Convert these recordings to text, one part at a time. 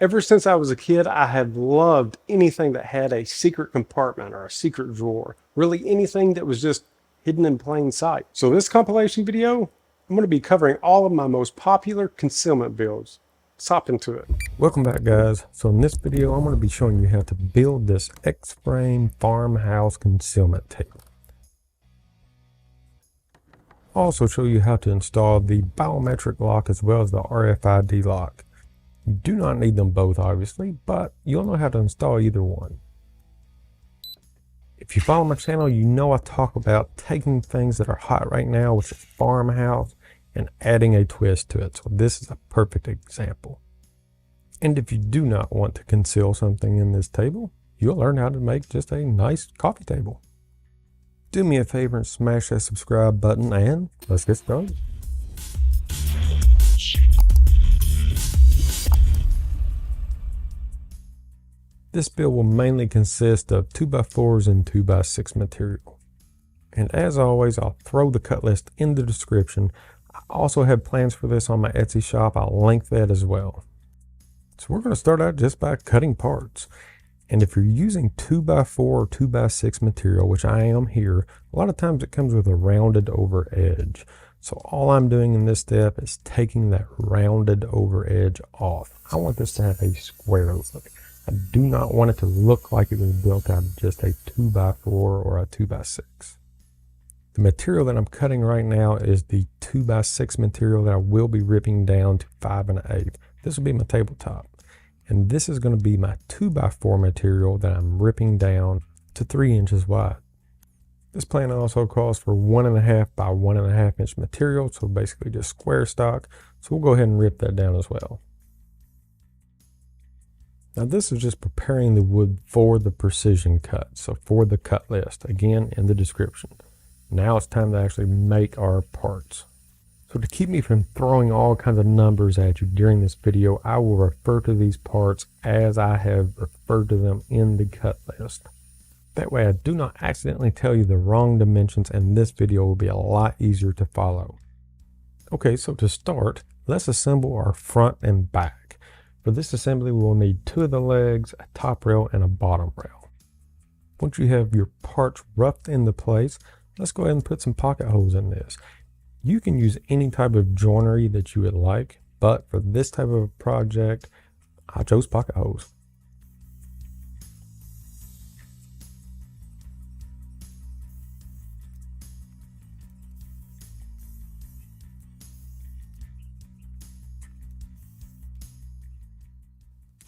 Ever since I was a kid, I have loved anything that had a secret compartment or a secret drawer. Really anything that was just hidden in plain sight. So this compilation video, I'm going to be covering all of my most popular concealment builds. Let's hop into it. Welcome back, guys. So in this video, I'm going to be showing you how to build this X-frame farmhouse concealment table. I'll also show you how to install the biometric lock as well as the RFID lock. You do not need them both, obviously, but you'll know how to install either one. If you follow my channel, you know I talk about taking things that are hot right now, which is farmhouse, and adding a twist to it. So this is a perfect example. And if you do not want to conceal something in this table, you'll learn how to make just a nice coffee table. Do me a favor and smash that subscribe button, and let's get started. This build will mainly consist of 2x4s and 2x6 material. And as always, I'll throw the cut list in the description. I also have plans for this on my Etsy shop. I'll link that as well. So we're going to start out just by cutting parts. And if you're using 2x4 or 2x6 material, which I am here, a lot of times it comes with a rounded over edge. So all I'm doing in this step is taking that rounded over edge off. I want this to have a square look. I do not want it to look like it was built out of just a 2x4 or a 2x6. The material that I'm cutting right now is the 2x6 material that I will be ripping down to 5 1/8. This will be my tabletop. And this is going to be my 2x4 material that I'm ripping down to 3 inches wide. This plan also calls for 1.5 by 1.5 inch material, so basically just square stock. So we'll go ahead and rip that down as well. Now this is just preparing the wood for the precision cut, so for the cut list, again in the description. Now it's time to actually make our parts. So to keep me from throwing all kinds of numbers at you during this video, I will refer to these parts as I have referred to them in the cut list. That way I do not accidentally tell you the wrong dimensions, and this video will be a lot easier to follow. Okay, so to start, let's assemble our front and back. For this assembly, we will need 2 of the legs, a top rail, and a bottom rail. Once you have your parts roughed into place, let's go ahead and put some pocket holes in this. You can use any type of joinery that you would like, but for this type of a project, I chose pocket holes.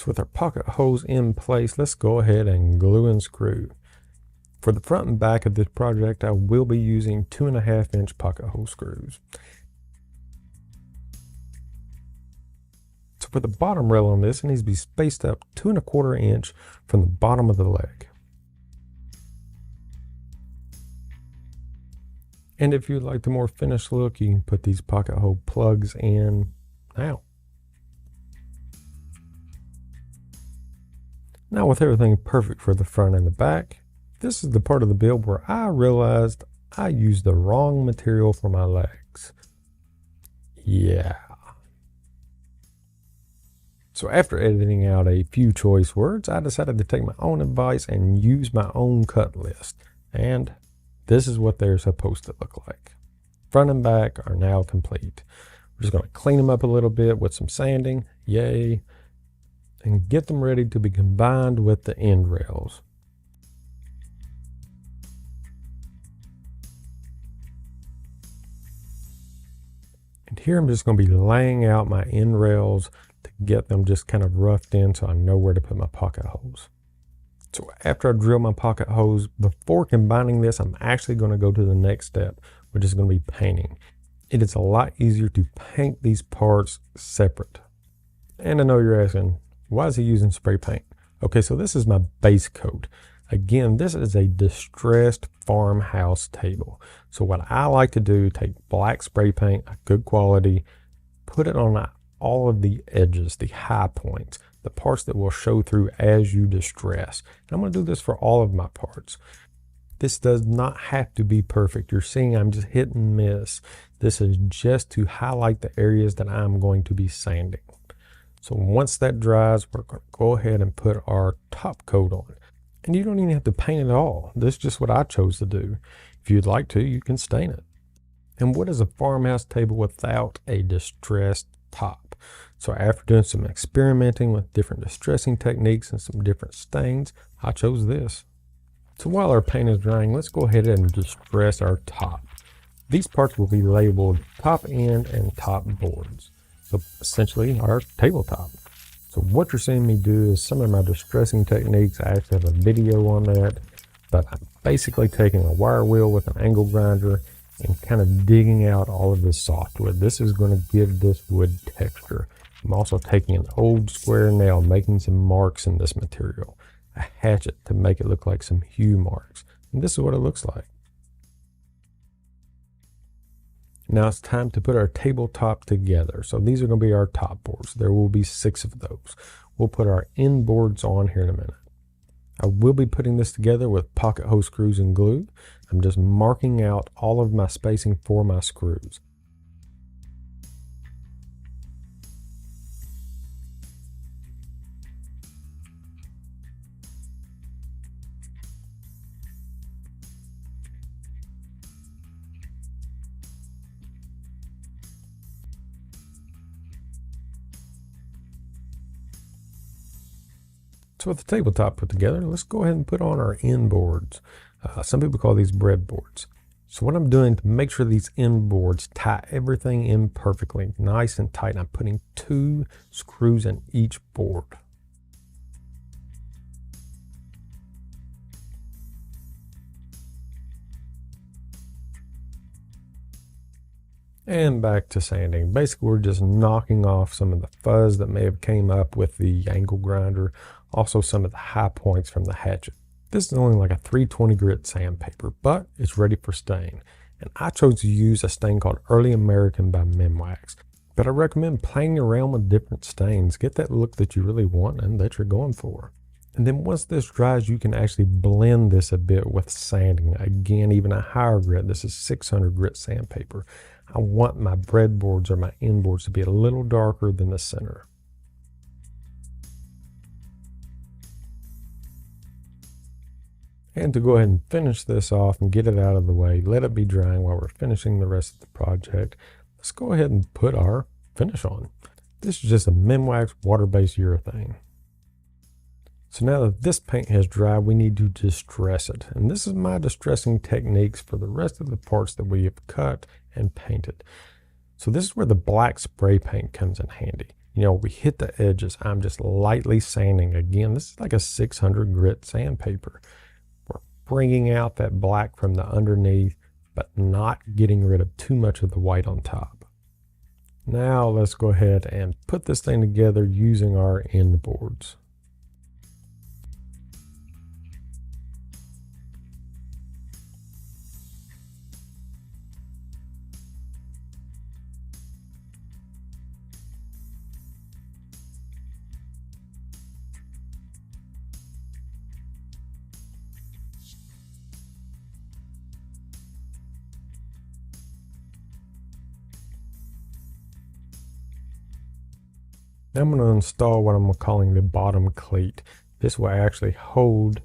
With our pocket holes in place, let's go ahead and glue and screw. For the front and back of this project, I will be using 2.5 inch pocket hole screws. So for the bottom rail on this, it needs to be spaced up 2.25 inch from the bottom of the leg. And if you'd like the more finished look, you can put these pocket hole plugs in now. Now with everything perfect for the front and the back, this is the part of the build where I realized I used the wrong material for my legs. Yeah. So after editing out a few choice words, I decided to take my own advice and use my own cut list. And this is what they're supposed to look like. Front and back are now complete. We're just going to clean them up a little bit with some sanding. Yay. And get them ready to be combined with the end rails. And here I'm just going to be laying out my end rails to get them just kind of roughed in so I know where to put my pocket holes. So after I drill my pocket holes, before combining this, I'm actually going to go to the next step, which is going to be painting. It is a lot easier to paint these parts separate. And I know you're asking, why is he using spray paint? Okay, so this is my base coat. Again, this is a distressed farmhouse table. So what I like to do, take black spray paint, a good quality, put it on all of the edges, the high points, the parts that will show through as you distress. And I'm going to do this for all of my parts. This does not have to be perfect. You're seeing I'm just hit and miss. This is just to highlight the areas that I'm going to be sanding. So once that dries, we're going to go ahead and put our top coat on. And you don't even have to paint it all. This is just what I chose to do. If you'd like to, you can stain it. And what is a farmhouse table without a distressed top? So after doing some experimenting with different distressing techniques and some different stains, I chose this. So while our paint is drying, let's go ahead and distress our top. These parts will be labeled top end and top boards. So essentially our tabletop. So what you're seeing me do is some of my distressing techniques. I actually have a video on that, but I'm basically taking a wire wheel with an angle grinder and kind of digging out all of this softwood. This is going to give this wood texture. I'm also taking an old square nail, making some marks in this material, a hatchet to make it look like some hue marks. And this is what it looks like. Now it's time to put our tabletop together. So these are going to be our top boards. There will be 6 of those. We'll put our end boards on here in a minute. I will be putting this together with pocket hole screws and glue. I'm just marking out all of my spacing for my screws. So with the tabletop put together, let's go ahead and put on our end boards. Some people call these breadboards. So what I'm doing to make sure these end boards tie everything in perfectly, nice and tight, I'm putting 2 screws in each board. And back to sanding. Basically, we're just knocking off some of the fuzz that may have came up with the angle grinder, also some of the high points from the hatchet. This is only like a 320 grit sandpaper, but it's ready for stain. And I chose to use a stain called Early American by Minwax. But I recommend playing around with different stains. Get that look that you really want and that you're going for. And then once this dries, you can actually blend this a bit with sanding. Again, even a higher grit. This is 600 grit sandpaper. I want my breadboards or my end boards to be a little darker than the center. And to go ahead and finish this off and get it out of the way, let it be drying while we're finishing the rest of the project, let's go ahead and put our finish on. This is just a Minwax water-based urethane. So now that this paint has dried, we need to distress it. And this is my distressing techniques for the rest of the parts that we have cut and painted. So this is where the black spray paint comes in handy. You know, we hit the edges. I'm just lightly sanding. Again, this is like a 600 grit sandpaper. We're bringing out that black from the underneath, but not getting rid of too much of the white on top. Now let's go ahead and put this thing together using our end boards. Now I'm going to install what I'm calling the bottom cleat. This will actually hold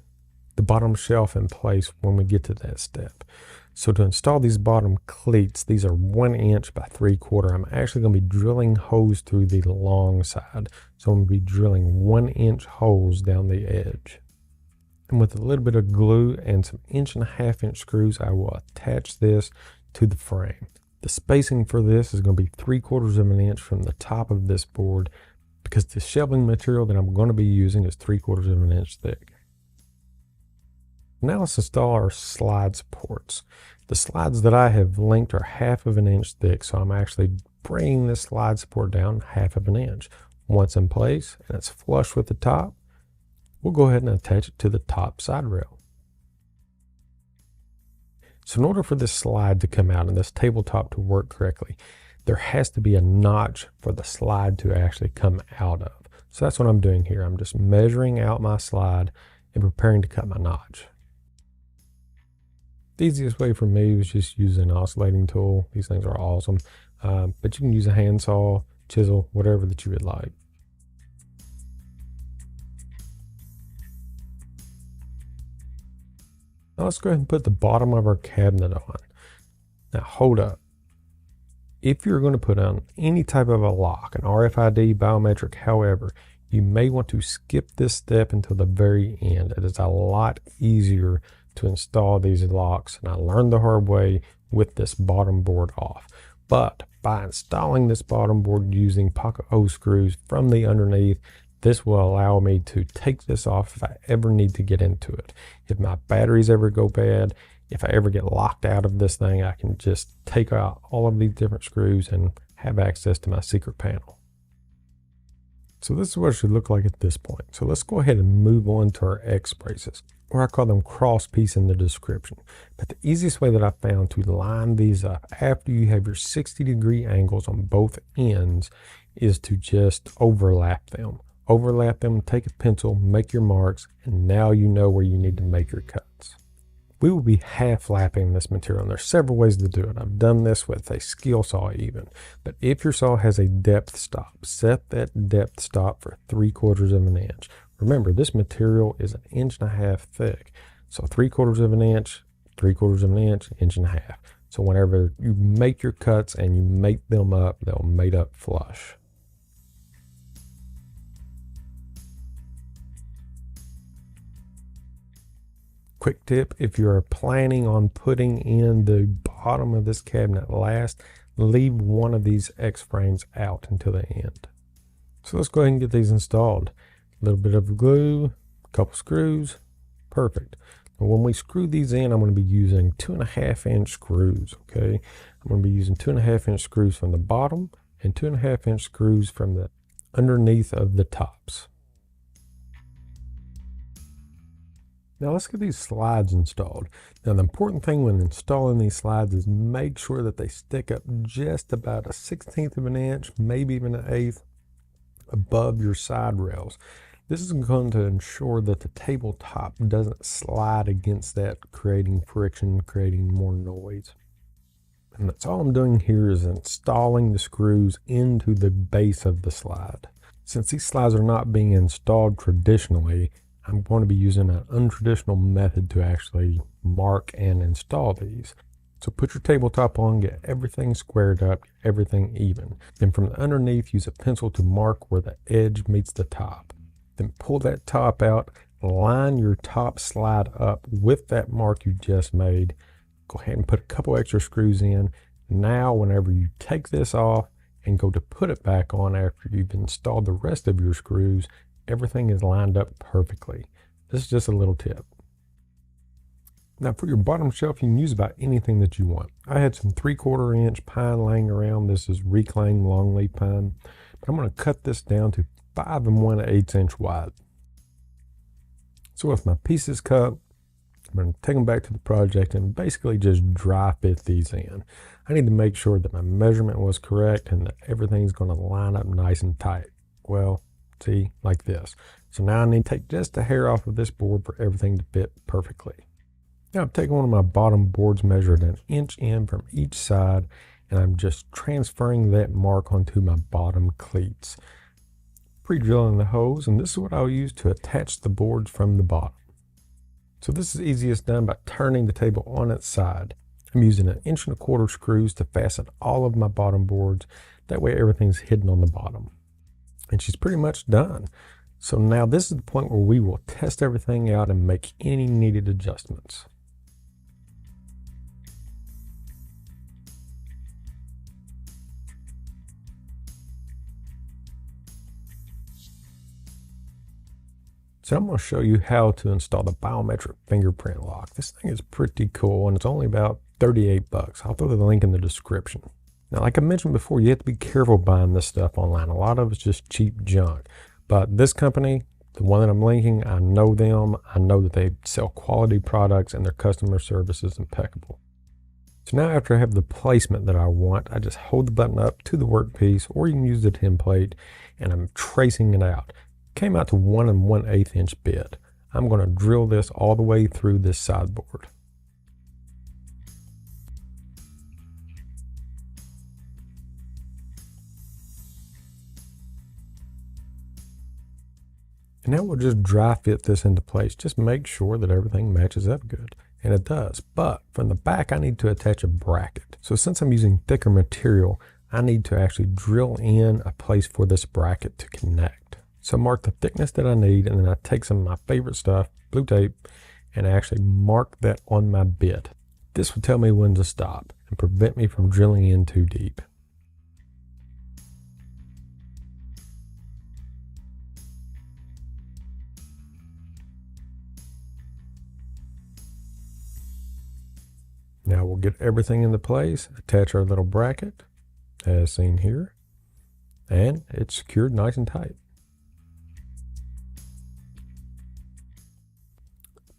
the bottom shelf in place when we get to that step. So to install these bottom cleats, these are 1 inch by 3/4. I'm actually going to be drilling holes through the long side. So I'm going to be drilling 1 inch holes down the edge. And with a little bit of glue and some 1.5 inch screws, I will attach this to the frame. The spacing for this is going to be 3/4 of an inch from the top of this board, because the shelving material that I'm going to be using is 3/4 of an inch thick. Now let's install our slide supports. The slides that I have linked are 1/2 of an inch thick, so I'm actually bringing this slide support down 1/2 of an inch. Once in place and it's flush with the top, we'll go ahead and attach it to the top side rail. So in order for this slide to come out and this tabletop to work correctly, there has to be a notch for the slide to actually come out of. So that's what I'm doing here. I'm just measuring out my slide and preparing to cut my notch. The easiest way for me was just use an oscillating tool. These things are awesome. But you can use a handsaw, chisel, whatever that you would like. Now let's go ahead and put the bottom of our cabinet on. Now hold up. If you're going to put on any type of a lock, an RFID, biometric, however, you may want to skip this step until the very end. It is a lot easier to install these locks, and I learned the hard way with this bottom board off. But by installing this bottom board using pocket hole screws from the underneath, this will allow me to take this off if I ever need to get into it. If my batteries ever go bad, if I ever get locked out of this thing, I can just take out all of these different screws and have access to my secret panel. So this is what it should look like at this point. So let's go ahead and move on to our X braces, or I call them cross piece in the description. But the easiest way that I found to line these up after you have your 60-degree angles on both ends is to just overlap them. Overlap them, take a pencil, make your marks, and now you know where you need to make your cuts. We will be half lapping this material, and there's several ways to do it. I've done this with a skill saw even, but if your saw has a depth stop, set that depth stop for 3/4 of an inch. Remember, this material is 1.5 inches thick, so 3/4 of an inch, 3/4 of an inch, 1.5 inches. So whenever you make your cuts and you mate them up, they'll mate up flush. Quick tip, if you're planning on putting in the bottom of this cabinet last, leave one of these X frames out until the end. So let's go ahead and get these installed. A little bit of glue, a couple screws, perfect. Now when we screw these in, I'm going to be using 2.5-inch screws, okay? I'm going to be using 2.5-inch screws from the bottom and 2.5-inch screws from the underneath of the tops. Now let's get these slides installed. Now the important thing when installing these slides is make sure that they stick up just about 1/16 of an inch, maybe even 1/8 above your side rails. This is going to ensure that the tabletop doesn't slide against that, creating friction, creating more noise. And that's all I'm doing here is installing the screws into the base of the slide. Since these slides are not being installed traditionally, I'm going to be using an untraditional method to actually mark and install these. So put your tabletop on, get everything squared up, get everything even. Then from the underneath, use a pencil to mark where the edge meets the top. Then pull that top out, line your top slide up with that mark you just made. Go ahead and put a couple extra screws in. Now, whenever you take this off and go to put it back on after you've installed the rest of your screws, everything is lined up perfectly. This is just a little tip. Now for your bottom shelf, you can use about anything that you want. I had some 3/4 inch pine laying around. This is reclaimed longleaf pine. But I'm going to cut this down to 5 1/8 inch wide. So with my pieces cut, I'm going to take them back to the project and basically just dry fit these in. I need to make sure that my measurement was correct and that everything's going to line up nice and tight. Well, see, like this. So now I need to take just a hair off of this board for everything to fit perfectly. Now I'm taking one of my bottom boards measured 1 inch in from each side, and I'm just transferring that mark onto my bottom cleats. Pre-drilling the holes, and this is what I'll use to attach the boards from the bottom. So this is easiest done by turning the table on its side. I'm using 1 1/4 inch screws to fasten all of my bottom boards. That way everything's hidden on the bottom. And she's pretty much done. So now this is the point where we will test everything out and make any needed adjustments. So I'm going to show you how to install the biometric fingerprint lock. This thing is pretty cool and it's only about $38. I'll throw the link in the description. Now, like I mentioned before, you have to be careful buying this stuff online. A lot of it's just cheap junk. But this company, the one that I'm linking, I know them. I know that they sell quality products and their customer service is impeccable. So now after I have the placement that I want, I just hold the button up to the workpiece, or you can use the template, and I'm tracing it out. Came out to 1 1/8 inch bit. I'm going to drill this all the way through this sideboard. And now we'll just dry fit this into place. Just make sure that everything matches up good. And it does, but from the back I need to attach a bracket. So since I'm using thicker material, I need to actually drill in a place for this bracket to connect. So mark the thickness that I need, and then I take some of my favorite stuff, blue tape, and I actually mark that on my bit. This will tell me when to stop and prevent me from drilling in too deep. Now we'll get everything into place, attach our little bracket, as seen here, and it's secured nice and tight.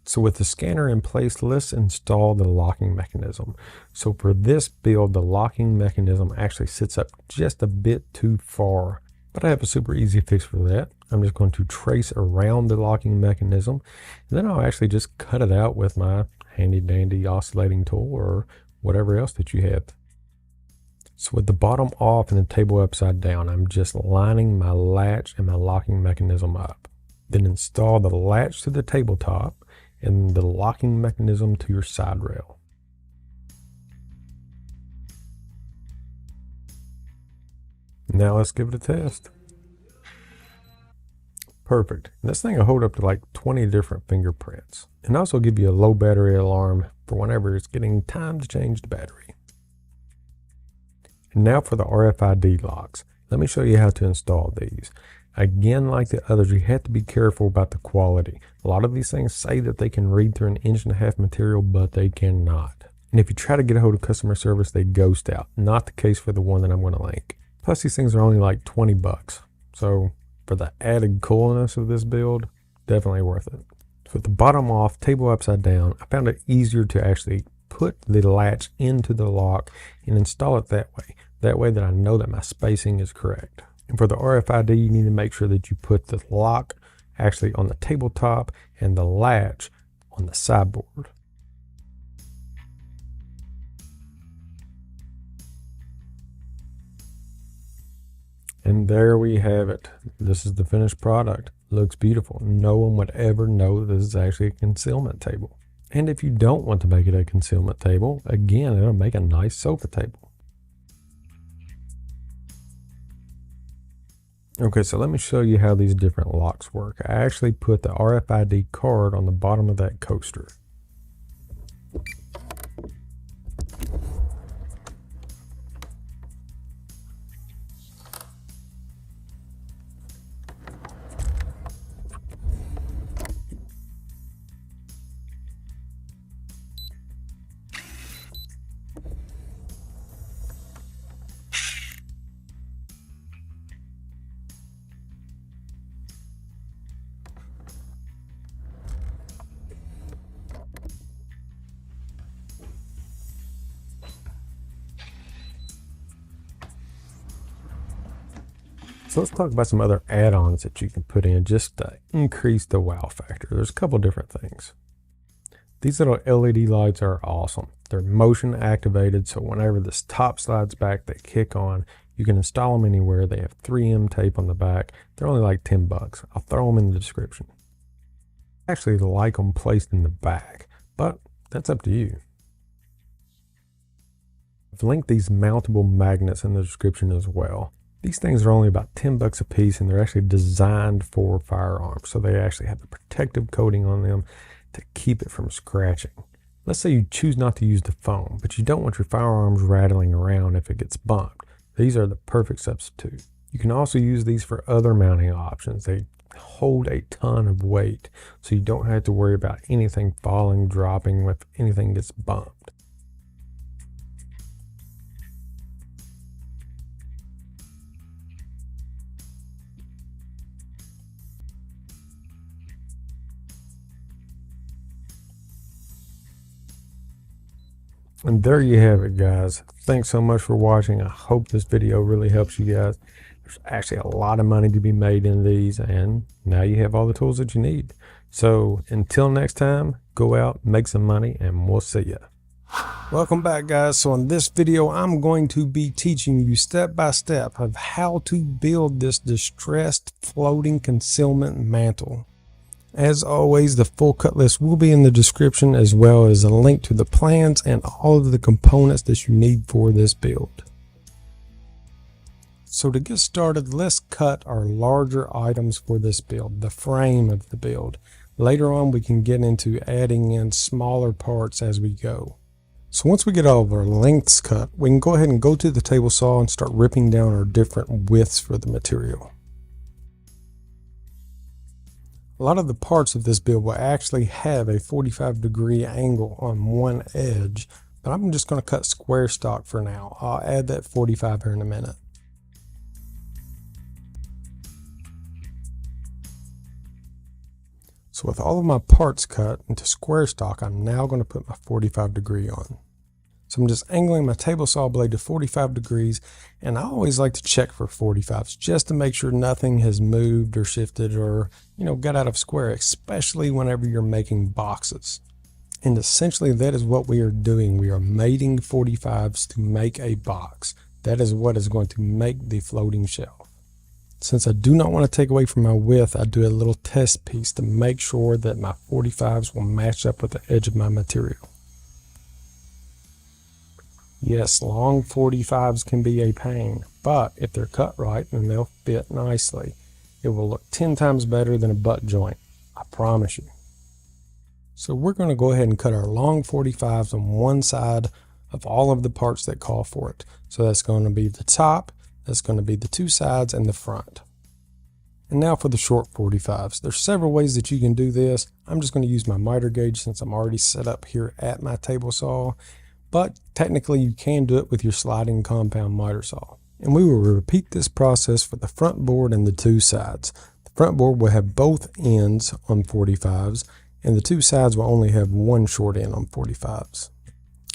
So with the scanner in place, let's install the locking mechanism. So for this build, the locking mechanism actually sits up just a bit too far, but I have a super easy fix for that. I'm just going to trace around the locking mechanism, and then I'll actually just cut it out with my handy dandy oscillating tool or whatever else that you have. So with the bottom off and the table upside down, I'm just lining my latch and my locking mechanism up. Then install the latch to the tabletop and the locking mechanism to your side rail. Now let's give it a test. Perfect. And this thing will hold up to like 20 different fingerprints. And also give you a low battery alarm for whenever it's getting time to change the battery. And now for the RFID locks. Let me show you how to install these. Again, like the others, you have to be careful about the quality. A lot of these things say that they can read through an 1.5 inch material, but they cannot. And if you try to get a hold of customer service, they ghost out. Not the case for the one that I'm going to link. Plus, these things are only like 20 bucks. So for the added coolness of this build, definitely worth it. So with the bottom off, table upside down, I found it easier to actually put the latch into the lock and install it that way. That way that I know that my spacing is correct. And for the RFID, you need to make sure that you put the lock actually on the tabletop and the latch on the sideboard. And there we have it. This is the finished product. Looks beautiful. No one would ever know this is actually a concealment table. And if you don't want to make it a concealment table, again, it'll make a nice sofa table. Okay, so let me show you how these different locks work. I actually put the RFID card on the bottom of that coaster. So let's talk about some other add-ons that you can put in just to increase the wow factor. There's a couple different things. These little LED lights are awesome. They're motion activated, so whenever this top slides back, they kick on. You can install them anywhere. They have 3M tape on the back. They're only like 10 bucks. I'll throw them in the description. I actually like them placed in the back, but that's up to you. I've linked these mountable magnets in the description as well. These things are only about 10 bucks a piece, and they're actually designed for firearms. So they actually have the protective coating on them to keep it from scratching. Let's say you choose not to use the foam, but you don't want your firearms rattling around if it gets bumped. These are the perfect substitute. You can also use these for other mounting options. They hold a ton of weight, so you don't have to worry about anything falling, dropping if anything gets bumped. And there you have it, guys. Thanks so much for watching. I hope this video really helps you guys. There's actually a lot of money to be made in these, and now you have all the tools that you need. So until next time, go out, make some money, and we'll see ya. Welcome back, guys. So in this video, I'm going to be teaching you step by step of how to build this distressed floating concealment mantle. As always, the full cut list will be in the description, as well as a link to the plans and all of the components that you need for this build. So to get started, let's cut our larger items for this build, the frame of the build. Later on, we can get into adding in smaller parts as we go. So once we get all of our lengths cut, we can go ahead and go to the table saw and start ripping down our different widths for the material. A lot of the parts of this build will actually have a 45-degree angle on one edge, but I'm just going to cut square stock for now. I'll add that 45 here in a minute. So with all of my parts cut into square stock, I'm now going to put my 45-degree on. So I'm just angling my table saw blade to 45 degrees, and I always like to check for 45s just to make sure nothing has moved or shifted or, got out of square, especially whenever you're making boxes. And essentially that is what we are doing. We are mating 45s to make a box. That is what is going to make the floating shelf. Since I do not want to take away from my width, I do a little test piece to make sure that my 45s will match up with the edge of my material. Yes, long 45s can be a pain, but if they're cut right, then they'll fit nicely. It will look 10 times better than a butt joint, I promise you. So we're going to go ahead and cut our long 45s on one side of all of the parts that call for it. So that's going to be the top, that's going to be the two sides, and the front. And now for the short 45s. There's several ways that you can do this. I'm just going to use my miter gauge since I'm already set up here at my table saw. But technically you can do it with your sliding compound miter saw. And we will repeat this process for the front board and the two sides. The front board will have both ends on 45s, and the two sides will only have one short end on 45s.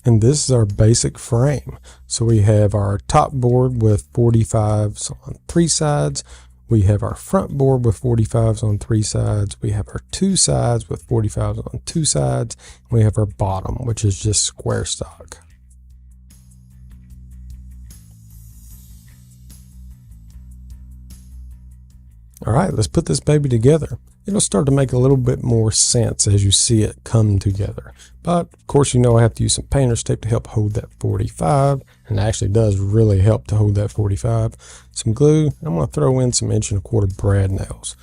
And this is our basic frame. So we have our top board with 45s on three sides. We have our front board with 45s on three sides. We have our two sides with 45s on two sides. And we have our bottom, which is just square stock. All right, let's put this baby together. It'll start to make a little bit more sense as you see it come together. But of course, I have to use some painter's tape to help hold that 45. And it actually does really help to hold that 45. Some glue. I'm going to throw in some 1 1/4 brad nails.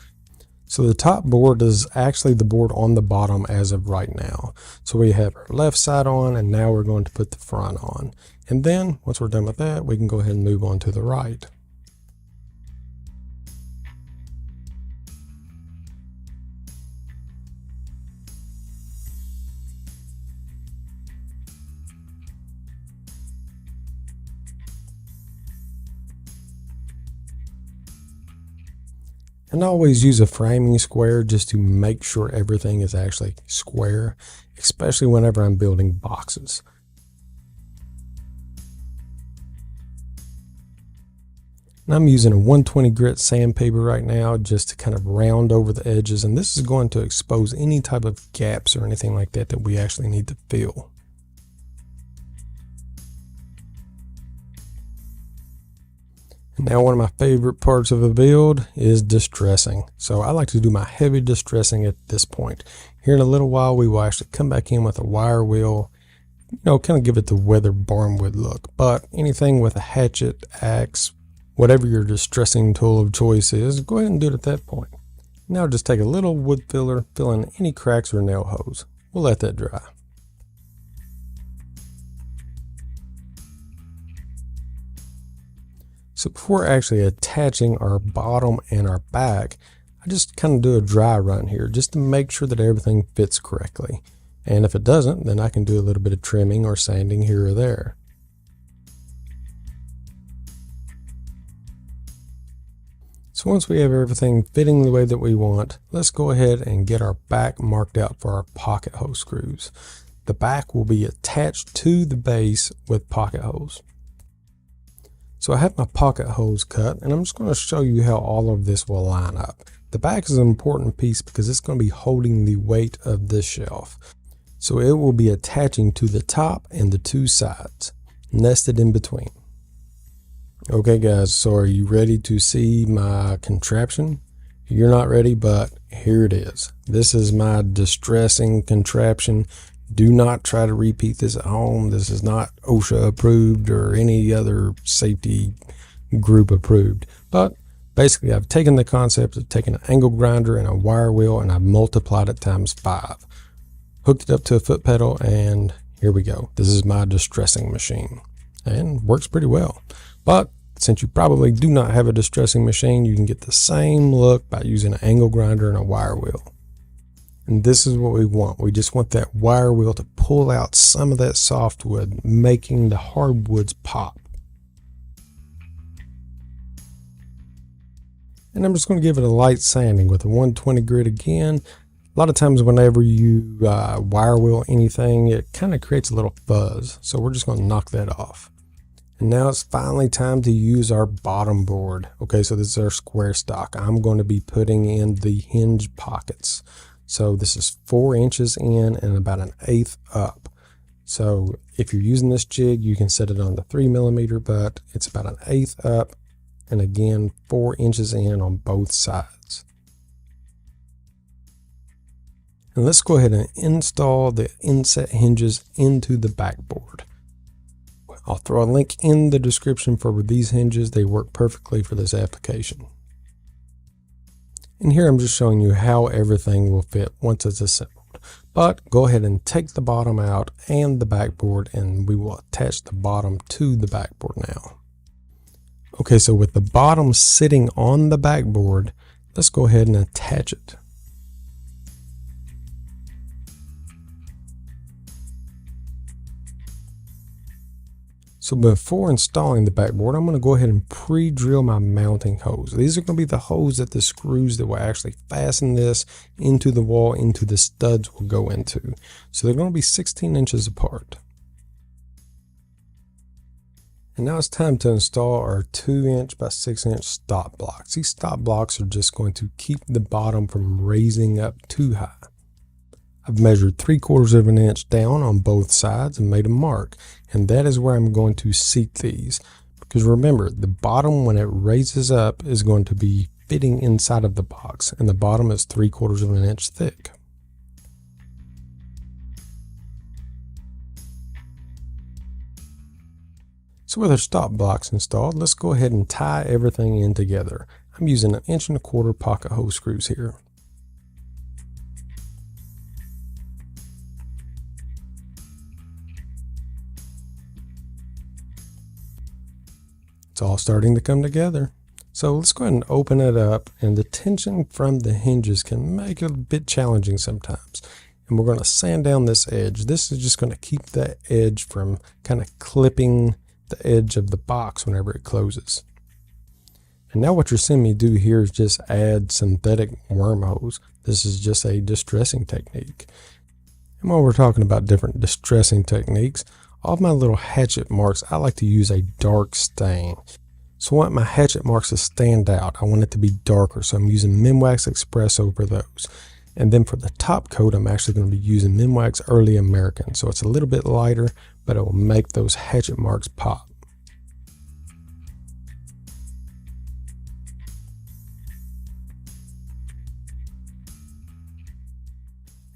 So the top board is actually the board on the bottom as of right now. So we have our left side on, and now we're going to put the front on. And then once we're done with that, we can go ahead and move on to the right. And I always use a framing square just to make sure everything is actually square, especially whenever I'm building boxes. And I'm using a 120 grit sandpaper right now just to kind of round over the edges, and this is going to expose any type of gaps or anything like that that we actually need to fill. Now one of my favorite parts of a build is distressing. So I like to do my heavy distressing at this point. Here in a little while we will actually come back in with a wire wheel, kind of give it the weathered barnwood look. But anything with a hatchet, axe, whatever your distressing tool of choice is, go ahead and do it at that point. Now just take a little wood filler, fill in any cracks or nail holes. We'll let that dry. So before actually attaching our bottom and our back, I just kind of do a dry run here just to make sure that everything fits correctly. And if it doesn't, then I can do a little bit of trimming or sanding here or there. So once we have everything fitting the way that we want, let's go ahead and get our back marked out for our pocket hole screws. The back will be attached to the base with pocket holes. So I have my pocket holes cut, and I'm just going to show you how all of this will line up. The back is an important piece because it's going to be holding the weight of this shelf. So it will be attaching to the top and the two sides, nested in between. Okay guys, so are you ready to see my contraption? You're not ready, but here it is. This is my distressing contraption. Do not try to repeat this at home. This is not OSHA approved or any other safety group approved. But basically, I've taken the concept of taking an angle grinder and a wire wheel, and I've multiplied it times 5. Hooked it up to a foot pedal, and here we go. This is my distressing machine, and works pretty well. But since you probably do not have a distressing machine, you can get the same look by using an angle grinder and a wire wheel. And this is what we want. We just want that wire wheel to pull out some of that softwood, making the hardwoods pop. And I'm just going to give it a light sanding with a 120 grit again. A lot of times whenever you wire wheel anything, it kind of creates a little fuzz. So we're just going to knock that off. And now it's finally time to use our bottom board. Okay, so this is our square stock. I'm going to be putting in the hinge pockets. So this is 4 inches in and about 1/8 up. So if you're using this jig, you can set it on the 3mm, but it's about 1/8 up. And again, 4 inches in on both sides. And let's go ahead and install the inset hinges into the backboard. I'll throw a link in the description for these hinges. They work perfectly for this application. And here I'm just showing you how everything will fit once it's assembled. But go ahead and take the bottom out and the backboard, and we will attach the bottom to the backboard now. Okay, so with the bottom sitting on the backboard, let's go ahead and attach it. So before installing the backboard, I'm going to go ahead and pre-drill my mounting holes. These are going to be the holes that the screws that will actually fasten this into the wall, into the studs will go into. So they're going to be 16 inches apart. And now it's time to install our 2-inch by 6-inch stop blocks. These stop blocks are just going to keep the bottom from raising up too high. I've measured 3/4 of an inch down on both sides and made a mark. And that is where I'm going to seat these. Because remember, the bottom, when it raises up, is going to be fitting inside of the box. And the bottom is 3/4 of an inch thick. So with our stop blocks installed, let's go ahead and tie everything in together. I'm using 1 1/4 inch pocket hole screws here. It's all starting to come together. So let's go ahead and open it up, and the tension from the hinges can make it a bit challenging sometimes. And we're going to sand down this edge. This is just going to keep that edge from kind of clipping the edge of the box whenever it closes. And now what you're seeing me do here is just add synthetic wormholes. This is just a distressing technique. And while we're talking about different distressing techniques, all of my little hatchet marks, I like to use a dark stain. So I want my hatchet marks to stand out. I want it to be darker, so I'm using Minwax Express over those. And then for the top coat, I'm actually going to be using Minwax Early American. So it's a little bit lighter, but it will make those hatchet marks pop.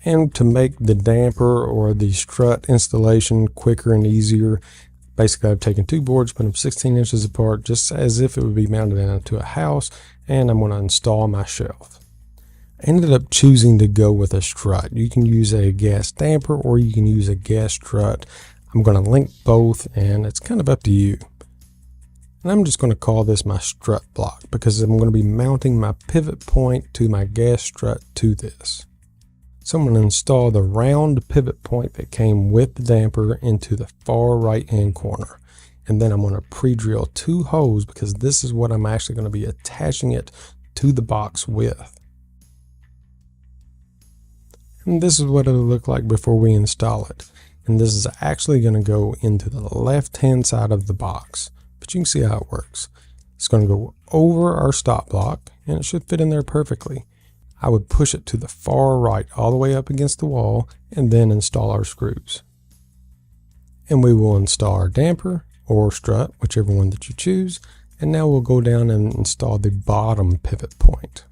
And to make the damper or the strut installation quicker and easier, basically I've taken 2 boards, put them 16 inches apart, just as if it would be mounted into a house, and I'm going to install my shelf. I ended up choosing to go with a strut. You can use a gas damper or you can use a gas strut. I'm going to link both, and it's kind of up to you. And I'm just going to call this my strut block because I'm going to be mounting my pivot point to my gas strut to this. So I'm going to install the round pivot point that came with the damper into the far right hand corner. And then I'm going to pre-drill 2 holes because this is what I'm actually going to be attaching it to the box with. And this is what it'll look like before we install it. And this is actually going to go into the left hand side of the box. But you can see how it works. It's going to go over our stop block and it should fit in there perfectly. I would push it to the far right all the way up against the wall and then install our screws. And we will install our damper or strut, whichever one that you choose. And now we'll go down and install the bottom pivot point.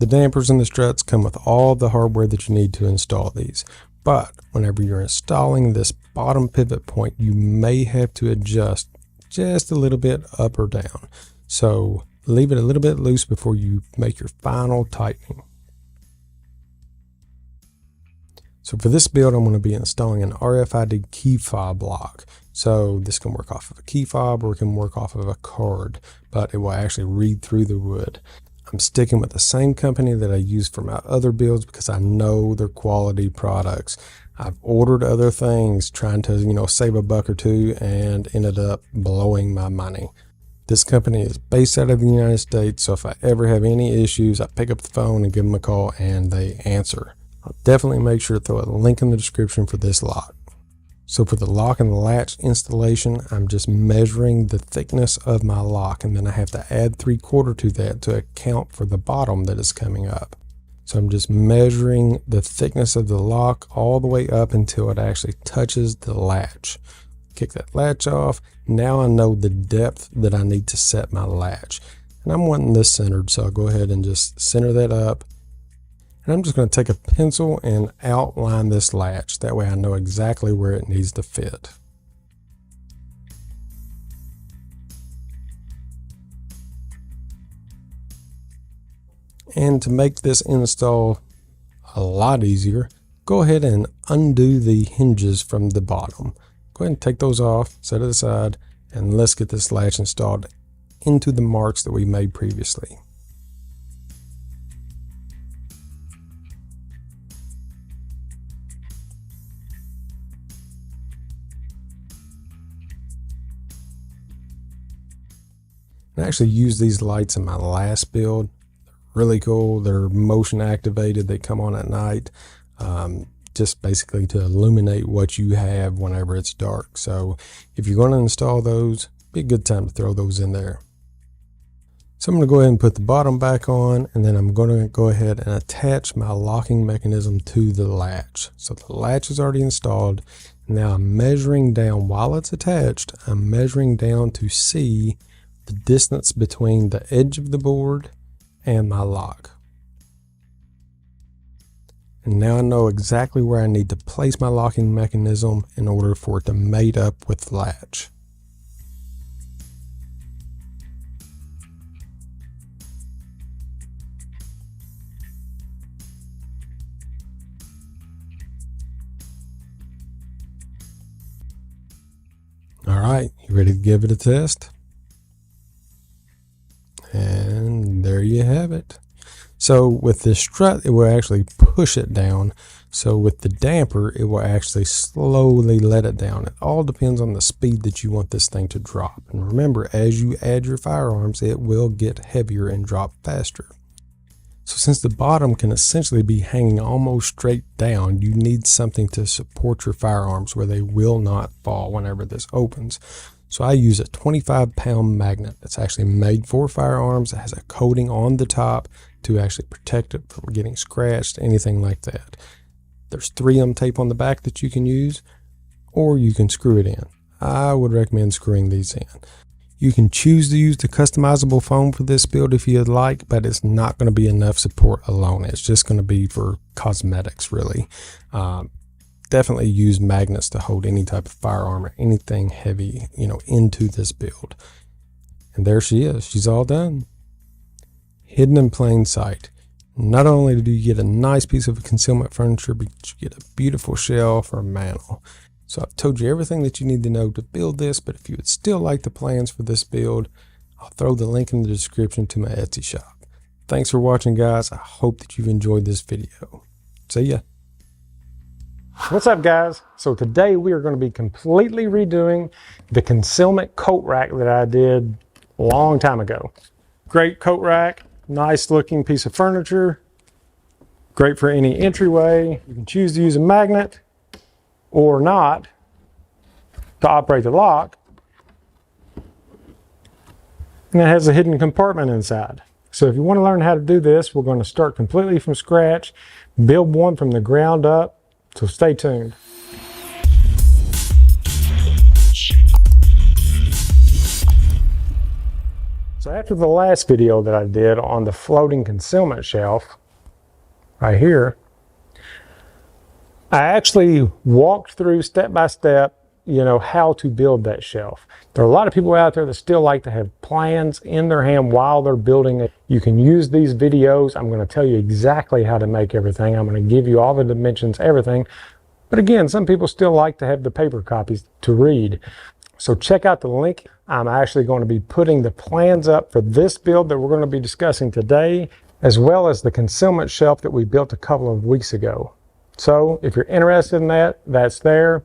The dampers and the struts come with all the hardware that you need to install these. But whenever you're installing this bottom pivot point, you may have to adjust just a little bit up or down. So leave it a little bit loose before you make your final tightening. So for this build, I'm going to be installing an RFID key fob lock. So this can work off of a key fob or it can work off of a card, but it will actually read through the wood. I'm sticking with the same company that I use for my other builds because I know they're quality products. I've ordered other things trying to, save a buck or two and ended up blowing my money. This company is based out of the United States, so if I ever have any issues, I pick up the phone and give them a call and they answer. I'll definitely make sure to throw a link in the description for this lock. So for the lock and the latch installation, I'm just measuring the thickness of my lock, and then I have to add 3/4 to that to account for the bottom that is coming up. So I'm just measuring the thickness of the lock all the way up until it actually touches the latch. Kick that latch off. Now I know the depth that I need to set my latch. And I'm wanting this centered, so I'll go ahead and just center that up. And I'm just going to take a pencil and outline this latch. That way I know exactly where it needs to fit. And to make this install a lot easier, go ahead and undo the hinges from the bottom. Go ahead and take those off, set it aside, and let's get this latch installed into the marks that we made previously. I actually used these lights in my last build. They're really cool. They're motion activated. They come on at night, just basically to illuminate what you have whenever it's dark. So if you're going to install those, be a good time to throw those in there. So I'm going to go ahead and put the bottom back on, and then I'm going to go ahead and attach my locking mechanism to the latch. So the latch is already installed. Now I'm measuring down while it's attached. I'm measuring down to see the distance between the edge of the board and my lock. And now I know exactly where I need to place my locking mechanism in order for it to mate up with the latch. All right, you ready to give it a test? And there you have it. So with this strut, it will actually push it down. So with the damper, it will actually slowly let it down. It all depends on the speed that you want this thing to drop. And remember, as you add your firearms, it will get heavier and drop faster. So since the bottom can essentially be hanging almost straight down, you need something to support your firearms where they will not fall whenever this opens. So I use a 25-pound magnet that's actually made for firearms. It has a coating on the top to actually protect it from getting scratched, anything like that. There's 3M tape on the back that you can use, or you can screw it in. I would recommend screwing these in. You can choose to use the customizable foam for this build if you'd like, but it's not going to be enough support alone. It's just going to be for cosmetics, really. Definitely use magnets to hold any type of firearm or anything heavy, into this build. And there she is. She's all done. Hidden in plain sight. Not only do you get a nice piece of concealment furniture, but you get a beautiful shelf or mantle. So I've told you everything that you need to know to build this, but if you would still like the plans for this build, I'll throw the link in the description to my Etsy shop. Thanks for watching, guys. I hope that you've enjoyed this video. See ya. What's up, guys? So today we are going to be completely redoing the concealment coat rack that I did a long time ago. Great coat rack, nice looking piece of furniture, great for any entryway. You can choose to use a magnet or not to operate the lock. And it has a hidden compartment inside. So if you want to learn how to do this, we're going to start completely from scratch, build one from the ground up. So stay tuned. So after after the last video that I did on the floating concealment shelf, right here, I actually walked through step by step, how to build that shelf. There are a lot of people out there that still like to have plans in their hand while they're building it. You can use these videos. I'm going to tell you exactly how to make everything. I'm going to give you all the dimensions, everything. But again, some people still like to have the paper copies to read. So check out the link. I'm actually going to be putting the plans up for this build that we're going to be discussing today, as well as the concealment shelf that we built a couple of weeks ago. So if you're interested in that, that's there.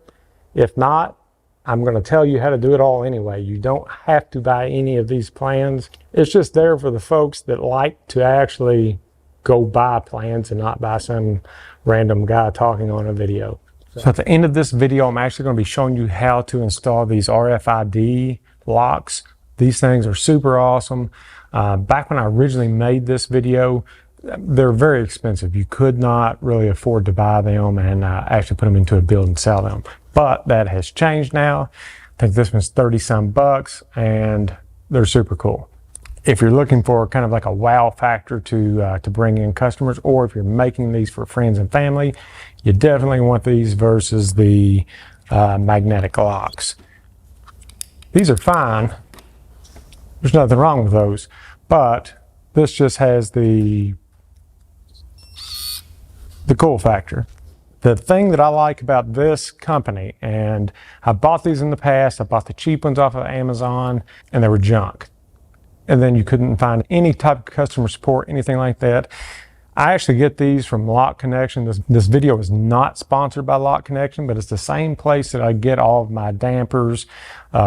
If not, I'm going to tell you how to do it all anyway. You don't have to buy any of these plans. It's just there for the folks that like to actually go buy plans and not buy some random guy talking on a video. So at the end of this video, I'm actually going to be showing you how to install these RFID locks. These things are super awesome. Back when I originally made this video, they're very expensive. You could not really afford to buy them and actually put them into a build and sell them. But that has changed now. I think this one's 30 some bucks and they're super cool. If you're looking for kind of like a wow factor to bring in customers, or if you're making these for friends and family, you definitely want these versus the magnetic locks. These are fine. There's nothing wrong with those, but this just has the cool factor. The thing that I like about this company, and I bought these in the past, I bought the cheap ones off of Amazon and they were junk. And then you couldn't find any type of customer support, anything like that. I actually get these from Lock Connection. This video is not sponsored by Lock Connection, but it's the same place that I get all of my dampers,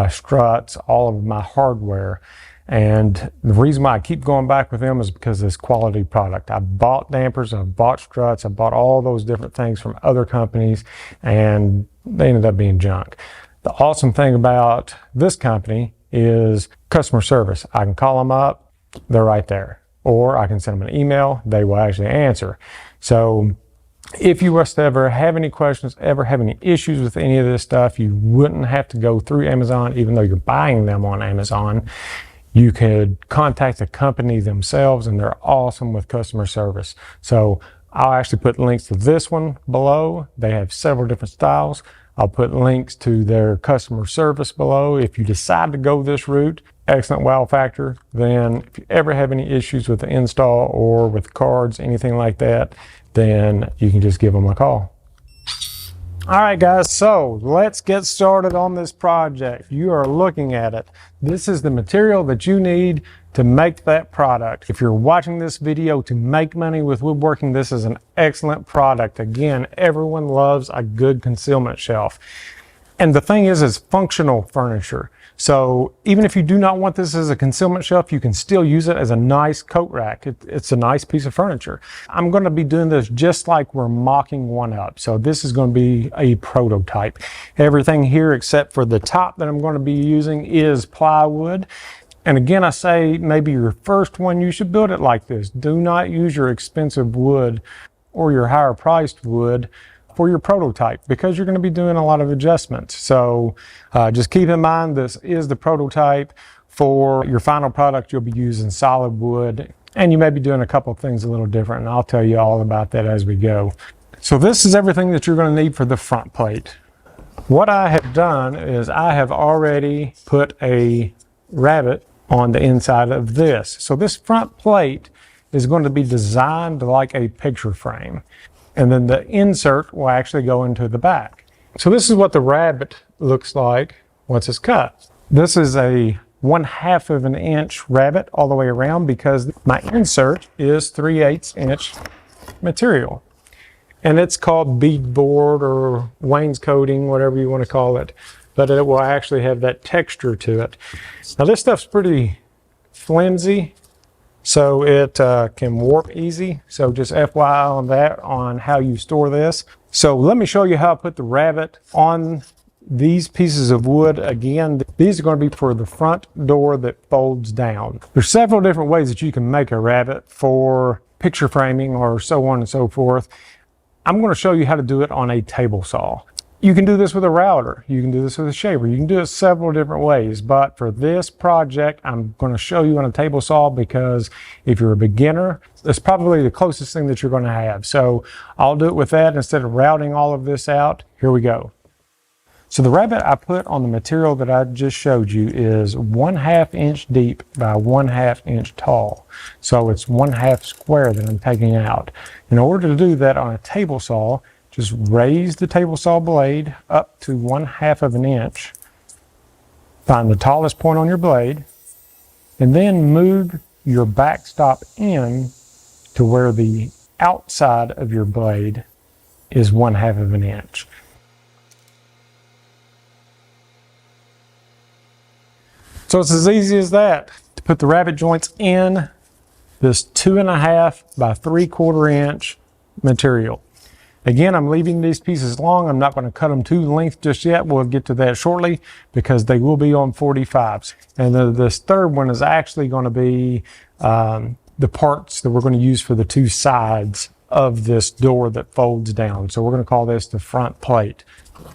struts, all of my hardware. And the reason why I keep going back with them is because of this quality product. I bought dampers, I bought struts, I bought all those different things from other companies, and they ended up being junk. The awesome thing about this company is customer service. I can call them up, they're right there. Or I can send them an email, they will actually answer. So if you was to ever have any questions, ever have any issues with any of this stuff, you wouldn't have to go through Amazon, even though you're buying them on Amazon. You could contact the company themselves, and they're awesome with customer service. So I'll actually put links to this one below. They have several different styles. I'll put links to their customer service below. If you decide to go this route, excellent wow factor. Then if you ever have any issues with the install or with cards, anything like that, then you can just give them a call. All right, guys, so let's get started on this project. You are looking at it. This is the material that you need to make that product. If you're watching this video to make money with woodworking, this is an excellent product. Again, everyone loves a good concealment shelf. And the thing is, it's functional furniture. So even if you do not want this as a concealment shelf, you can still use it as a nice coat rack. It's a nice piece of furniture. I'm going to be doing this just like we're mocking one up. So this is going to be a prototype. Everything here except for the top that I'm going to be using is plywood. And again, I say maybe your first one, you should build it like this. Do not use your expensive wood or your higher priced wood for your prototype, because you're going to be doing a lot of adjustments. So just keep in mind, this is the prototype. For your final product, you'll be using solid wood, and you may be doing a couple of things a little different, and I'll tell you all about that as we go. So this is everything that you're going to need for the front plate. What I have done is I have already put a rabbet on the inside of this. So this front plate is going to be designed like a picture frame. And then the insert will actually go into the back. So this is what the rabbet looks like once it's cut. This is a 1/2 of an inch rabbet all the way around, because my insert is 3/8 inch material. And it's called beadboard or wainscoting, whatever you want to call it. But it will actually have that texture to it. Now this stuff's pretty flimsy, so it can warp easy. So just FYI on that, on how you store this. So let me show you how I put the rabbet on these pieces of wood. Again, these are going to be for the front door that folds down. There's several different ways that you can make a rabbet for picture framing or so on and so forth. I'm going to show you how to do it on a table saw. You can do this with a router. You can do this with a shaver. You can do it several different ways. But for this project, I'm going to show you on a table saw because if you're a beginner, that's probably the closest thing that you're going to have. So I'll do it with that instead of routing all of this out. Here we go. So the rabbet I put on the material that I just showed you is 1/2 inch deep by 1/2 inch tall. So it's 1/2 square that I'm taking out. In order to do that on a table saw, just raise the table saw blade up to 1/2 of an inch. Find the tallest point on your blade, and then move your backstop in to where the outside of your blade is 1/2 of an inch. So it's as easy as that to put the rabbet joints in this 2.5 by 3/4 inch material. Again, I'm leaving these pieces long. I'm not going to cut them to length just yet. We'll get to that shortly because they will be on 45s. And this third one is actually going to be the parts that we're going to use for the two sides of this door that folds down. So we're going to call this the front plate.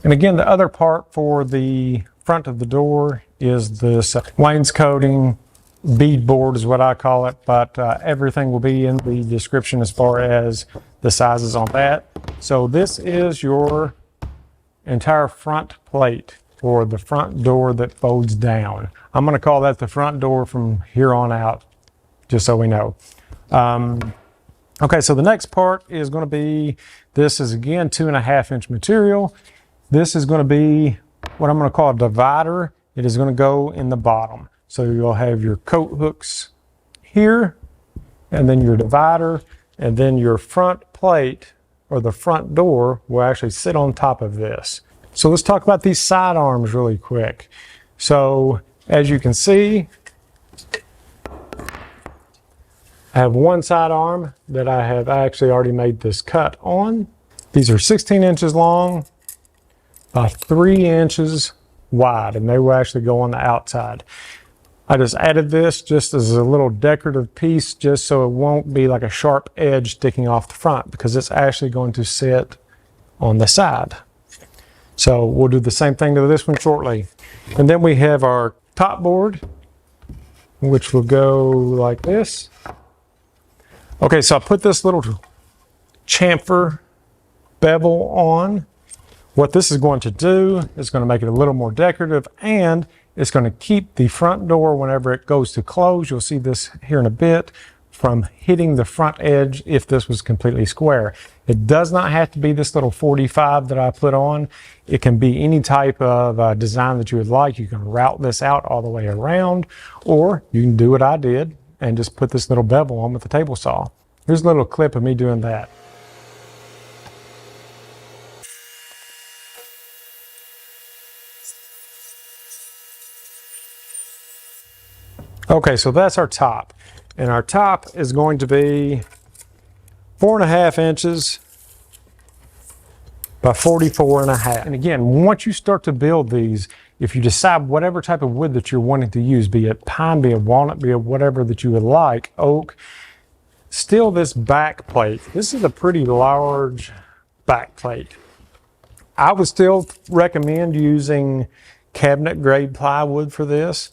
And again, the other part for the front of the door is this wainscoting beadboard is what I call it, but everything will be in the description as far as the sizes on that. So this is your entire front plate for the front door that folds down. I'm going to call that the front door from here on out, just so we know. Okay, so the next part is going to be, this is again 2.5 inch material. This is going to be what I'm going to call a divider. It is going to go in the bottom. So you'll have your coat hooks here, and then your divider, and then your front plate or the front door will actually sit on top of this. So let's talk about these side arms really quick. So as you can see, I have one side arm that I have actually already made this cut on. These are 16 inches long by 3 inches wide, and they will actually go on the outside. I just added this just as a little decorative piece just so it won't be like a sharp edge sticking off the front because it's actually going to sit on the side. So we'll do the same thing to this one shortly. And then we have our top board, which will go like this. Okay, so I put this little chamfer bevel on. What this is going to do is going to make it a little more decorative, and it's going to keep the front door whenever it goes to close. You'll see this here in a bit from hitting the front edge if this was completely square. It does not have to be this little 45 that I put on. It can be any type of design that you would like. You can route this out all the way around, or you can do what I did and just put this little bevel on with the table saw. Here's a little clip of me doing that. Okay, so that's our top. And our top is going to be 4.5 inches by 44.5. And again, once you start to build these, if you decide whatever type of wood that you're wanting to use, be it pine, be it walnut, be it whatever that you would like, oak, still this back plate, this is a pretty large back plate. I would still recommend using cabinet grade plywood for this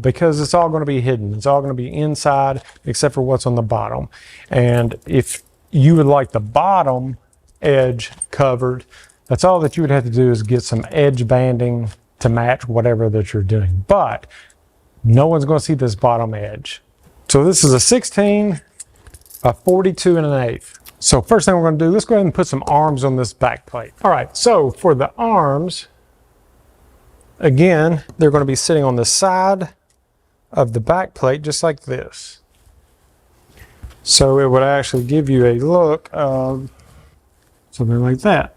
because it's all going to be hidden. It's all going to be inside except for what's on the bottom. And if you would like the bottom edge covered, that's all that you would have to do is get some edge banding to match whatever that you're doing. But no one's going to see this bottom edge. So this is a 16 by 42 1/8. So first thing we're going to do, let's go ahead and put some arms on this back plate. All right, so for the arms, again, they're going to be sitting on the side of the back plate just like this. So it would actually give you a look of something like that.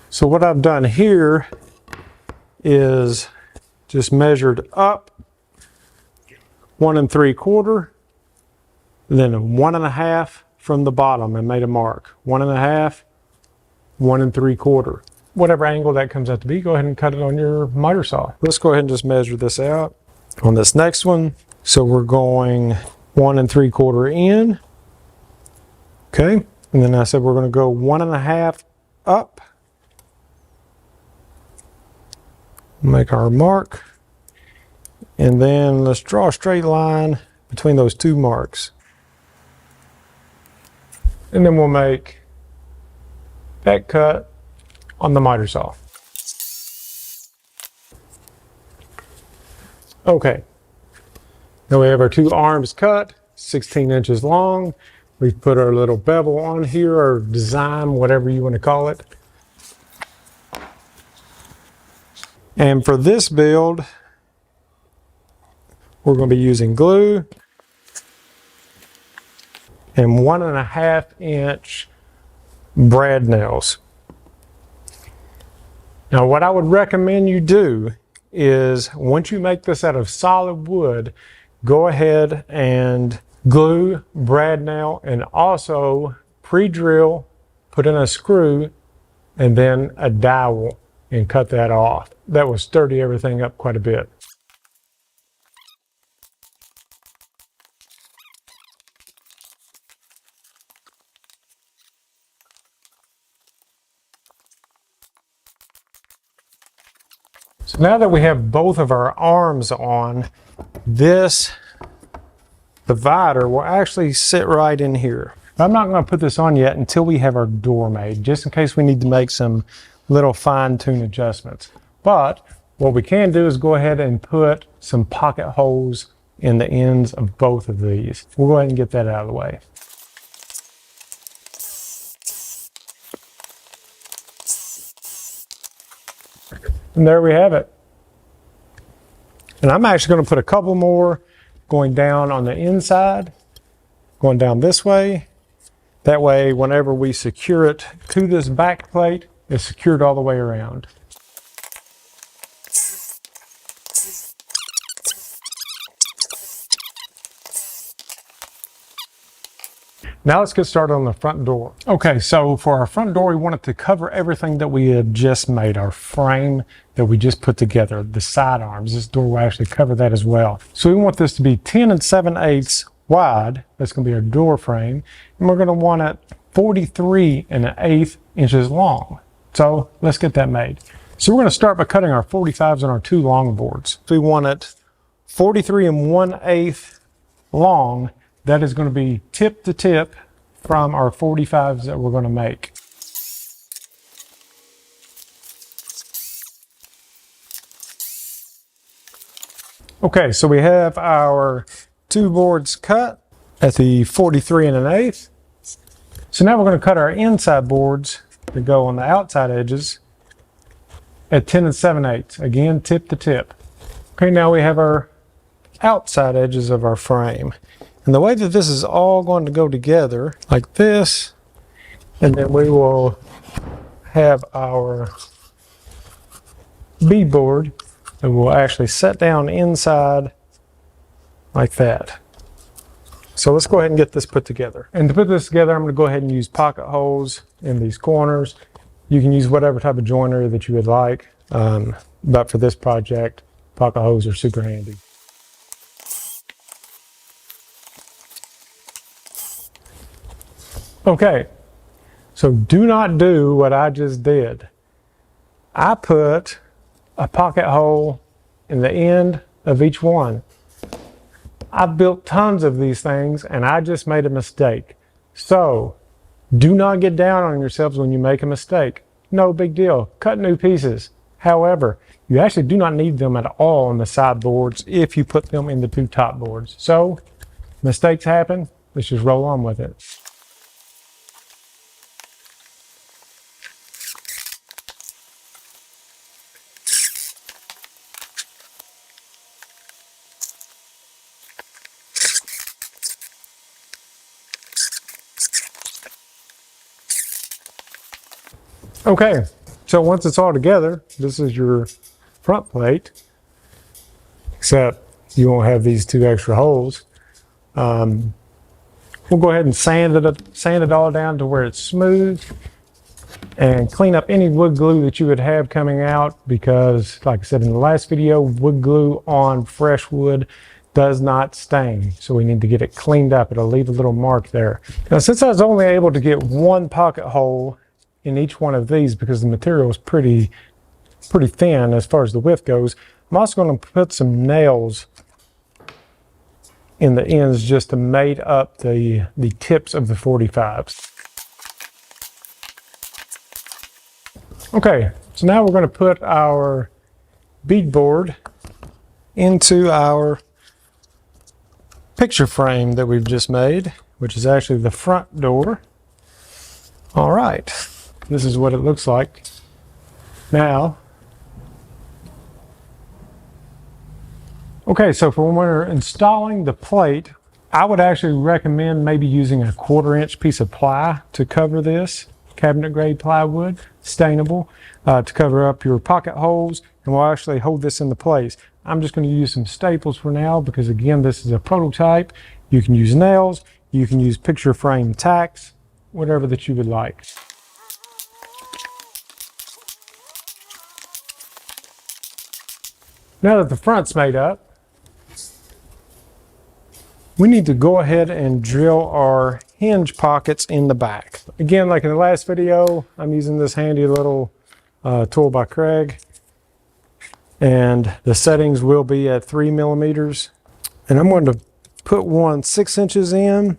So what I've done here is just measured up 1 3/4, then 1 1/2 from the bottom and made a mark. 1 1/2, 1 3/4. Whatever angle that comes out to be, go ahead and cut it on your miter saw. Let's go ahead and just measure this out on this next one. So we're going 1 3/4 in. Okay, And then I said we're going to go 1.5 up. Make our mark. And then let's draw a straight line between those two marks. And then we'll make that cut on the miter saw. Okay. Now we have our two arms cut, 16 inches long. We've put our little bevel on here, or design, whatever you want to call it. And for this build, we're going to be using glue and 1.5 inch brad nails. Now what I would recommend you do is, once you make this out of solid wood, go ahead and glue, brad nail, and also pre-drill, put in a screw, and then a dowel, and cut that off. That will sturdy everything up quite a bit. So now that we have both of our arms on, this divider will actually sit right in here. I'm not going to put this on yet until we have our door made, just in case we need to make some little fine-tune adjustments. But what we can do is go ahead and put some pocket holes in the ends of both of these. We'll go ahead and get that out of the way. And there we have it. And I'm actually going to put a couple more going down on the inside, going down this way. That way, whenever we secure it to this back plate, it's secured all the way around. Now let's get started on the front door. Okay, so for our front door, we wanted to cover everything that we had just made, our frame that we just put together, the side arms. This door will actually cover that as well. So we want this to be 10 7/8 wide. That's going to be our door frame. And we're going to want it 43 1/8 inches long. So let's get that made. So we're going to start by cutting our 45s on our two long boards. So we want it 43 1/8 long. That is going to be tip to tip from our 45s that we're going to make. Okay, so we have our two boards cut at the 43 1/8. So now we're going to cut our inside boards that go on the outside edges at 10 7/8. Again, tip to tip. Okay, now we have our outside edges of our frame. And the way that this is all going to go together, like this, and then we will have our beadboard that will actually set down inside like that. So let's go ahead and get this put together. And to put this together, I'm going to go ahead and use pocket holes in these corners. You can use whatever type of joinery that you would like, but for this project, pocket holes are super handy. Okay, so do not do what I just did. I put a pocket hole in the end of each one. I've built tons of these things and I just made a mistake. So do not get down on yourselves when you make a mistake. No big deal. Cut new pieces. However, you actually do not need them at all on the side boards if you put them in the two top boards. So mistakes happen. Let's just roll on with it. Okay, so once it's all together, this is your front plate, except you won't have these two extra holes. We'll go ahead and sand it all down to where it's smooth and clean up any wood glue that you would have coming out, because like I said in the last video, wood glue on fresh wood does not stain. So we need to get it cleaned up. It'll leave a little mark there. Now, since I was only able to get one pocket hole in each one of these because the material is pretty thin as far as the width goes, I'm also going to put some nails in the ends just to mate up the tips of the 45s. Okay, so now we're going to put our beadboard into our picture frame that we've just made, which is actually the front door. All right, this is what it looks like. Now, okay, so for when we're installing the plate, I would actually recommend maybe using a 1/4-inch piece of ply to cover this, cabinet grade plywood, stainable, to cover up your pocket holes, and will actually hold this into place. I'm just going to use some staples for now because, again, this is a prototype. You can use nails, you can use picture frame tacks, whatever that you would like. Now that the front's made up, we need to go ahead and drill our hinge pockets in the back. Again, like in the last video, I'm using this handy little tool by Craig, and the settings will be at 3mm. And I'm going to put one 6 inches in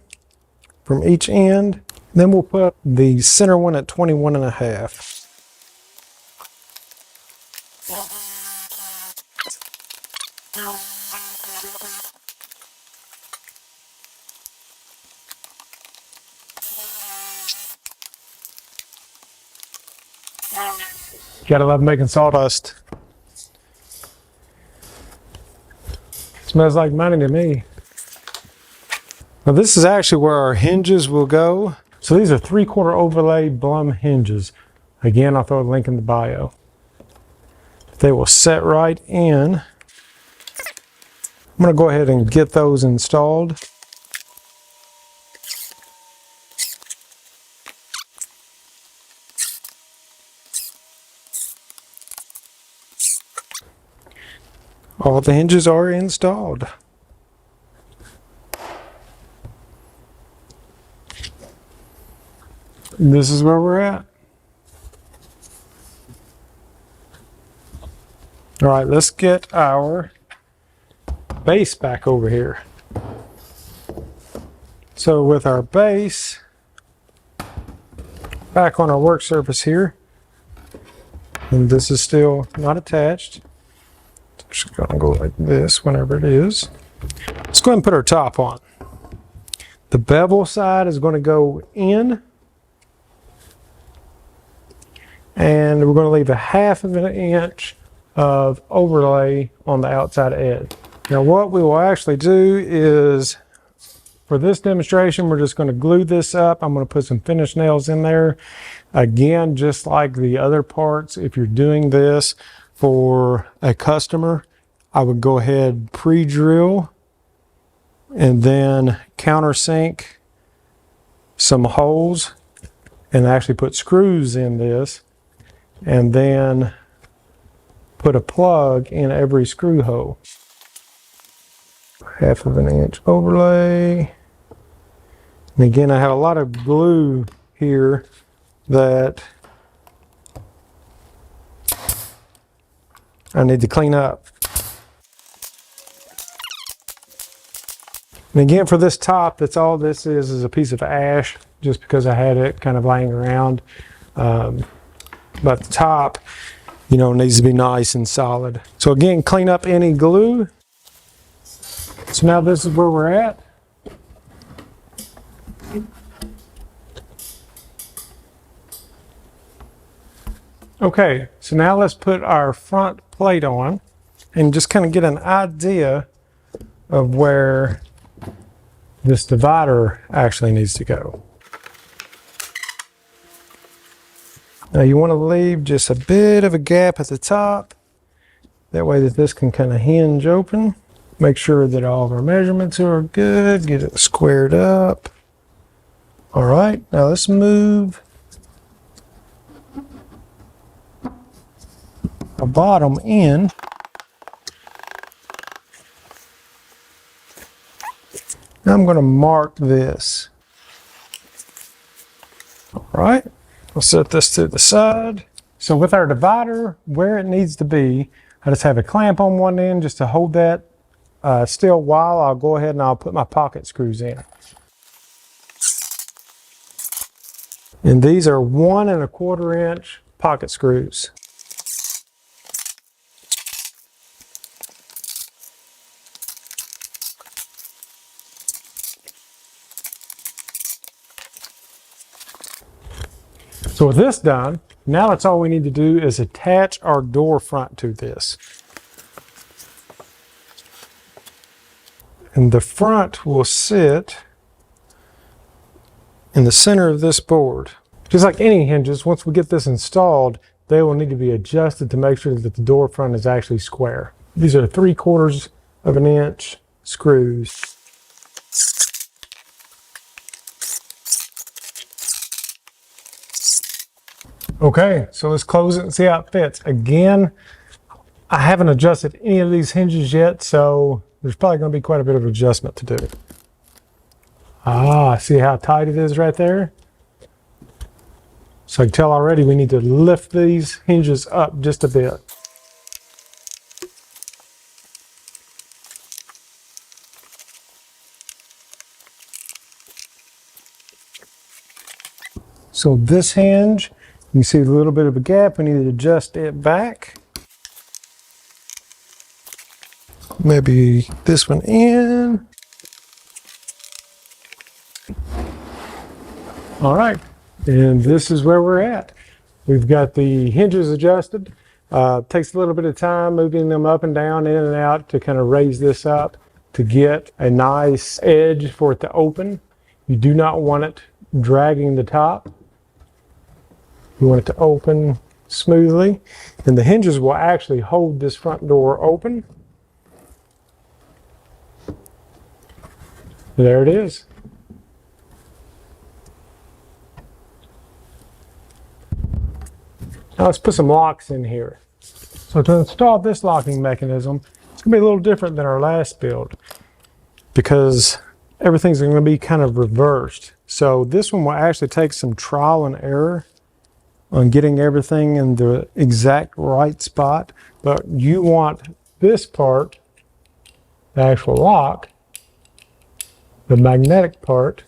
from each end. Then we'll put the center one at 21.5. Gotta love making sawdust. Smells like money to me. Now this is actually where our hinges will go. So these are 3/4 overlay Blum hinges. Again, I'll throw a link in the bio. They will set right in. I'm gonna go ahead and get those installed. All the hinges are installed. This is where we're at. All right, let's get our base back over here. So with our base back on our work surface here, and this is still not attached. Just gonna go like this whenever it is. Let's go ahead and put our top on. The bevel side is going to go in, and we're going to leave a 1/2 inch of overlay on the outside edge. Now what we will actually do is, for this demonstration, we're just going to glue this up. I'm going to put some finish nails in there. Again, just like the other parts, if you're doing this for a customer, I would go ahead pre-drill and then countersink some holes and actually put screws in this, and then put a plug in every screw hole. 1/2 inch overlay. And again, I have a lot of glue here that I need to clean up. And again, for this top, that's all this is a piece of ash, just because I had it kind of laying around. But the top, you know, needs to be nice and solid. So again, clean up any glue. So now this is where we're at. Okay, so now let's put our front plate on and just kind of get an idea of where this divider actually needs to go. Now you want to leave just a bit of a gap at the top. That way that this can kind of hinge open. Make sure that all of our measurements are good. Get it squared up. All right, now let's move the bottom in. Now I'm going to mark this. All right, we'll set this to the side. So with our divider where it needs to be, I just have a clamp on one end just to hold that still while I'll go ahead and I'll put my pocket screws in. And these are 1 1/4 inch pocket screws. So with this done, now that's all we need to do is attach our door front to this. And the front will sit in the center of this board. Just like any hinges, once we get this installed, they will need to be adjusted to make sure that the door front is actually square. These are 3/4 inch screws. Okay, so let's close it and see how it fits. Again, I haven't adjusted any of these hinges yet, so there's probably going to be quite a bit of adjustment to do. See how tight it is right there? So I can tell already we need to lift these hinges up just a bit. So this hinge, you see a little bit of a gap, we need to adjust it back. Maybe this one in. All right, and this is where we're at. We've got the hinges adjusted. Takes a little bit of time moving them up and down, in and out to kind of raise this up to get a nice edge for it to open. You do not want it dragging the top. You want it to open smoothly, and the hinges will actually hold this front door open. There it is. Now let's put some locks in here. So to install this locking mechanism, it's going to be a little different than our last build because everything's going to be kind of reversed. So this one will actually take some trial and error on getting everything in the exact right spot, but you want this part, the actual lock, the magnetic part,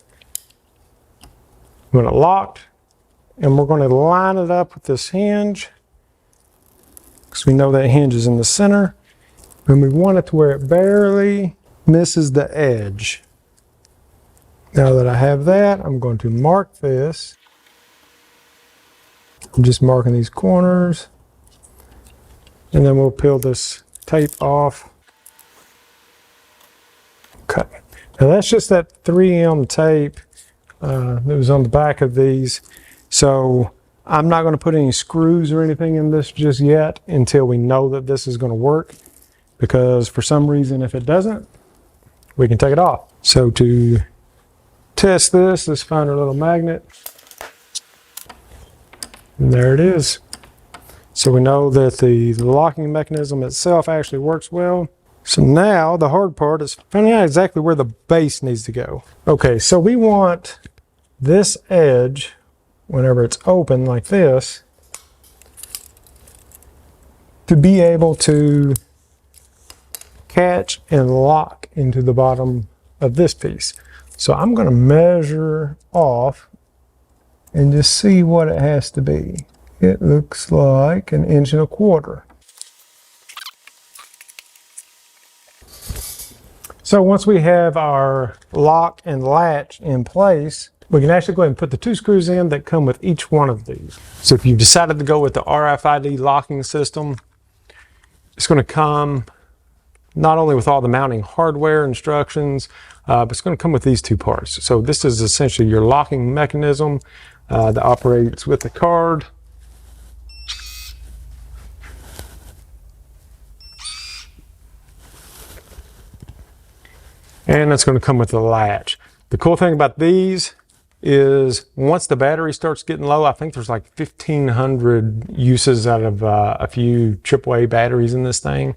when it locked, and we're going to line it up with this hinge because we know that hinge is in the center, and we want it to where it barely misses the edge. Now that I have that, I'm going to mark this. I'm just marking these corners, and then we'll peel this tape off. Okay. Now that's just that 3M tape that was on the back of these. So I'm not going to put any screws or anything in this just yet until we know that this is going to work, because for some reason if it doesn't, we can take it off. So to test this, let's find our little magnet. And there it is. So we know that the locking mechanism itself actually works well. So now the hard part is finding out exactly where the base needs to go. Okay, so we want this edge, whenever it's open like this, to be able to catch and lock into the bottom of this piece. So I'm going to measure off and just see what it has to be. It looks like 1 1/4 inches. So once we have our lock and latch in place, we can actually go ahead and put the 2 screws in that come with each one of these. So if you've decided to go with the RFID locking system, it's going to come not only with all the mounting hardware instructions, but it's going to come with these 2 parts. So this is essentially your locking mechanism that operates with the card. And it's going to come with the latch. The cool thing about these is once the battery starts getting low, I think there's like 1,500 uses out of a few AAA batteries in this thing.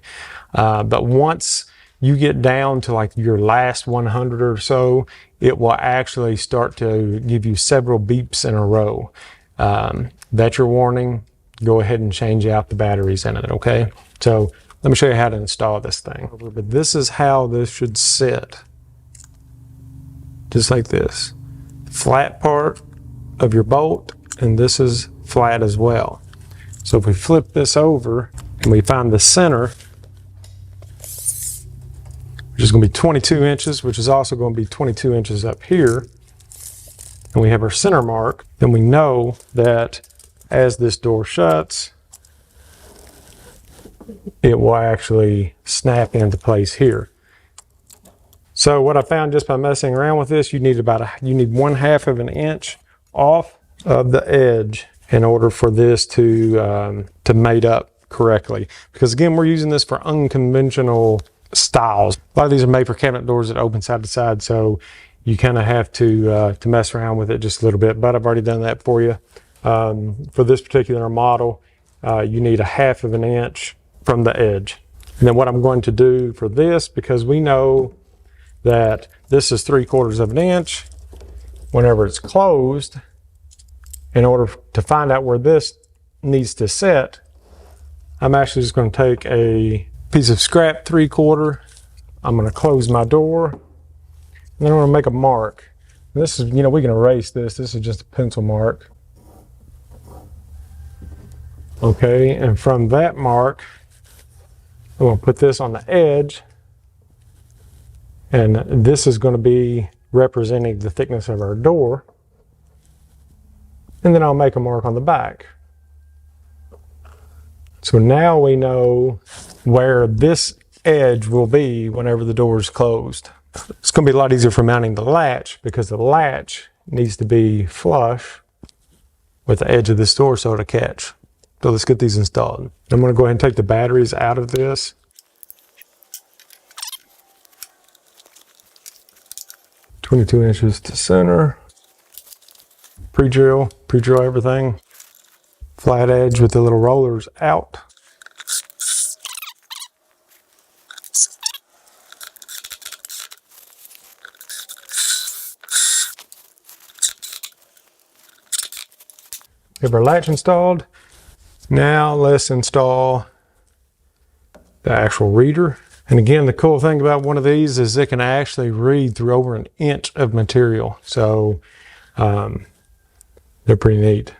But once you get down to like your last 100 or so, it will actually start to give you several beeps in a row. That's your warning. Go ahead and change out the batteries in it, okay? So let me show you how to install this thing. But this is how this should sit. Just like this. Flat part of your bolt, and this is flat as well. So if we flip this over and we find the center, which is going to be 22 inches, which is also going to be 22 inches up here, and we have our center mark, then we know that as this door shuts, it will actually snap into place here. So what I found just by messing around with this, you need 1/2 of an inch off of the edge in order for this to mate up correctly. Because again, we're using this for unconventional styles. A lot of these are made for cabinet doors that open side to side, so you kind of have to mess around with it just a little bit, but I've already done that for you. For this particular model, you need 1/2 of an inch from the edge. And then what I'm going to do for this, because we know that this is 3/4 of an inch, whenever it's closed, in order to find out where this needs to sit, I'm actually just going to take a piece of scrap 3/4. I'm going to close my door, and then I'm going to make a mark. And this is, we can erase this. This is just a pencil mark. Okay, and from that mark, I'm going to put this on the edge, and this is going to be representing the thickness of our door. And then I'll make a mark on the back. So now we know where this edge will be whenever the door is closed. It's going to be a lot easier for mounting the latch, because the latch needs to be flush with the edge of this door so it'll catch. So let's get these installed. I'm going to go ahead and take the batteries out of this. .22 inches to center. Pre-drill everything. Flat edge with the little rollers out. We have our latch installed. Now let's install the actual reader. And again, the cool thing about one of these is it can actually read through over 1 inch of material. So they're pretty neat.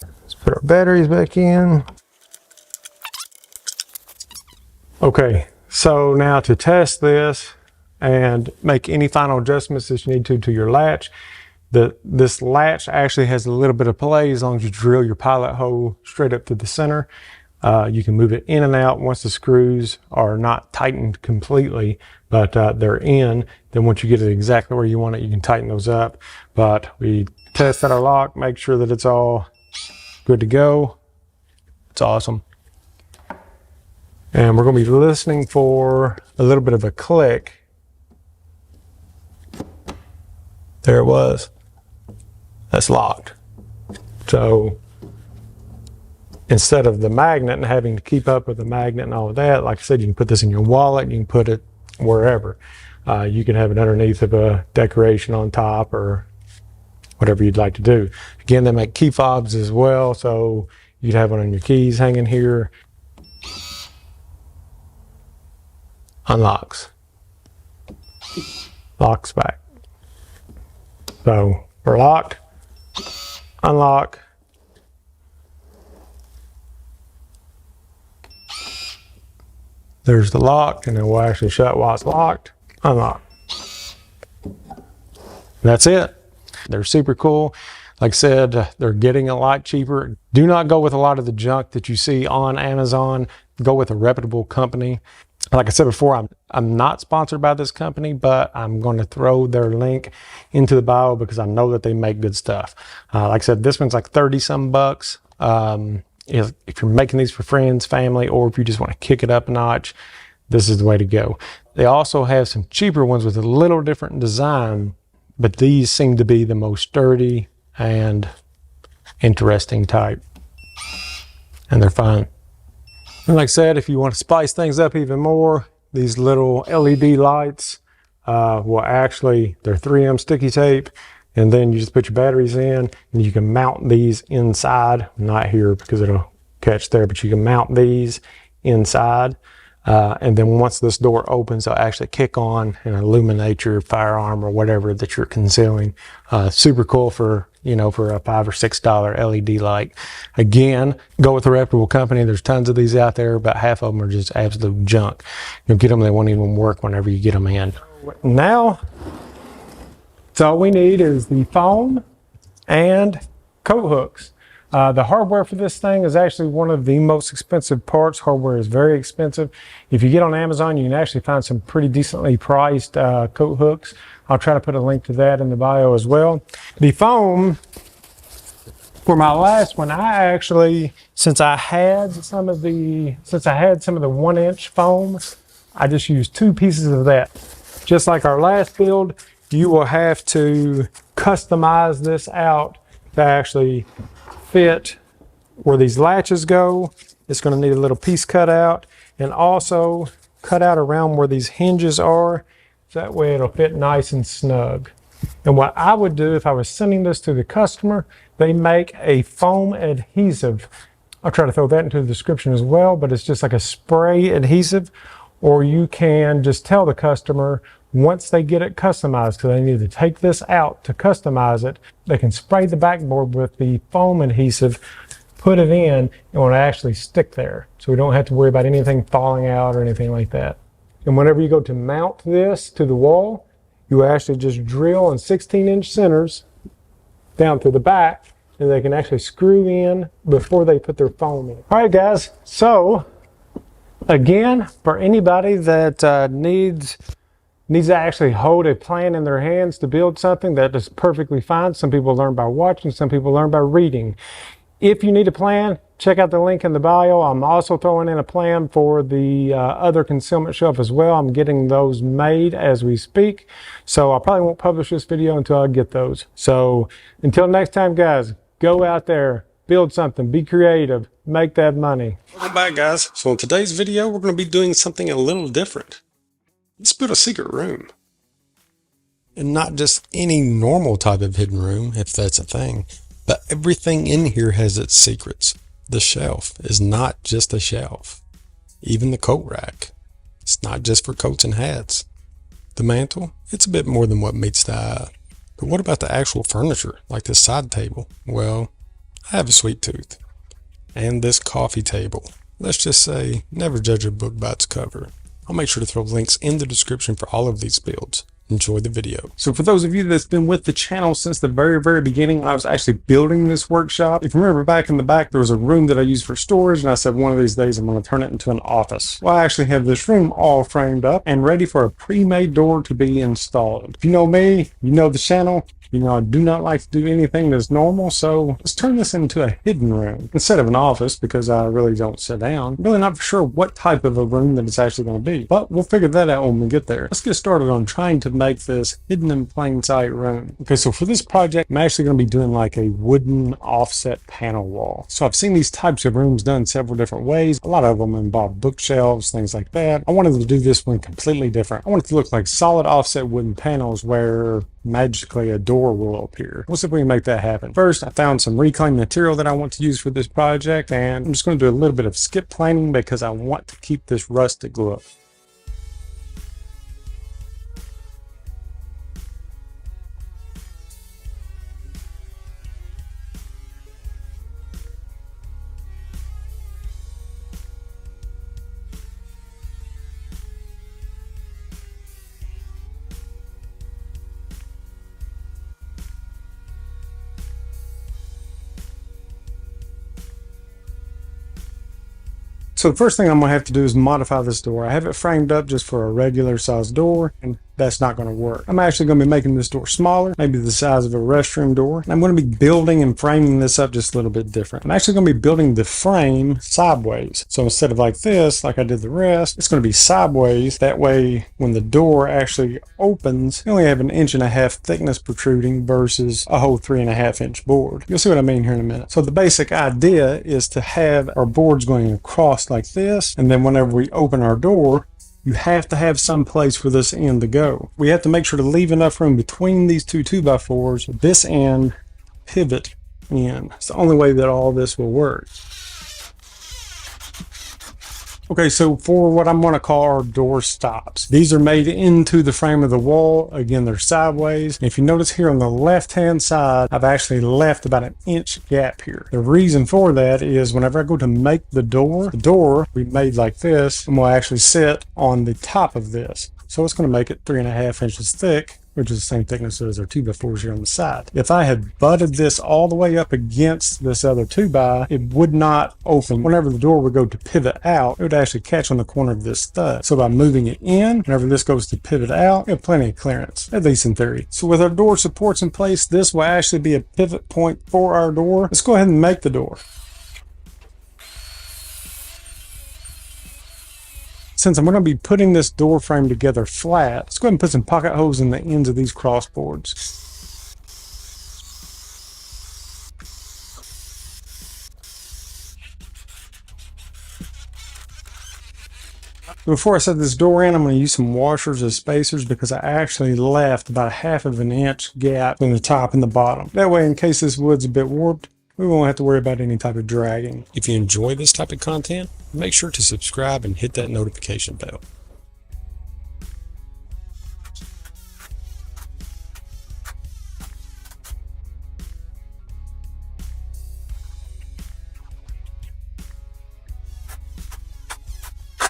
Let's put our batteries back in. Okay, so now to test this and make any final adjustments that you need to your latch, this latch actually has a little bit of play as long as you drill your pilot hole straight up to the center. You can move it in and out once the screws are not tightened completely, but they're in. Then once you get it exactly where you want it, you can tighten those up. But we tested our lock, make sure that it's all good to go. It's awesome. And we're going to be listening for a little bit of a click. There it was. That's locked. So instead of the magnet and having to keep up with the magnet and all of that, like I said, you can put this in your wallet, you can put it wherever. You can have it underneath of a decoration on top or whatever you'd like to do. Again, they make key fobs as well, so you'd have one on your keys hanging here. Unlocks. Locks back. So we're locked. Unlock. There's the lock, and it will actually shut while it's locked. Unlock. That's it. They're super cool. Like I said, they're getting a lot cheaper. Do not go with a lot of the junk that you see on Amazon. Go with a reputable company. Like I said before, I'm not sponsored by this company, but I'm going to throw their link into the bio because I know that they make good stuff. Like I said, this one's like 30 some bucks. If you're making these for friends, family, or if you just want to kick it up a notch, this is the way to go. They also have some cheaper ones with a little different design but these seem to be the most sturdy and interesting type, and they're fine. And like I said, if you want to spice things up even more, these little LED lights will actually, they're 3M sticky tape, and then you just put your batteries in and you can mount these inside, not here because it'll catch there, but you can mount these inside. And then once this door opens, they'll actually kick on and illuminate your firearm or whatever that you're concealing. Super cool for, you know, for a $5 or $6 LED light. Again, go with a reputable company. There's tons of these out there. About half of them are just absolute junk. You'll get them, they won't even work whenever you get them in. Now, so all we need is the foam and coat hooks. The hardware for this thing is actually one of the most expensive parts. Hardware is very expensive. If you get on Amazon, you can actually find some pretty decently priced coat hooks. I'll try to put a link to that in the bio as well. The foam, for my last one, I actually, since I had some of the 1-inch foam, I just used 2 pieces of that. Just like our last build, you will have to customize this out to actually fit where these latches go. It's going to need a little piece cut out, and also cut out around where these hinges are. That way it'll fit nice and snug. And what I would do if I was sending this to the customer, they make a foam adhesive. I'll try to throw that into the description as well, but it's just like a spray adhesive. Or you can just tell the customer once they get it customized, because they need to take this out to customize it, they can spray the backboard with the foam adhesive, put it in, and it will actually stick there. So we don't have to worry about anything falling out or anything like that. And whenever you go to mount this to the wall, you actually just drill in 16-inch centers down through the back, and they can actually screw in before they put their foam in. All right, guys. So again, for anybody that needs to actually hold a plan in their hands to build something, that is perfectly fine. Some people learn by watching, some people learn by reading. If you need a plan, check out the link in the bio. I'm also throwing in a plan for the other concealment shelf as well. I'm getting those made as we speak. So I probably won't publish this video until I get those. So until next time, guys, go out there, build something, be creative, make that money. Welcome back, guys. So in today's video, we're going to be doing something a little different. Let's build a secret room. And not just any normal type of hidden room, if that's a thing, but everything in here has its secrets. The shelf is not just a shelf. Even the coat rack. It's not just for coats and hats. The mantle, it's a bit more than what meets the eye. But what about the actual furniture, like this side table? Well, I have a sweet tooth. And this coffee table. Let's just say, never judge a book by its cover. I'll make sure to throw links in the description for all of these builds. Enjoy the video. So for those of you that's been with the channel since the very beginning, I was actually building this workshop. If you remember back in the back, there was a room that I used for storage, and I said one of these days I'm going to turn it into an office. Well, I actually have this room all framed up and ready for a pre-made door to be installed. If you know me, you know the channel. You know, I do not like to do anything that's normal, so let's turn this into a hidden room instead of an office, because I really don't sit down. I'm really not for sure what type of a room that it's actually going to be, but we'll figure that out when we get there. Let's get started on trying to make this hidden in plain sight room. Okay, so for this project, I'm actually going to be doing like a wooden offset panel wall. So I've seen these types of rooms done several different ways. A lot of them involve bookshelves, things like that. I wanted to do this one completely different. I want it to look like solid offset wooden panels where magically a door will appear. Let's see if we can make that happen. First, I found some reclaimed material that I want to use for this project, and I'm just going to do a little bit of skip planing because I want to keep this rustic look. So the first thing I'm going to have to do is modify this door. I have it framed up just for a regular size door, and that's not going to work. I'm actually going to be making this door smaller, maybe the size of a restroom door. And I'm going to be building and framing this up just a little bit different. I'm actually going to be building the frame sideways. So instead of like this, like I did the rest, it's going to be sideways. That way, when the door actually opens, you only have 1.5 inch thickness protruding versus a whole 3.5 inch board. You'll see what I mean here in a minute. So the basic idea is to have our boards going across like this, and then whenever we open our door, you have to have some place for this end to go. We have to make sure to leave enough room between these two 2x4s, this end pivot in. It's the only way that all this will work. Okay, so for what I'm going to call our door stops, these are made into the frame of the wall. Again, they're sideways. And if you notice here on the left-hand side, I've actually left about 1 inch gap here. The reason for that is whenever I go to make the door we made like this, and will actually sit on the top of this. So it's going to make it 3.5 inches thick, which is the same thickness as our 2x4s here on the side. If I had butted this all the way up against this other 2x, it would not open. Whenever the door would go to pivot out, it would actually catch on the corner of this stud. So by moving it in, whenever this goes to pivot out, we have plenty of clearance, at least in theory. So with our door supports in place, this will actually be a pivot point for our door. Let's go ahead and make the door. Since I'm going to be putting this door frame together flat, let's go ahead and put some pocket holes in the ends of these crossboards. Before I set this door in, I'm going to use some washers as spacers because I actually left about 1/2 inch gap in the top and the bottom. That way, in case this wood's a bit warped, we won't have to worry about any type of dragging. If you enjoy this type of content, make sure to subscribe and hit that notification bell.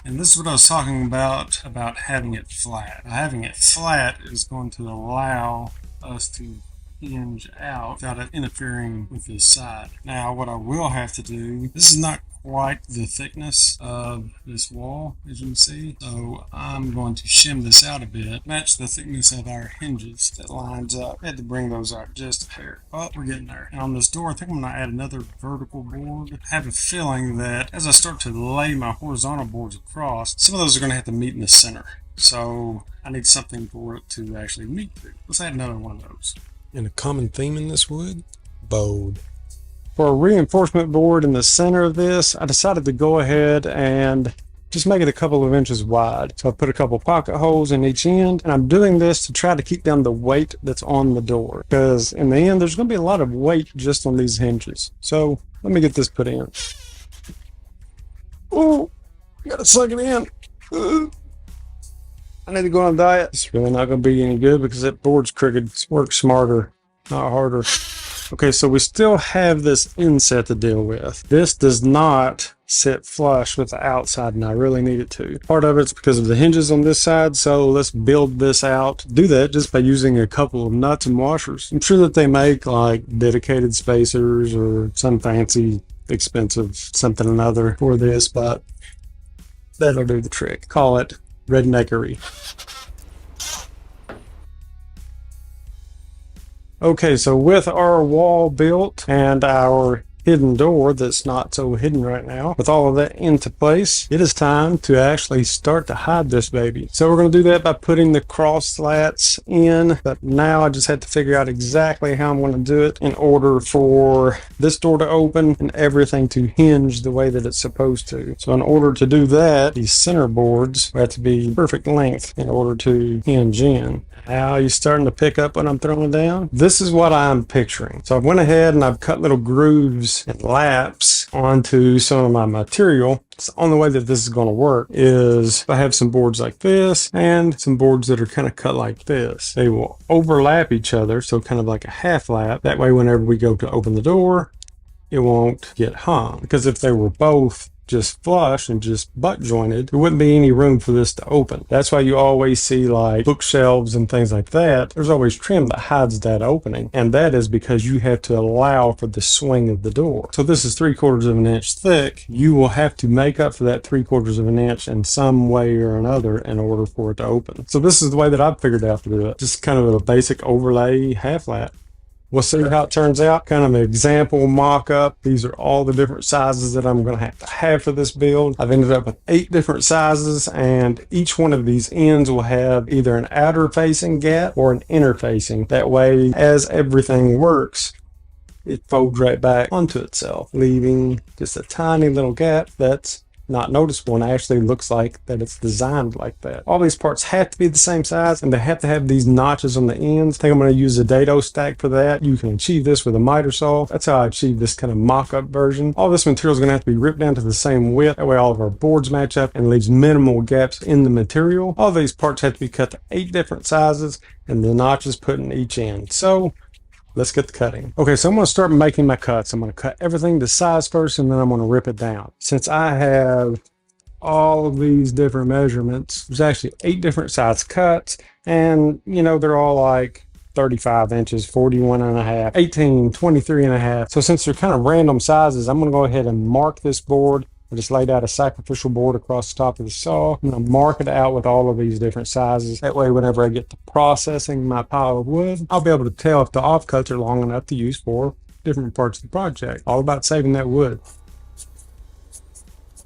And this is what I was talking about having it flat. Having it flat is going to allow us to hinge out without it interfering with this side. Now what I will have to do, this is not quite the thickness of this wall, as you can see, so I'm going to shim this out a bit, match the thickness of our hinges that lines up. I had to bring those out just a hair, but we're getting there. And on this door, I think I'm going to add another vertical board. I have a feeling that as I start to lay my horizontal boards across, some of those are going to have to meet in the center, so I need something for it to actually meet through. Let's add another one of those. And a common theme in this wood, bold. For a reinforcement board in the center of this, I decided to go ahead and just make it a couple of inches wide. So I put a couple pocket holes in each end, and I'm doing this to try to keep down the weight that's on the door, because in the end there's going to be a lot of weight just on these hinges. So let me get this put in. Oh, gotta suck it in. I need to go on a diet. It's really not going to be any good because that board's crooked. Work smarter, not harder. Okay, so we still have this inset to deal with. This does not sit flush with the outside, and I really need it to. Part of it's because of the hinges on this side, so let's build this out. Do that just by using a couple of nuts and washers. I'm sure that they make like dedicated spacers or some fancy, expensive something or another for this, but that'll do the trick. Call it redneckery. Okay, so with our wall built and our hidden door that's not so hidden right now, with all of that into place, it is time to actually start to hide this baby. So we're going to do that by putting the cross slats in, but now I just had to figure out exactly how I'm going to do it in order for this door to open and everything to hinge the way that it's supposed to. So in order to do that, these center boards have to be perfect length in order to hinge in. Now you're starting to pick up what I'm throwing down. This is what I'm picturing. So I went ahead and I've cut little grooves and laps onto some of my material. It's the only way that this is going to work is if I have some boards like this and some boards that are kind of cut like this. They will overlap each other, so kind of like a half lap. That way whenever we go to open the door, it won't get hung. Because if they were both just flush and just butt jointed, there wouldn't be any room for this to open. That's why you always see like bookshelves and things like that. There's always trim that hides that opening. And that is because you have to allow for the swing of the door. So this is 3/4 of an inch thick. You will have to make up for that 3/4 of an inch in some way or another in order for it to open. So this is the way that I've figured out to do it. Just kind of a basic overlay half flat. We'll see how it turns out. Kind of an example mock-up. These are all the different sizes that I'm going to have for this build. I've ended up with 8 different sizes, and each one of these ends will have either an outer facing gap or an inner facing. That way, as everything works, it folds right back onto itself, leaving just a tiny little gap that's not noticeable and actually looks like that it's designed like that. All these parts have to be the same size, and they have to have these notches on the ends. I think I'm going to use a dado stack for that. You can achieve this with a miter saw. That's how I achieved this kind of mock-up version. All this material is going to have to be ripped down to the same width. That way all of our boards match up and leaves minimal gaps in the material. All these parts have to be cut to 8 different sizes and the notches put in each end. So let's get the cutting. Okay, so I'm going to start making my cuts. I'm going to cut everything to size first, and then I'm going to rip it down. Since I have all of these different measurements, there's actually 8 different size cuts, and you know, they're all like 35 inches, 41 and a half, 18, 23 and a half. So since they're kind of random sizes, I'm going to go ahead and mark this board. I just laid out a sacrificial board across the top of the saw. I'm going to mark it out with all of these different sizes. That way, whenever I get to processing my pile of wood, I'll be able to tell if the offcuts are long enough to use for different parts of the project. All about saving that wood.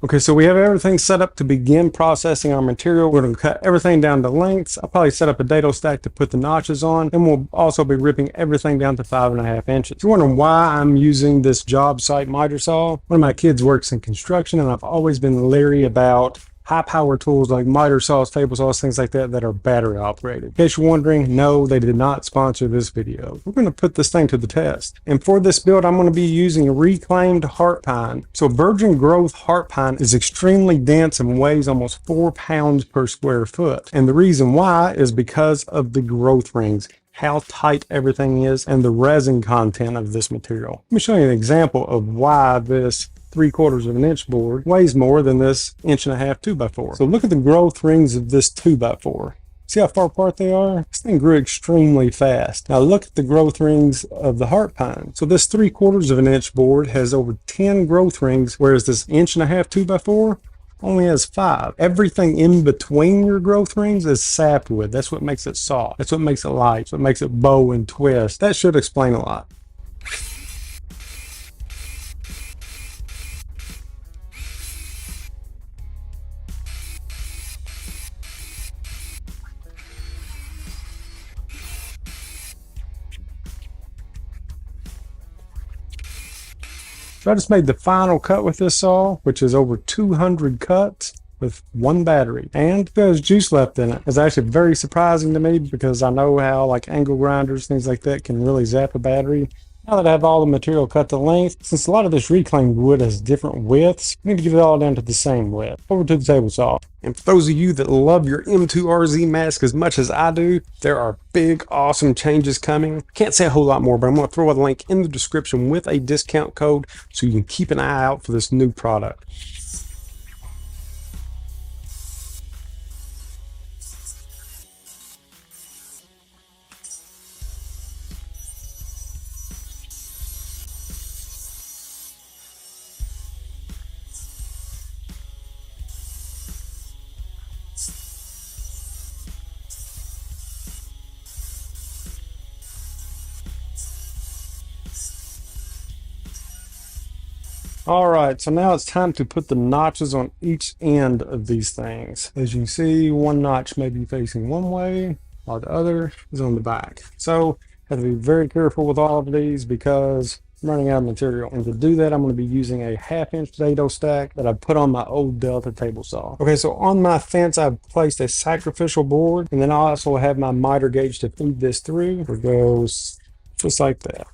Okay, so we have everything set up to begin processing our material. We're going to cut everything down to lengths. I'll probably set up a dado stack to put the notches on, and we'll also be ripping everything down to 5.5 inches. If you're wondering why I'm using this job site miter saw, one of my kids works in construction, and I've always been leery about high power tools like miter saws, table saws, things like that that are battery operated. In case you're wondering, no, they did not sponsor this video. We're going to put this thing to the test. And for this build, I'm going to be using a reclaimed heart pine. So virgin growth heart pine is extremely dense and weighs almost 4 pounds per square foot. And the reason why is because of the growth rings, how tight everything is, and the resin content of this material. Let me show you an example of why this 3/4 of an inch board weighs more than this 1.5 inch 2x4. So look at the growth rings of this 2x4. See how far apart they are? This thing grew extremely fast. Now look at the growth rings of the heart pine. So this 3/4 of an inch board has over 10 growth rings, whereas this 1.5 inch 2x4 only has 5. Everything in between your growth rings is sapwood. That's what makes it soft. That's what makes it light. That's what makes it bow and twist. That should explain a lot. So I just made the final cut with this saw, which is over 200 cuts with 1 battery, and there's juice left in it. It's actually very surprising to me because I know how like angle grinders, things like that, can really zap a battery. Now that I have all the material cut to length, since a lot of this reclaimed wood has different widths, I need to get it all down to the same width. Over to the table saw. And for those of you that love your M2RZ mask as much as I do, there are big, awesome changes coming. Can't say a whole lot more, but I'm going to throw a link in the description with a discount code so you can keep an eye out for this new product. All right, so now it's time to put the notches on each end of these things. As you can see, one notch may be facing one way while the other is on the back. So have to be very careful with all of these because I'm running out of material. And to do that, I'm going to be using a 1/2 inch dado stack that I put on my old Delta table saw. Okay, so on my fence, I've placed a sacrificial board, and then I also have my miter gauge to feed this through. It goes just like that.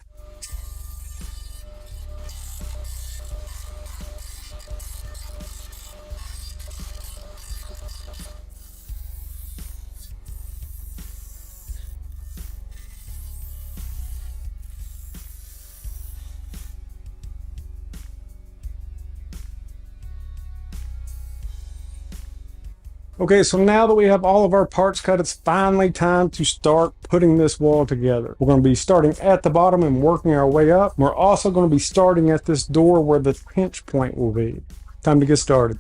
Okay, so now that we have all of our parts cut, it's finally time to start putting this wall together. We're going to be starting at the bottom and working our way up. We're also going to be starting at this door where the pinch point will be. Time to get started.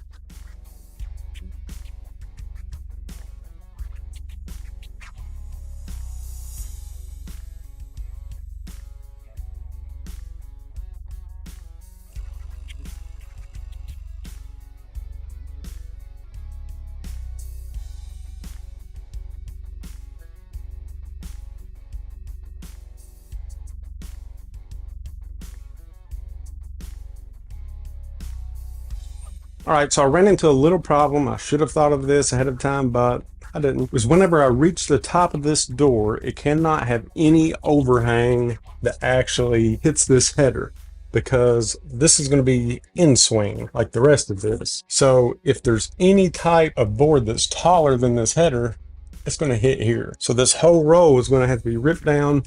All right, so I ran into a little problem. I should have thought of this ahead of time, but I didn't. It was whenever I reach the top of this door, it cannot have any overhang that actually hits this header, because this is going to be in swing like the rest of this. So if there's any type of board that's taller than this header, it's going to hit here. So this whole row is going to have to be ripped down.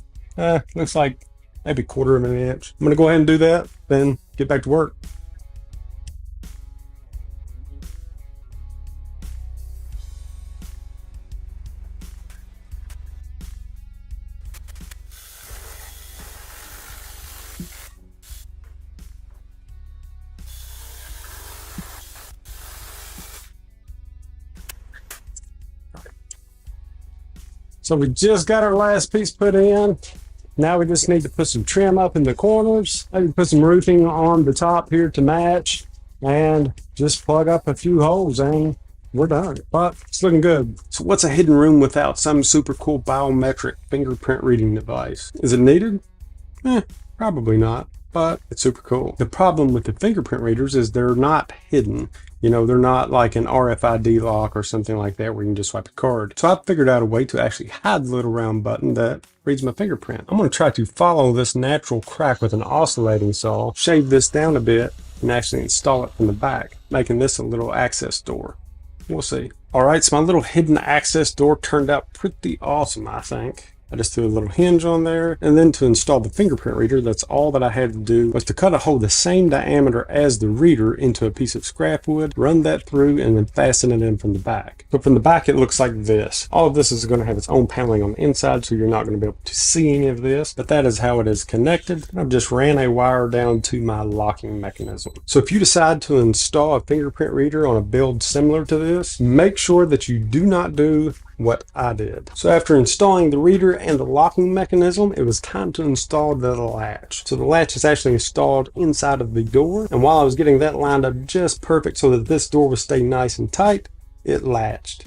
Looks like maybe 1/4 of an inch. I'm going to go ahead and do that, then get back to work. So we just got our last piece put in. Now we just need to put some trim up in the corners. Maybe put some roofing on the top here to match, and just plug up a few holes and we're done. But it's looking good. So what's a hidden room without some super cool biometric fingerprint reading device? Is it needed? Probably not, but it's super cool. The problem with the fingerprint readers is they're not hidden. You know, they're not like an RFID lock or something like that where you can just swipe a card. So I figured out a way to actually hide the little round button that reads my fingerprint. I'm going to try to follow this natural crack with an oscillating saw, shave this down a bit, and actually install it from the back, making this a little access door. We'll see. All right, so my little hidden access door turned out pretty awesome, I think. I just threw a little hinge on there, and then to install the fingerprint reader, that's all that I had to do was to cut a hole the same diameter as the reader into a piece of scrap wood, run that through, and then fasten it in from the back. But from the back, it looks like this. All of this is going to have its own paneling on the inside, so you're not going to be able to see any of this, but that is how it is connected. I've just ran a wire down to my locking mechanism. So if you decide to install a fingerprint reader on a build similar to this, make sure that you do not do what I did. So after installing the reader and the locking mechanism, it was time to install the latch. So the latch is actually installed inside of the door, and while I was getting that lined up just perfect so that this door would stay nice and tight, it latched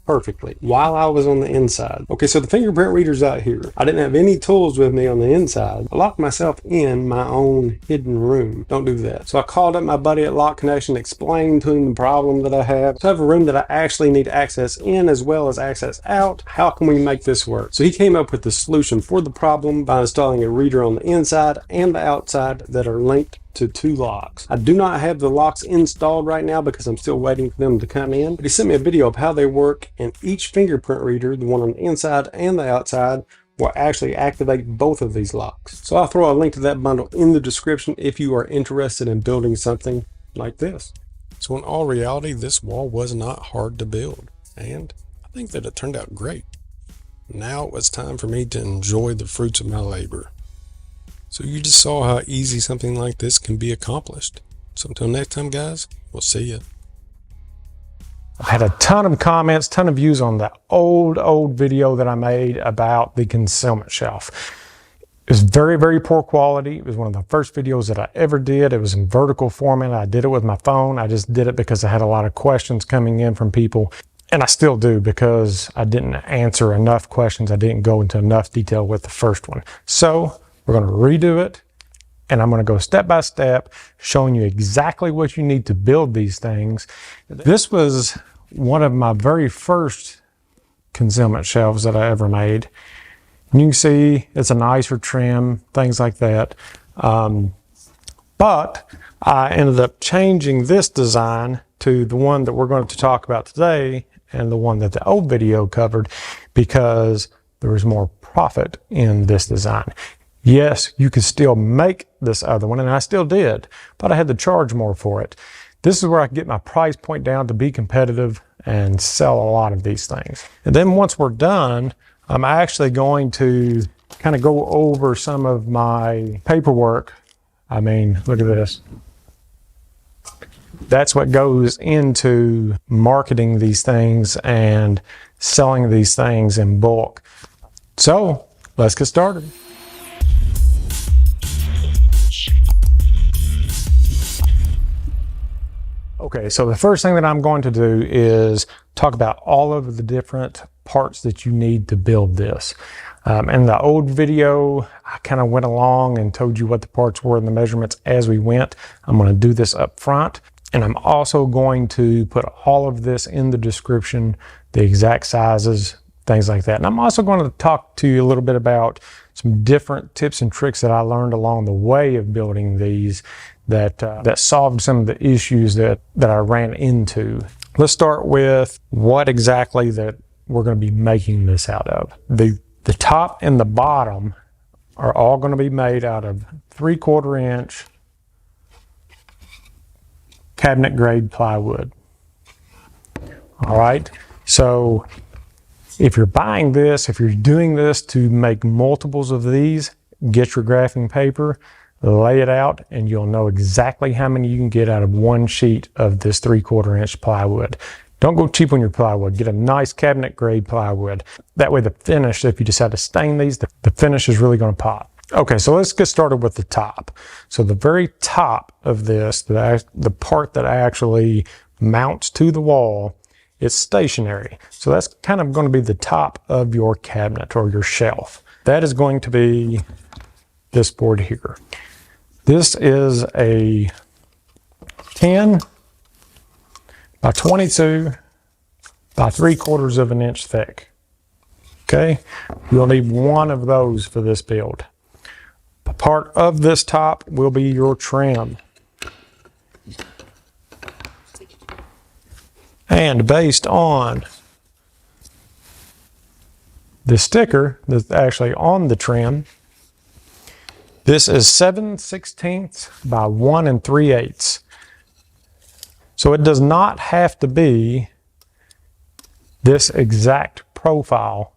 perfectly while I was on the inside. Okay, so the fingerprint reader's out here. I didn't have any tools with me on the inside. I locked myself in my own hidden room. Don't do that. So I called up my buddy at Lock Connection, explained to him the problem that I have. So I have a room that I actually need access in as well as access out. How can we make this work? So he came up with the solution for the problem by installing a reader on the inside and the outside that are linked to 2 locks. I do not have the locks installed right now because I'm still waiting for them to come in, but he sent me a video of how they work, and each fingerprint reader, the one on the inside and the outside, will actually activate both of these locks. So I'll throw a link to that bundle in the description if you are interested in building something like this. So in all reality, this wall was not hard to build, and I think that it turned out great. Now it was time for me to enjoy the fruits of my labor. So you just saw how easy something like this can be accomplished. So until next time, guys, we'll see ya. I've had a ton of comments, ton of views on the old video that I made about the concealment shelf. It was very, very poor quality. It was one of the first videos that I ever did. It was in vertical format. I did it with my phone. I just did it because I had a lot of questions coming in from people. And I still do, because I didn't answer enough questions. I didn't go into enough detail with the first one. So we're going to redo it, and I'm going to go step by step, showing you exactly what you need to build these things. This was one of my very first concealment shelves that I ever made. And you can see it's a nicer trim, things like that. But I ended up changing this design to the one that we're going to talk about today and the one that the old video covered, because there was more profit in this design. Yes, you could still make this other one, and I still did, but I had to charge more for it. This is where I can get my price point down to be competitive and sell a lot of these things. And then once we're done, I'm actually going to kind of go over some of my paperwork. I mean, look at this. That's what goes into marketing these things and selling these things in bulk. So let's get started. Okay, so the first thing that I'm going to do is talk about all of the different parts that you need to build this. In the old video, I kind of went along and told you what the parts were and the measurements as we went. I'm going to do this up front, and I'm also going to put all of this in the description, the exact sizes, things like that. And I'm also going to talk to you a little bit about some different tips and tricks that I learned along the way of building these that solved some of the issues that I ran into. Let's start with what exactly that we're going to be making this out of. The top and the bottom are all going to be made out of 3/4 inch cabinet grade plywood. All right, so if you're buying this, if you're doing this to make multiples of these, get your graphing paper, lay it out, and you'll know exactly how many you can get out of one sheet of this 3/4 inch plywood. Don't go cheap on your plywood. Get a nice cabinet grade plywood. That way the finish, if you decide to stain these, the finish is really going to pop. Okay, so let's get started with the top. So the very top of this, the part that actually mounts to the wall, is stationary. So that's kind of going to be the top of your cabinet or your shelf. That is going to be this board here. This is a 10 by 22 by 3/4 of an inch thick. Okay, you'll need one of those for this build. A part of this top will be your trim. And based on the sticker that's actually on the trim, this is 7/16 by 1 3/8. So it does not have to be this exact profile.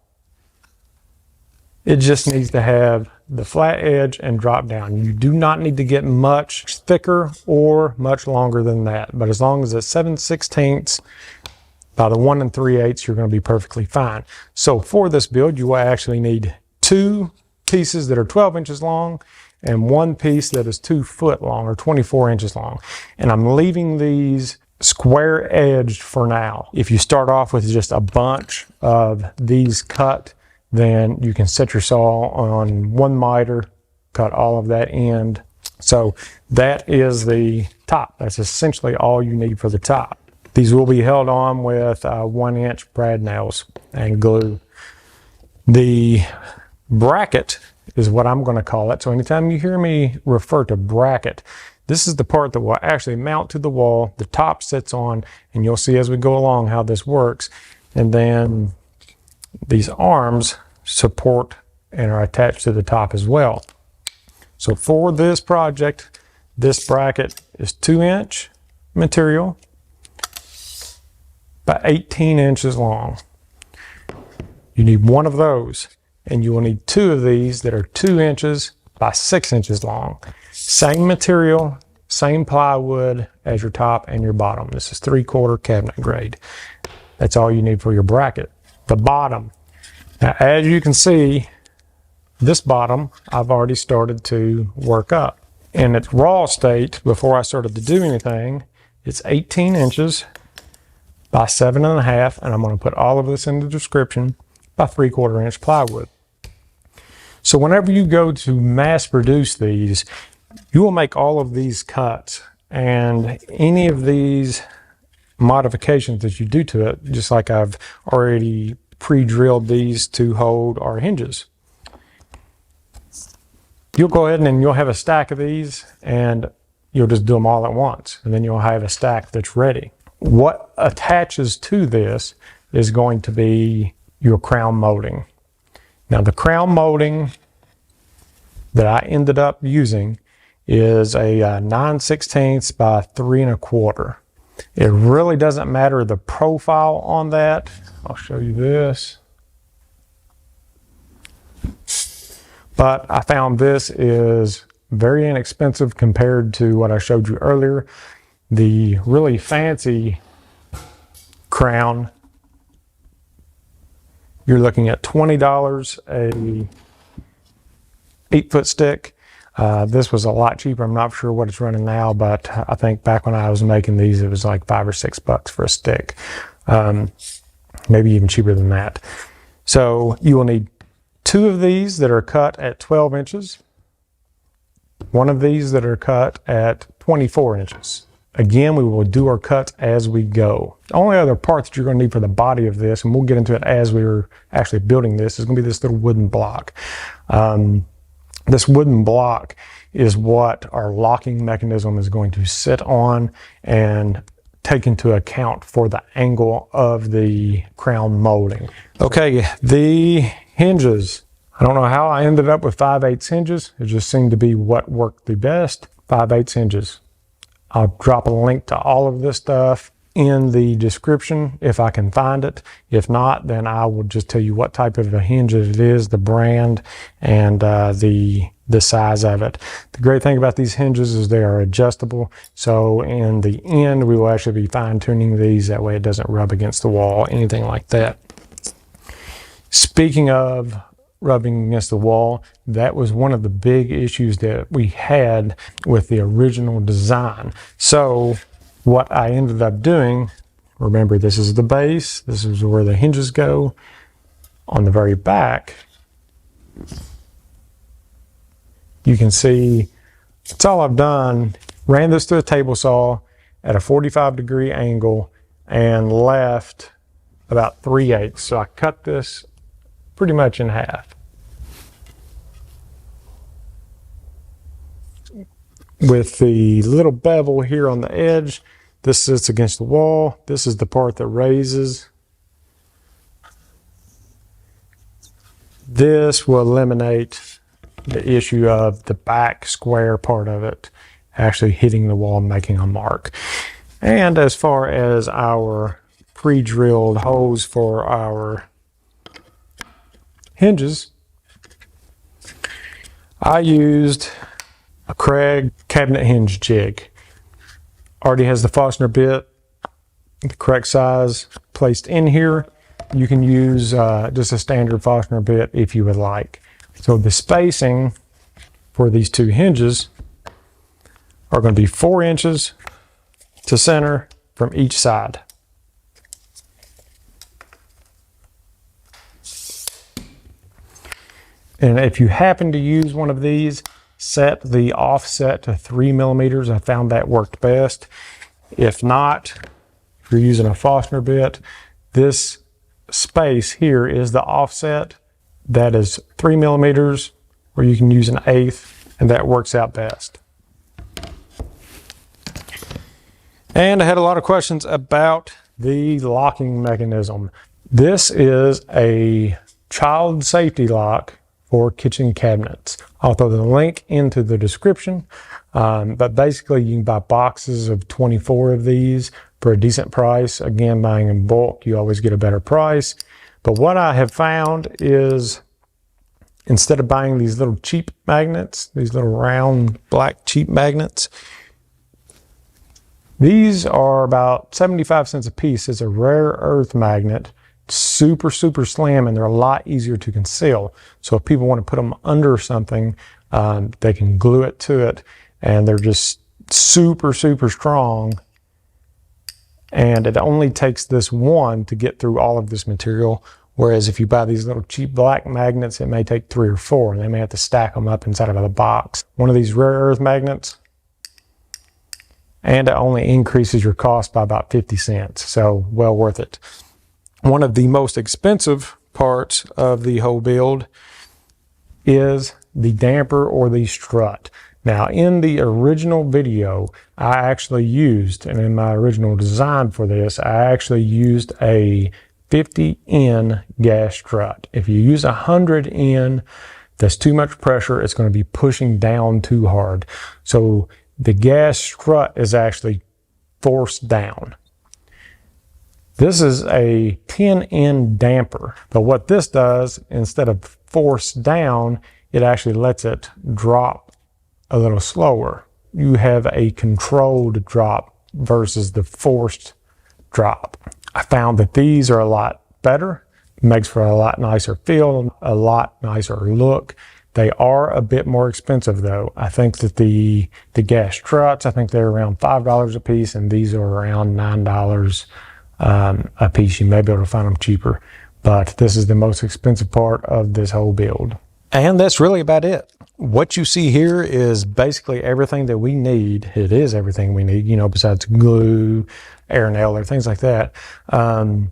It just needs to have the flat edge and drop down. You do not need to get much thicker or much longer than that. But as long as it's 7/16 by the 1 3/8, you're going to be perfectly fine. So for this build, you will actually need 2 pieces that are 12 inches long and 1 piece that is 2 foot long or 24 inches long. And I'm leaving these square edged for now. If you start off with just a bunch of these cut, then you can set your saw on 1 miter, cut all of that end. So that is the top. That's essentially all you need for the top. These will be held on with 1 inch brad nails and glue. The bracket is what I'm going to call it. So anytime you hear me refer to bracket, this is the part that will actually mount to the wall. The top sits on, and you'll see as we go along how this works. And then these arms support and are attached to the top as well. So for this project, this bracket is 2 inch material by 18 inches long. You need one of those, and you will need 2 of these that are 2 inches by 6 inches long. Same material, same plywood as your top and your bottom. This is 3/4 cabinet grade. That's all you need for your bracket. The bottom. Now, as you can see, this bottom I've already started to work up. In its raw state, before I started to do anything, it's 18 inches by 7.5, and I'm going to put all of this in the description, by 3/4 inch plywood. So whenever you go to mass produce these, you will make all of these cuts, and any of these modifications that you do to it, just like I've already pre-drilled these to hold our hinges. You'll go ahead and you'll have a stack of these, and you'll just do them all at once, and then you'll have a stack that's ready. What attaches to this is going to be your crown molding. Now, the crown molding that I ended up using is a 9/16 by 3 1/4. It really doesn't matter the profile on that. I'll show you this. But I found this is very inexpensive compared to what I showed you earlier. The really fancy crown, you're looking at $20 a 8-foot stick. This was a lot cheaper. I'm not sure what it's running now, but I think back when I was making these, it was like $5 or $6 for a stick. Maybe even cheaper than that. So you will need 2 of these that are cut at 12 inches. 1 of these that are cut at 24 inches. Again, we will do our cuts as we go. The only other part that you're going to need for the body of this, and we'll get into it as we're actually building this, is going to be this little wooden block. This wooden block is what our locking mechanism is going to sit on and take into account for the angle of the crown molding. Okay, the hinges. I don't know how I ended up with 5/8 hinges. It just seemed to be what worked the best. 5/8 hinges. I'll drop a link to all of this stuff in the description if I can find it. If not, then I will just tell you what type of a hinge it is, the brand, and the size of it. The great thing about these hinges is they are adjustable. So in the end, we will actually be fine-tuning these. That way it doesn't rub against the wall, anything like that. Speaking of rubbing against the wall, that was one of the big issues that we had with the original design. So what I ended up doing, remember this is the base, this is where the hinges go. On the very back, you can see that's all I've done. Ran this through a table saw at a 45-degree angle and left about 3/8. So I cut this pretty much in half. With the little bevel here on the edge, this sits against the wall. This is the part that raises. This will eliminate the issue of the back square part of it actually hitting the wall and making a mark. And as far as our pre-drilled holes for our hinges, I used a Craig cabinet hinge jig. Already has the Fastener bit, the correct size placed in here. You can use just a standard Fastener bit if you would like. So the spacing for these 2 hinges are going to be 4 inches to center from each side. And if you happen to use one of these, set the offset to 3 millimeters. I found that worked best. If not, if you're using a Fastener bit, this space here is the offset. That is 3 millimeters, or you can use an 1/8, and that works out best. And I had a lot of questions about the locking mechanism. This is a child safety lock for kitchen cabinets. I'll throw the link into the description, but basically you can buy boxes of 24 of these for a decent price. Again, buying in bulk, you always get a better price. But what I have found is, instead of buying these little cheap magnets, these little round black cheap magnets, these are about 75 cents a piece. It's a rare earth magnet, super slim, and they're a lot easier to conceal. So if people want to put them under something, they can glue it to it, and they're just super strong. And it only takes this one to get through all of this material. Whereas if you buy these little cheap black magnets, it may take 3 or 4, and they may have to stack them up inside of a box. One of these rare earth magnets, and it only increases your cost by about 50 cents. So well worth it. One of the most expensive parts of the whole build is the damper or the strut. Now, in the original video, I actually used, and in my original design for this, I actually used a 50N gas strut. If you use 100N, that's too much pressure, it's going to be pushing down too hard. So the gas strut is actually forced down. This is a 10N damper, but what this does, instead of force down, it actually lets it drop a little slower. You have a controlled drop versus the forced drop. I found that these are a lot better. It makes for a lot nicer feel, a lot nicer look. They are a bit more expensive though. I think that the gas struts, I think they're around $5 a piece, and these are around $9 a piece. You may be able to find them cheaper, but this is the most expensive part of this whole build. And that's really about it. What you see here is basically everything that we need. It is everything we need, you know, besides glue, air nail, or things like that, to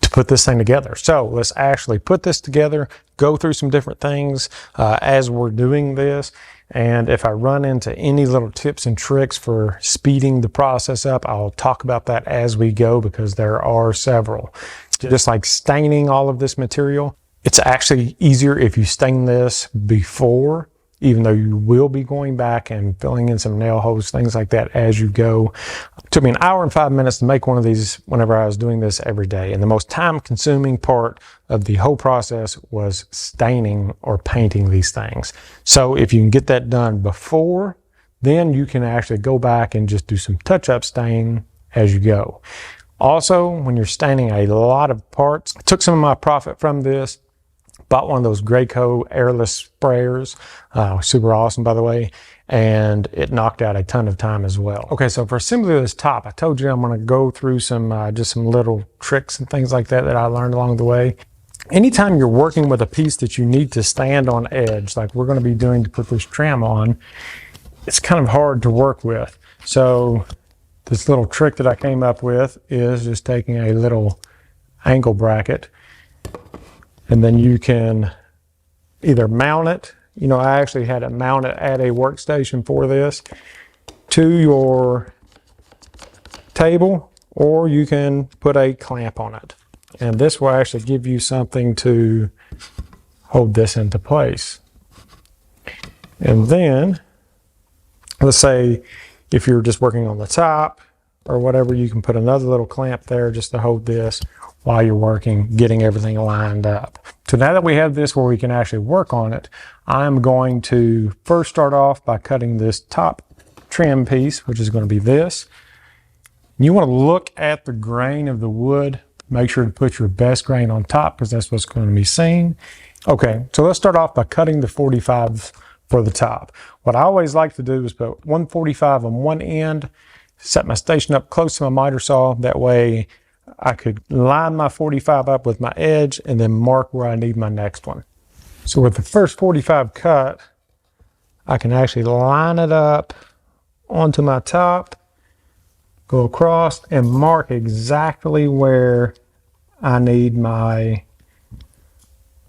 put this thing together. So let's actually put this together, go through some different things as we're doing this. And if I run into any little tips and tricks for speeding the process up, I'll talk about that as we go, because there are several. Just like staining all of this material, it's actually easier if you stain this before, even though you will be going back and filling in some nail holes, things like that as you go. It took me an hour and 5 minutes to make one of these whenever I was doing this every day. And the most time-consuming part of the whole process was staining or painting these things. So if you can get that done before, then you can actually go back and just do some touch-up stain as you go. Also, when you're staining a lot of parts, I took some of my profit from this, bought one of those Graco airless sprayers, super awesome by the way, and it knocked out a ton of time as well. Okay, so for assembly of this top, I told you I'm going to go through some just some little tricks and things like that that I learned along the way. Anytime you're working with a piece that you need to stand on edge, like we're going to be doing to put this trim on, it's kind of hard to work with. So this little trick that I came up with is just taking a little angle bracket, and then you can either mount it, you know, I actually had it mounted at a workstation for this, to your table, or you can put a clamp on it. And this will actually give you something to hold this into place. And then, let's say if you're just working on the top or whatever, you can put another little clamp there just to hold this while you're working, getting everything lined up. So now that we have this where we can actually work on it, I'm going to first start off by cutting this top trim piece, which is going to be this. You want to look at the grain of the wood. Make sure to put your best grain on top, because that's what's going to be seen. Okay, so let's start off by cutting the 45 for the top. What I always like to do is put 145 on one end, set my station up close to my miter saw. That way I could line my 45 up with my edge and then mark where I need my next one. So with the first 45 cut, I can actually line it up onto my top, go across and mark exactly where I need my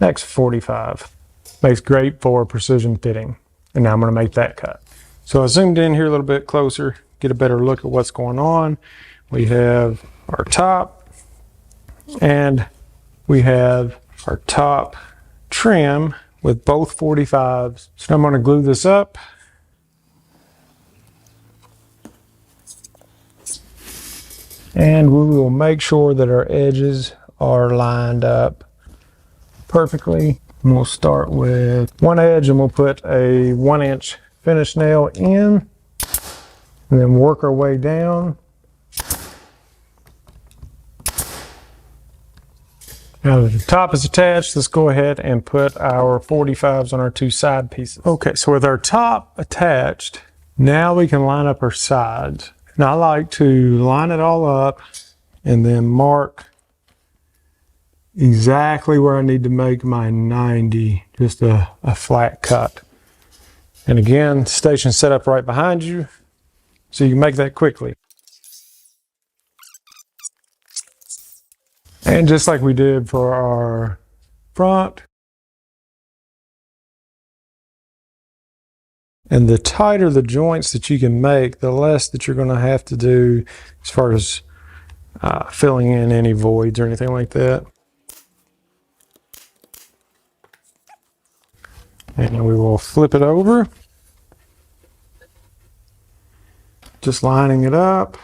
next 45. Makes great for precision fitting. And now I'm going to make that cut. So I zoomed in here a little bit closer, get a better look at what's going on. We have our top, and we have our top trim with both 45s. So I'm going to glue this up. And we will make sure that our edges are lined up perfectly. And we'll start with one edge, and we'll put a 1-inch finish nail in, and then work our way down. Now that the top is attached, let's go ahead and put our 45s on our two side pieces. Okay, so with our top attached, now we can line up our sides. Now I like to line it all up and then mark exactly where I need to make my 90, just a flat cut. And again, station set up right behind you, so you can make that quickly. And just like we did for our front, and the tighter the joints that you can make, the less that you're going to have to do as far as filling in any voids or anything like that. And we will flip it over. Just lining it up.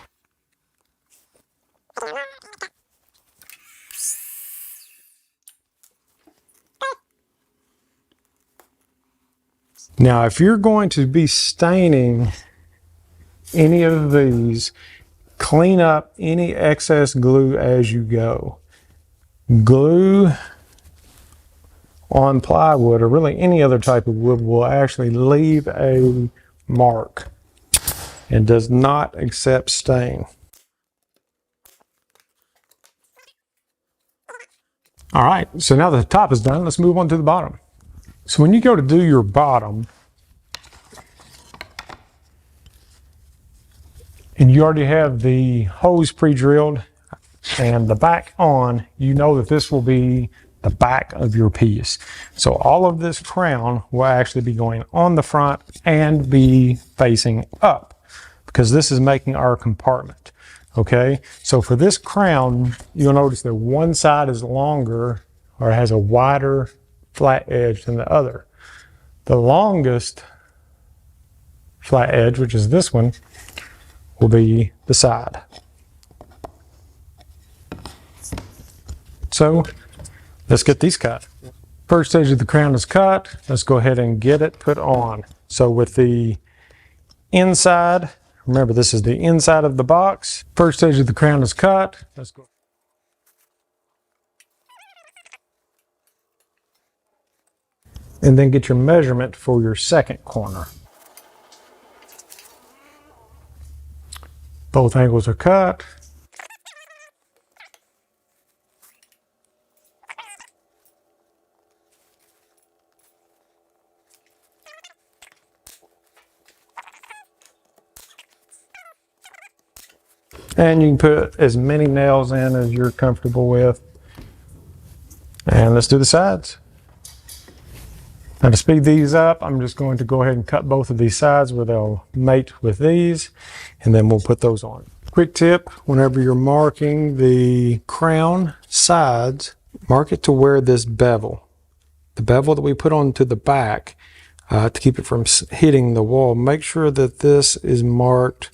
Now, if you're going to be staining any of these, clean up any excess glue as you go. Glue on plywood, or really any other type of wood, will actually leave a mark and does not accept stain. All right, so now that the top is done, let's move on to the bottom. So when you go to do your bottom, and you already have the hose pre-drilled and the back on, you know that this will be the back of your piece. So all of this crown will actually be going on the front and be facing up, because this is making our compartment. Okay, so for this crown, you'll notice that one side is longer, or has a wider flat edge than the other. The longest flat edge, which is this one, will be the side. So let's get these cut. First edge of the crown is cut. Let's go ahead and get it put on. So with the inside, remember this is the inside of the box. First edge of the crown is cut. Let's go. And then get your measurement for your second corner. Both angles are cut. And you can put as many nails in as you're comfortable with. And let's do the sides. Now to speed these up, I'm just going to go ahead and cut both of these sides where they'll mate with these, and then we'll put those on. Quick tip, whenever you're marking the crown sides, mark it to where this bevel, the bevel that we put onto the back to keep it from hitting the wall, make sure that this is marked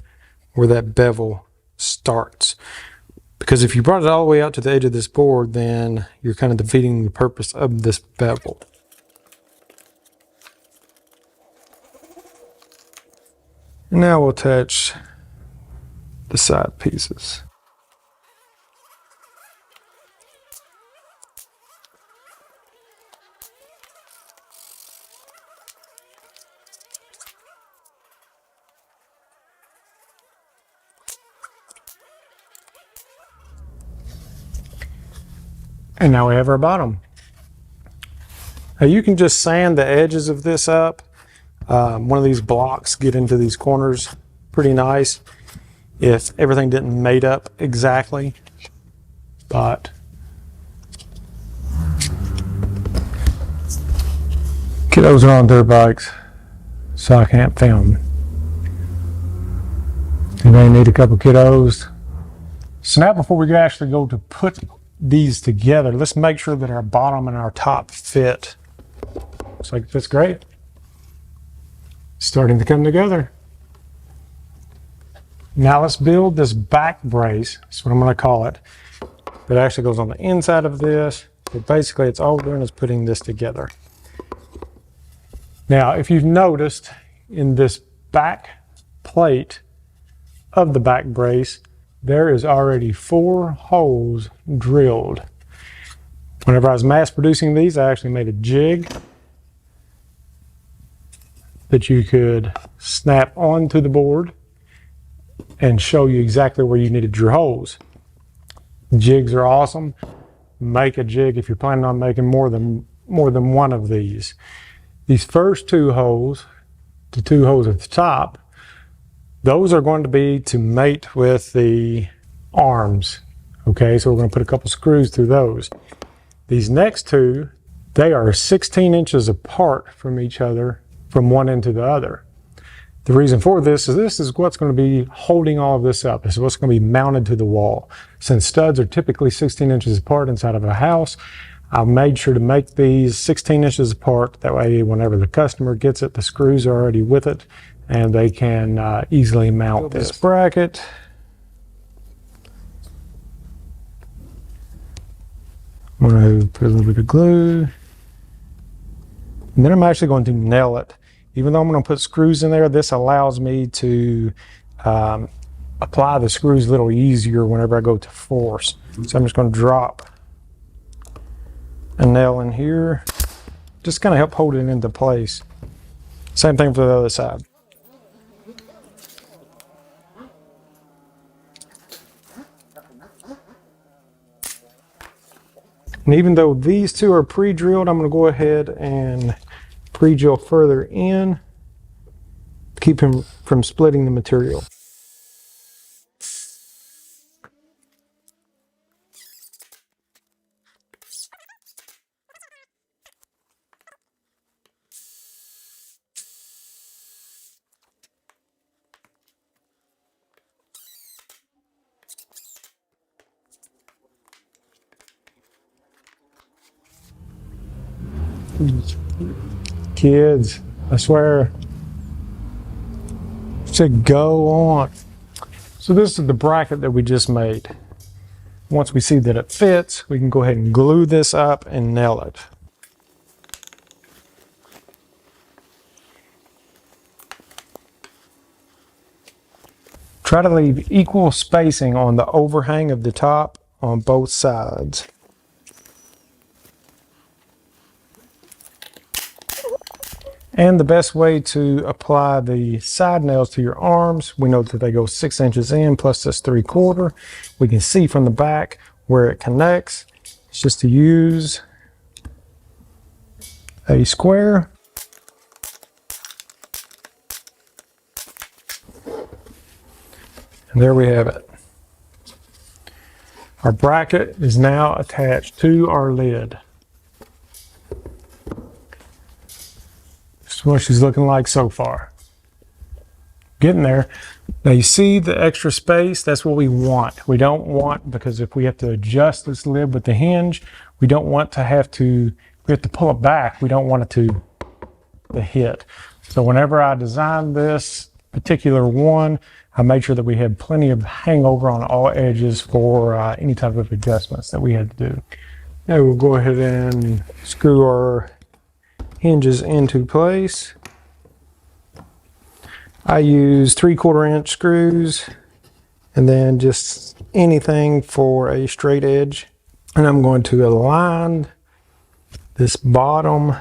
where that bevel starts. Because if you brought it all the way out to the edge of this board, then you're kind of defeating the purpose of this bevel. And now we'll attach the side pieces. And now we have our bottom. Now you can just sand the edges of this up. One of these blocks get into these corners pretty nice if everything didn't mate up exactly, but kiddos are on dirt bikes, so I can't film. You may need a couple kiddos. So now before we actually go to put these together, let's make sure that our bottom and our top fit. Looks like it fits great. Starting to come together. Now let's build this back brace. That's what I'm going to call it. That actually goes on the inside of this. But basically, it's all we're doing is putting this together. Now, if you've noticed in this back plate of the back brace, there is already 4 holes drilled. Whenever I was mass producing these, I actually made a jig that you could snap onto the board and show you exactly where you needed your holes. Jigs are awesome. Make a jig if you're planning on making more than one of these. These first 2 holes, the 2 holes at the top, those are going to be to mate with the arms. Okay, so we're going to put a couple screws through those. These next 2, they are 16 inches apart from each other, from one end to the other. The reason for this is what's going to be holding all of this up. This is what's going to be mounted to the wall. Since studs are typically 16 inches apart inside of a house, I've made sure to make these 16 inches apart. That way, whenever the customer gets it, the screws are already with it and they can easily mount this bracket. I'm going to put a little bit of glue. And then I'm actually going to nail it. Even though I'm going to put screws in there, this allows me to apply the screws a little easier whenever I go to force. So I'm just going to drop a nail in here. Just kind of help hold it into place. Same thing for the other side. And even though these two are pre-drilled, I'm going to go ahead and pre-drill further in to keep him from splitting the material. Kids, I swear, should go on. So this is the bracket that we just made. Once we see that it fits, we can go ahead and glue this up and nail it. Try to leave equal spacing on the overhang of the top on both sides. And the best way to apply the side nails to your arms, we know that they go 6 inches in plus this 3/4. We can see from the back where it connects. It's just to use a square. And there we have it. Our bracket is now attached to our lid. This is what she's looking like so far. Getting there. Now you see the extra space, that's what we want. We don't want, because if we have to adjust this lid with the hinge, we don't want to have to, we have to pull it back. We don't want it to hit. So whenever I designed this particular one, I made sure that we had plenty of hangover on all edges for any type of adjustments that we had to do. Now we'll go ahead and screw our hinges into place. I use 3/4 inch screws and then just anything for a straight edge. And I'm going to align this bottom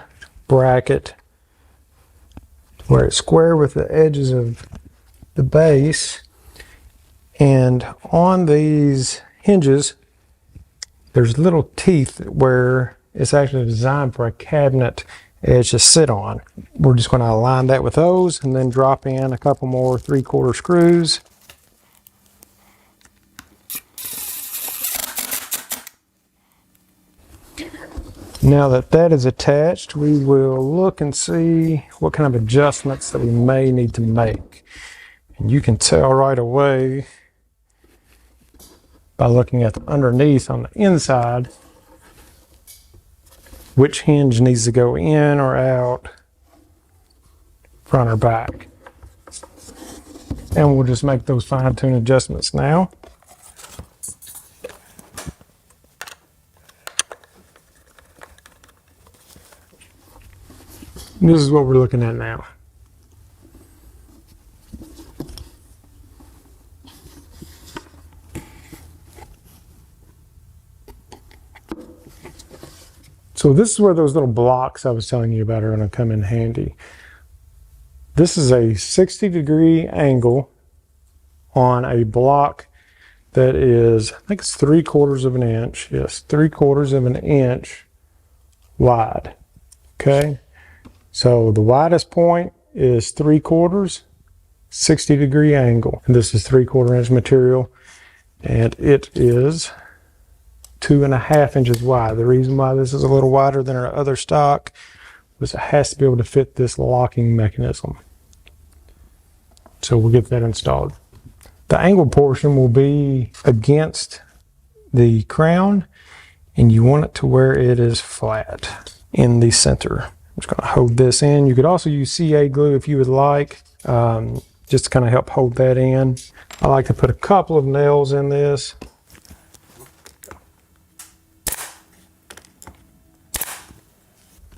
bracket where it's square with the edges of the base. And on these hinges, there's little teeth where it's actually designed for a cabinet edge to sit on. We're just going to align that with those and then drop in a couple more 3/4 screws. Now that that is attached, we will look and see what kind of adjustments that we may need to make. And you can tell right away by looking at the underneath on the inside which hinge needs to go in or out, front or back. And we'll just make those fine-tune adjustments now. This is what we're looking at now. So this is where those little blocks I was telling you about are going to come in handy. This is a 60-degree angle on a block that is, I think it's 3/4 of an inch. Yes, 3/4 of an inch wide. Okay. So the widest point is 3/4, 60-degree angle. And this is 3/4 inch material, and it is 2.5 inches wide. The reason why this is a little wider than our other stock was it has to be able to fit this locking mechanism. So we'll get that installed. The angle portion will be against the crown, and you want it to where it is flat in the center. I'm just going to hold this in. You could also use CA glue if you would like, just to kind of help hold that in. I like to put a couple of nails in this.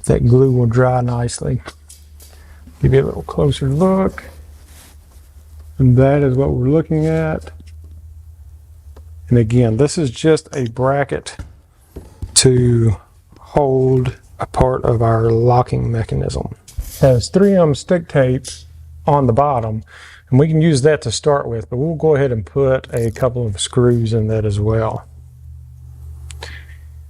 That glue will dry nicely. Give you a little closer look. And that is what we're looking at. And again, this is just a bracket to hold a part of our locking mechanism. It has 3M stick tape on the bottom, and we can use that to start with, but we'll go ahead and put a couple of screws in that as well.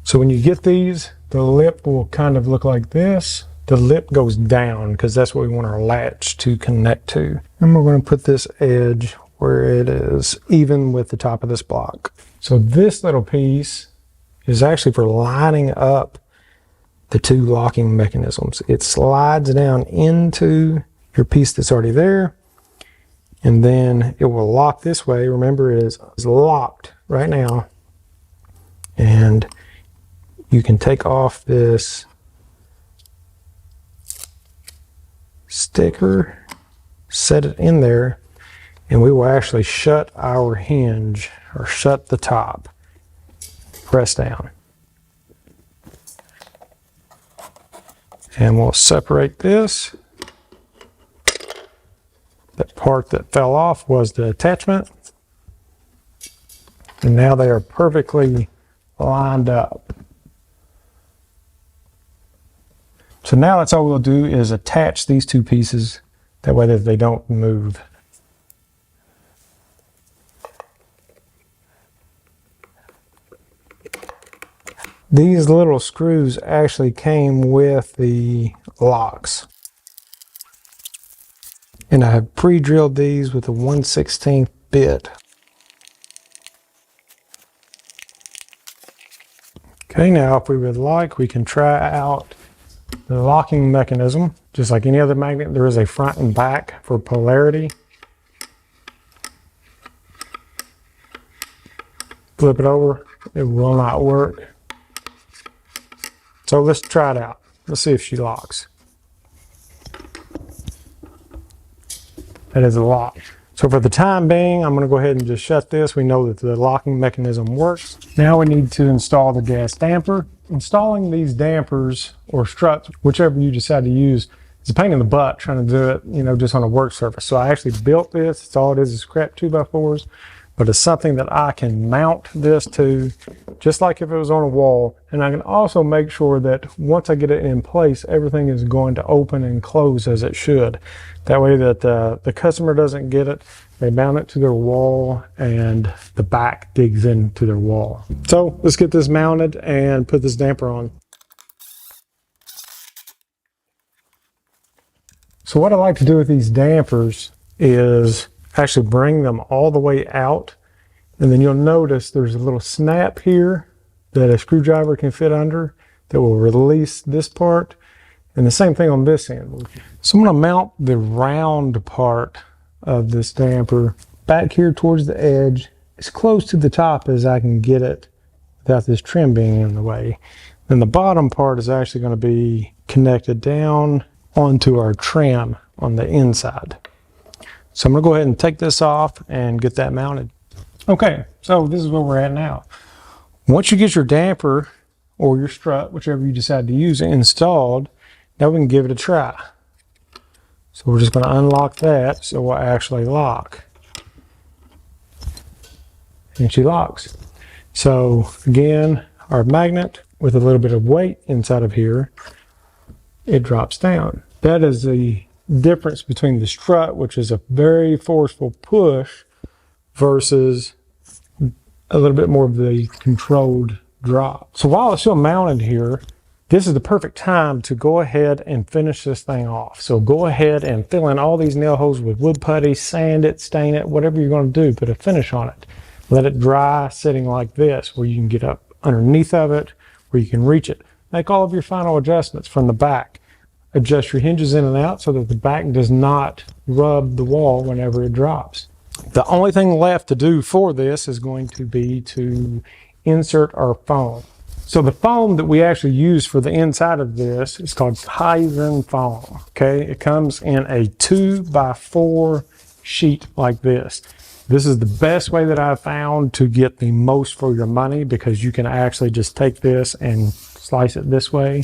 So when you get these, the lip will kind of look like this. The lip goes down because that's what we want our latch to connect to. And we're going to put this edge where it is even with the top of this block. So this little piece is actually for lining up the two locking mechanisms. It slides down into your piece that's already there, and then it will lock this way. Remember, it is locked right now, and you can take off this sticker, set it in there, and we will actually shut our hinge, or shut the top. Press down. And we'll separate this. That part that fell off was the attachment. And now they are perfectly lined up. So now that's all we'll do is attach these two pieces. That way that they don't move. These little screws actually came with the locks. And I have pre-drilled these with a 1/16 bit. Okay, now if we would like, we can try out the locking mechanism. Just like any other magnet, there is a front and back for polarity. Flip it over, it will not work. So let's try it out. Let's see if she locks. That is a lock. So for the time being, I'm going to go ahead and just shut this. We know that the locking mechanism works. Now we need to install the gas damper. Installing these dampers or struts, whichever you decide to use, is a pain in the butt trying to do it, just on a work surface. So I actually built this. It's all it is scrap 2x4s, but it's something that I can mount this to, just like if it was on a wall. And I can also make sure that once I get it in place, everything is going to open and close as it should. That way that the customer doesn't get it. They mount it to their wall and the back digs into their wall. So let's get this mounted and put this damper on. So what I like to do with these dampers is actually bring them all the way out, and then you'll notice there's a little snap here that a screwdriver can fit under that will release this part, and the same thing on this end. So I'm going to mount the round part of this damper back here towards the edge, as close to the top as I can get it without this trim being in the way. Then the bottom part is actually going to be connected down onto our trim on the inside. So I'm going to go ahead and take this off and get that mounted. Okay, so this is where we're at now. Once you get your damper or your strut, whichever you decide to use, installed, now we can give it a try. So we're just going to unlock that so we'll actually lock. And she locks. So again, our magnet with a little bit of weight inside of here, it drops down. That is the difference between the strut, which is a very forceful push, versus a little bit more of the controlled drop. So while it's still mounted here, this is the perfect time to go ahead and finish this thing off. So go ahead and fill in all these nail holes with wood putty, sand it, stain it, whatever you're going to do, put a finish on it. Let it dry sitting like this, where you can get up underneath of it, where you can reach it. Make all of your final adjustments from the back. Adjust your hinges in and out so that the back does not rub the wall whenever it drops. The only thing left to do for this is going to be to insert our foam. So the foam that we actually use for the inside of this is called Kaizen foam. Okay, it comes in a 2x4 sheet like this. This is the best way that I've found to get the most for your money, because you can actually just take this and slice it this way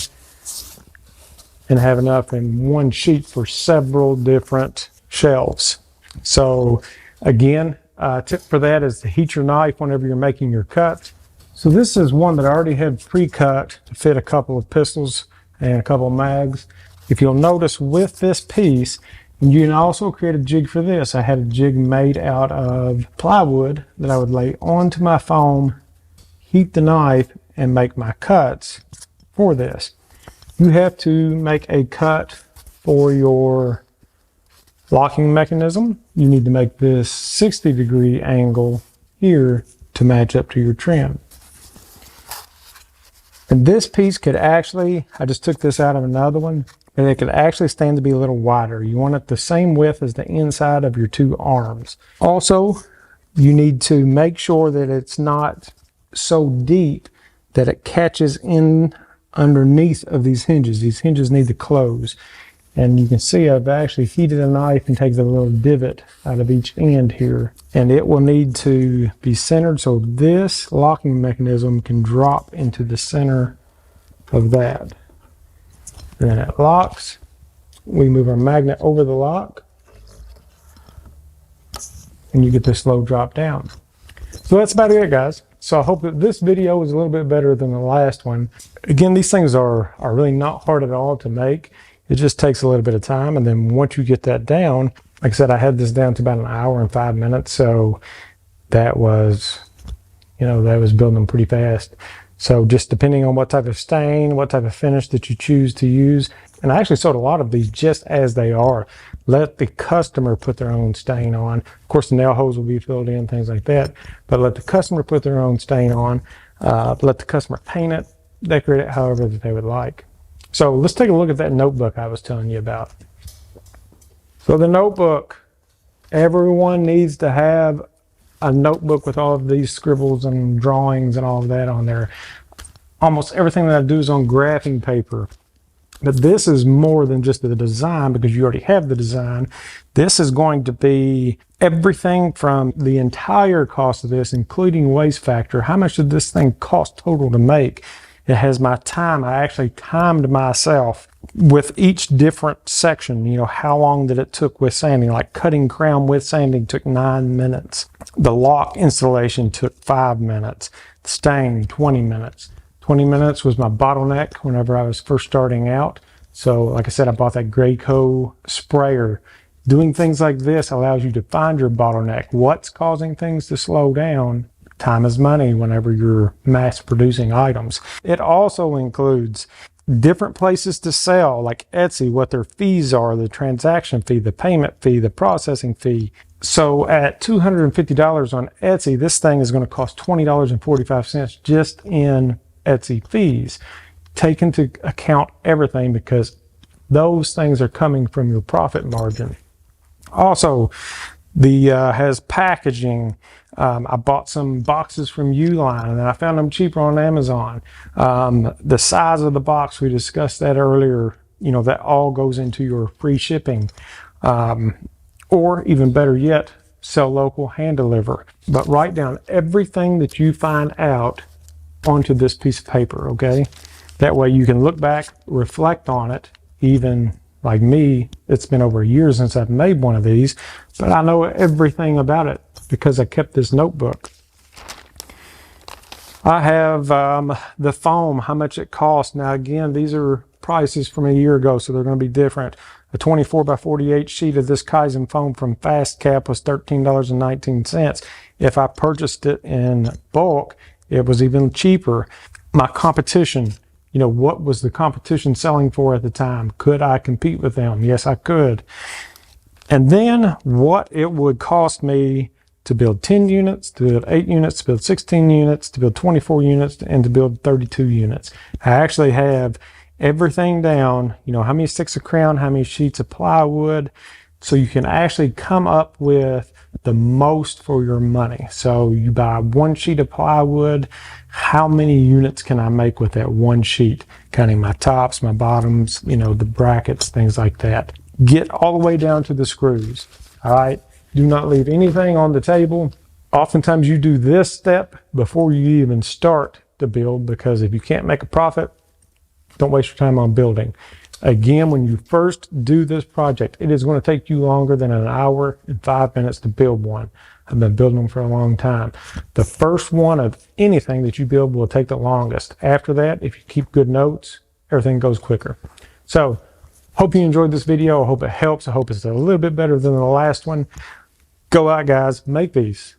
and have enough in one sheet for several different shelves. So again, tip for that is to heat your knife whenever you're making your cut. So this is one that I already had pre-cut to fit a couple of pistols and a couple of mags. If you'll notice with this piece, you can also create a jig for this. I had a jig made out of plywood that I would lay onto my foam, heat the knife, and make my cuts for this. You have to make a cut for your locking mechanism. You need to make this 60-degree angle here to match up to your trim. And this piece could actually, I just took this out of another one, and it could actually stand to be a little wider. You want it the same width as the inside of your two arms. Also, you need to make sure that it's not so deep that it catches in underneath of these hinges. These hinges need to close. And you can see I've actually heated a knife and taken a little divot out of each end here. And it will need to be centered so this locking mechanism can drop into the center of that. And then it locks. We move our magnet over the lock, and you get this slow drop down. So that's about it, guys. So I hope that this video is a little bit better than the last one. Again, these things are really not hard at all to make. It just takes a little bit of time, and then once you get that down, like I said, I had this down to about 1 hour and 5 minutes, so that was, that was building them pretty fast. So just depending on what type of stain, what type of finish that you choose to use, and I actually sold a lot of these just as they are. Let the customer put their own stain on. Of course, the nail holes will be filled in, things like that, but let the customer put their own stain on. Let the customer paint it, decorate it however that they would like. So let's take a look at that notebook I was telling you about. So the notebook, everyone needs to have a notebook with all of these scribbles and drawings and all of that on there. Almost everything that I do is on graphing paper. But this is more than just the design, because you already have the design. This is going to be everything from the entire cost of this, including waste factor. How much did this thing cost total to make? It has my time. I actually timed myself with each different section. How long did it took with sanding? Like cutting crown with sanding took 9 minutes. The lock installation took 5 minutes. Stain, 20 minutes. 20 minutes was my bottleneck whenever I was first starting out. So like I said, I bought that Graco sprayer. Doing things like this allows you to find your bottleneck. What's causing things to slow down? Time is money whenever you're mass producing items. It also includes different places to sell, like Etsy, what their fees are, the transaction fee, the payment fee, the processing fee. So at $250 on Etsy, this thing is going to cost $20.45 just in Etsy fees. Take into account everything, because those things are coming from your profit margin. Also, the has packaging. I bought some boxes from Uline, and I found them cheaper on Amazon. The size of the box, we discussed that earlier. That all goes into your free shipping. Or even better yet, sell local, hand deliver. But write down everything that you find out onto this piece of paper, okay? That way you can look back, reflect on it. Even like me, it's been over a year since I've made one of these, but I know everything about it because I kept this notebook. I have the foam, how much it costs. Now again, these are prices from a year ago, so they're going to be different. A 24x48 sheet of this Kaizen foam from Fast Cap was $13.19. If I purchased it in bulk, it was even cheaper. My competition, what was the competition selling for at the time? Could I compete with them? Yes, I could. And then what it would cost me to build 10 units, to build 8 units, to build 16 units, to build 24 units, and to build 32 units. I actually have everything down, how many sticks of crown, how many sheets of plywood, so you can actually come up with the most for your money. So you buy one sheet of plywood, how many units can I make with that one sheet? Counting my tops, my bottoms, you know, the brackets, things like that. Get all the way down to the screws. All right. Do not leave anything on the table. Oftentimes you do this step before you even start to build, because if you can't make a profit, don't waste your time on building. Again, when you first do this project, it is going to take you longer than an hour and 5 minutes to build one. I've been building them for a long time. The first one of anything that you build will take the longest. After that, if you keep good notes, everything goes quicker. So, hope you enjoyed this video. I hope it helps. I hope it's a little bit better than the last one. Go out, guys. Make these.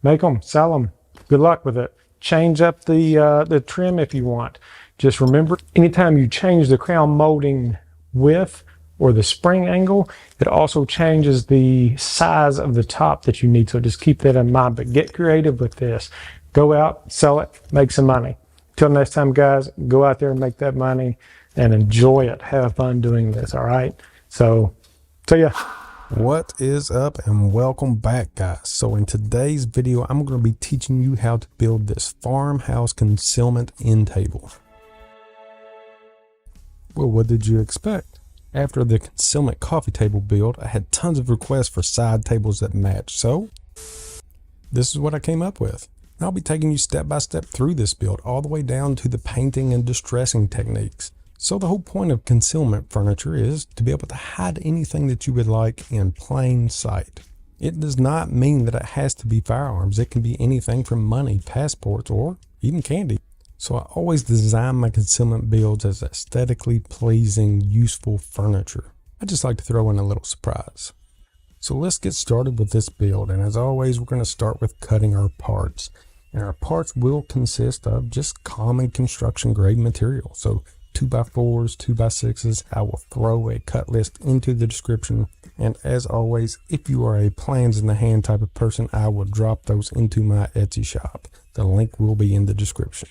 Make them. Sell them. Good luck with it. Change up the trim if you want. Just remember, anytime you change the crown molding width or the spring angle, it also changes the size of the top that you need. So just keep that in mind, but get creative with this. Go out, sell it, make some money. Till next time, guys, go out there and make that money and enjoy it. Have fun doing this, all right? So, see ya. What is up, and welcome back, guys. So in today's video, I'm going to be teaching you how to build this farmhouse concealment end table. Well, what did you expect? After the concealment coffee table build, I had tons of requests for side tables that match. So this is what I came up with. And I'll be taking you step by step through this build, all the way down to the painting and distressing techniques. So the whole point of concealment furniture is to be able to hide anything that you would like in plain sight. It does not mean that it has to be firearms. It can be anything from money, passports, or even candy. So I always design my concealment builds as aesthetically pleasing, useful furniture. I just like to throw in a little surprise. So let's get started with this build. And as always, we're going to start with cutting our parts. And our parts will consist of just common construction grade material. So 2x4s, 2x6s. I will throw a cut list into the description. And as always, if you are a plans in the hand type of person, I will drop those into my Etsy shop. The link will be in the description.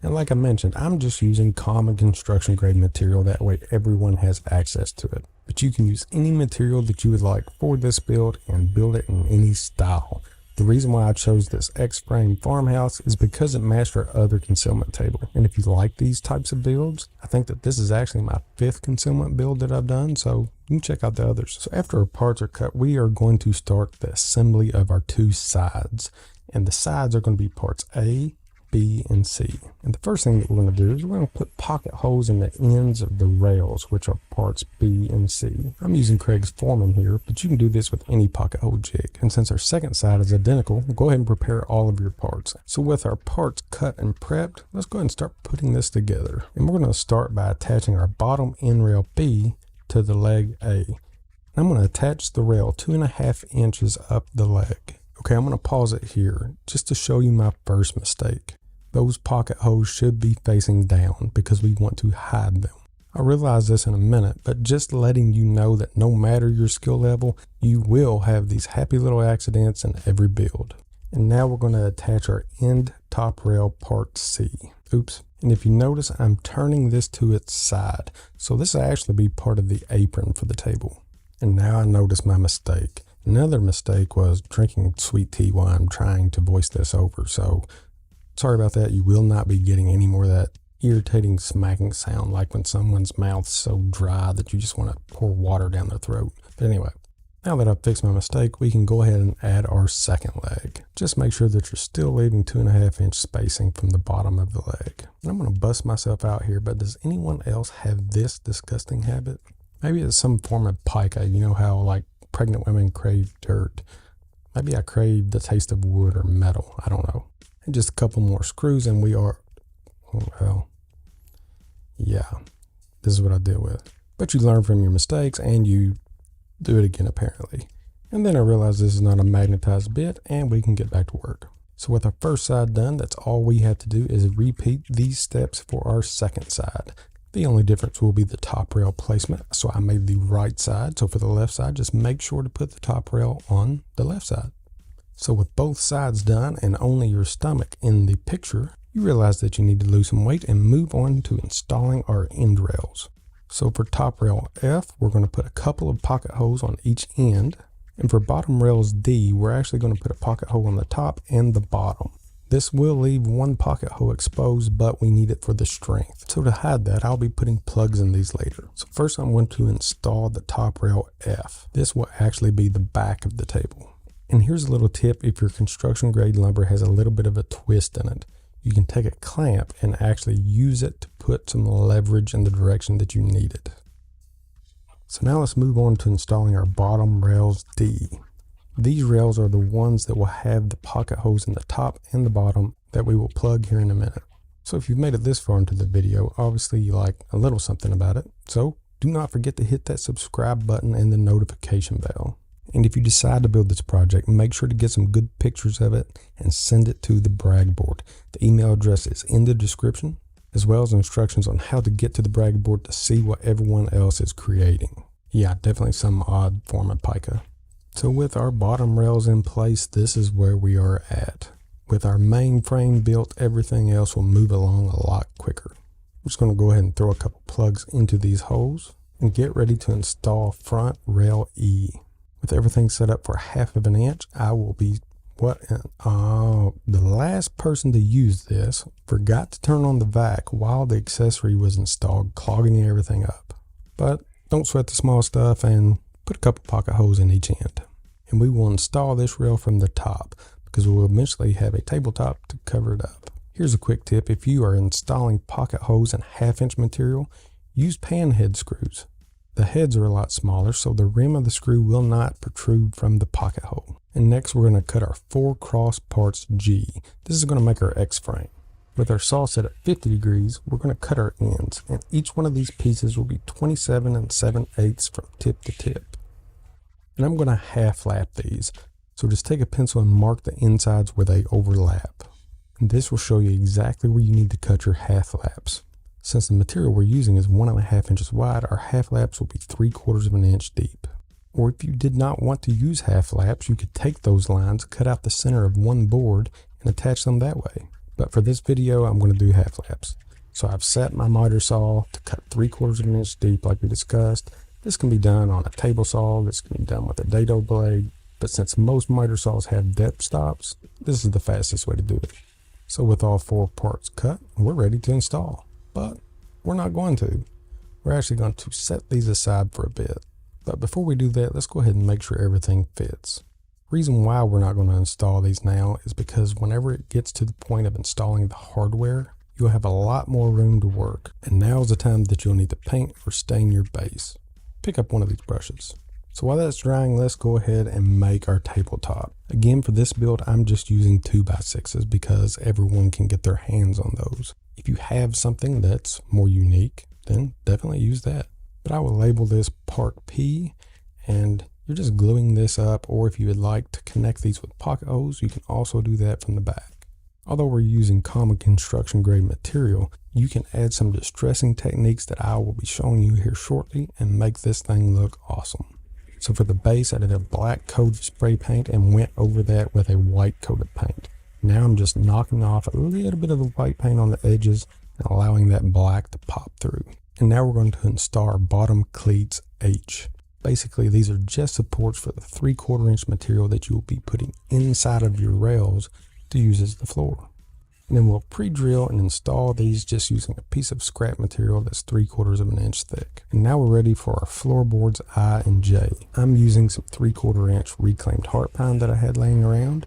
And like I mentioned, I'm just using common construction grade material. That way everyone has access to it. But you can use any material that you would like for this build and build it in any style. The reason why I chose this X-frame farmhouse is because it matched our other concealment table. And if you like these types of builds, I think that this is actually my 5th concealment build that I've done. So you can check out the others. So after our parts are cut, we are going to start the assembly of our 2 sides. And the sides are going to be parts A, B, and C. And the first thing that we're going to do is we're going to put pocket holes in the ends of the rails, which are parts B and C. I'm using Craig's Foreman here, but you can do this with any pocket hole jig. And since our second side is identical, we'll go ahead and prepare all of your parts. So with our parts cut and prepped, let's go ahead and start putting this together. And we're going to start by attaching our bottom end rail B to the leg A. And I'm going to attach the rail 2.5 inches up the leg. Okay, I'm going to pause it here just to show you my first mistake. Those pocket holes should be facing down because we want to hide them. I'll realize this in a minute, but just letting you know that no matter your skill level, you will have these happy little accidents in every build. And now we're going to attach our end top rail part C. Oops. And if you notice, I'm turning this to its side. So this will actually be part of the apron for the table. And now I notice my mistake. Another mistake was drinking sweet tea while I'm trying to voice this over. So sorry about that. You will not be getting any more of that irritating smacking sound like when someone's mouth's so dry that you just want to pour water down their throat. But anyway, now that I've fixed my mistake, we can go ahead and add our second leg. Just make sure that you're still leaving 2.5 inch spacing from the bottom of the leg. And I'm going to bust myself out here, but does anyone else have this disgusting habit? Maybe it's some form of pica. You know how like pregnant women crave dirt. Maybe I crave the taste of wood or metal. I don't know. And just a couple more screws and we are, well, yeah, this is what I deal with. But you learn from your mistakes and you do it again apparently. And then I realized this is not a magnetized bit and we can get back to work. So with our first side done, that's all we have to do is repeat these steps for our second side. The only difference will be the top rail placement. So I made the right side. So for the left side, just make sure to put the top rail on the left side. So with both sides done and only your stomach in the picture, you realize that you need to lose some weight and move on to installing our end rails. So for top rail F, we're going to put a couple of pocket holes on each end. And for bottom rails D, we're actually going to put a pocket hole on the top and the bottom. This will leave one pocket hole exposed, but we need it for the strength. So to hide that, I'll be putting plugs in these later. So first I'm going to install the top rail F. This will actually be the back of the table. And here's a little tip: if your construction grade lumber has a little bit of a twist in it, you can take a clamp and actually use it to put some leverage in the direction that you need it. So now let's move on to installing our bottom rails D. These rails are the ones that will have the pocket holes in the top and the bottom that we will plug here in a minute. So if you've made it this far into the video, obviously you like a little something about it. So do not forget to hit that subscribe button and the notification bell. And if you decide to build this project, make sure to get some good pictures of it and send it to the brag board. The email address is in the description, as well as instructions on how to get to the brag board to see what everyone else is creating. Yeah, definitely some odd form of pica. So with our bottom rails in place, this is where we are at. With our main frame built, everything else will move along a lot quicker. I'm just going to go ahead and throw a couple plugs into these holes and get ready to install front rail E. With everything set up for 1/2 inch, I will be the last person to use this forgot to turn on the vac while the accessory was installed, clogging everything up. But don't sweat the small stuff and put a couple pocket holes in each end. And we will install this rail from the top because we'll eventually have a tabletop to cover it up. Here's a quick tip: if you are installing pocket holes in 1/2 inch material, use pan head screws. The heads are a lot smaller, so the rim of the screw will not protrude from the pocket hole. And next we're going to cut our 4 cross parts G. This is going to make our X frame. With our saw set at 50 degrees, we're going to cut our ends, and each one of these pieces will be 27 7/8 from tip to tip. And I'm going to half lap these. So just take a pencil and mark the insides where they overlap. And this will show you exactly where you need to cut your half laps. Since the material we're using is 1.5 inches wide, our half laps will be 3/4 inch deep. Or if you did not want to use half laps, you could take those lines, cut out the center of one board, and attach them that way. But for this video, I'm going to do half laps. So I've set my miter saw to cut 3/4 inch deep like we discussed. This can be done on a table saw, this can be done with a dado blade, but since most miter saws have depth stops, this is the fastest way to do it. So with all 4 parts cut, we're ready to install. But we're not going to. We're actually going to set these aside for a bit. But before we do that, let's go ahead and make sure everything fits. Reason why we're not going to install these now is because whenever it gets to the point of installing the hardware, you'll have a lot more room to work. And now is the time that you'll need to paint or stain your base. Pick up one of these brushes. So while that's drying, let's go ahead and make our tabletop. Again, for this build, I'm just using 2x6s because everyone can get their hands on those. If you have something that's more unique, then definitely use that. But I will label this part P, and you're just gluing this up, or if you would like to connect these with pocket holes, you can also do that from the back. Although we're using common construction grade material, you can add some distressing techniques that I will be showing you here shortly and make this thing look awesome. So for the base, I did a black coat of spray paint and went over that with a white coat of paint. Now I'm just knocking off a little bit of the white paint on the edges and allowing that black to pop through. And now we're going to install our bottom cleats H. Basically, these are just supports for the 3/4 inch material that you will be putting inside of your rails to use as the floor. And then we'll pre-drill and install these just using a piece of scrap material that's 3/4 inch thick. And now we're ready for our floorboards I and J. I'm using some 3/4 inch reclaimed heart pine that I had laying around,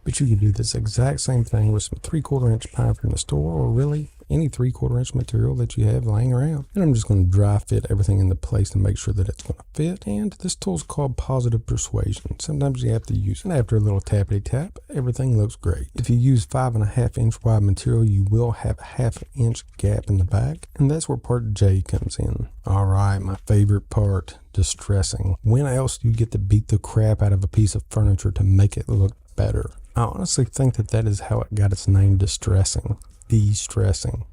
but you could do this exact same thing with some 3/4 inch pine from the store, or really any 3/4 inch material that you have laying around. And I'm just going to dry fit everything into place to make sure that it's going to fit. And this tool's called positive persuasion. Sometimes you have to use it. And after a little tappity tap, everything looks great. If you use 5.5 inch wide material, you will have a 1/2 inch gap in the back. And that's where part J comes in. All right, my favorite part, distressing. When else do you get to beat the crap out of a piece of furniture to make it look better? I honestly think that is how it got its name, distressing. De-stressing.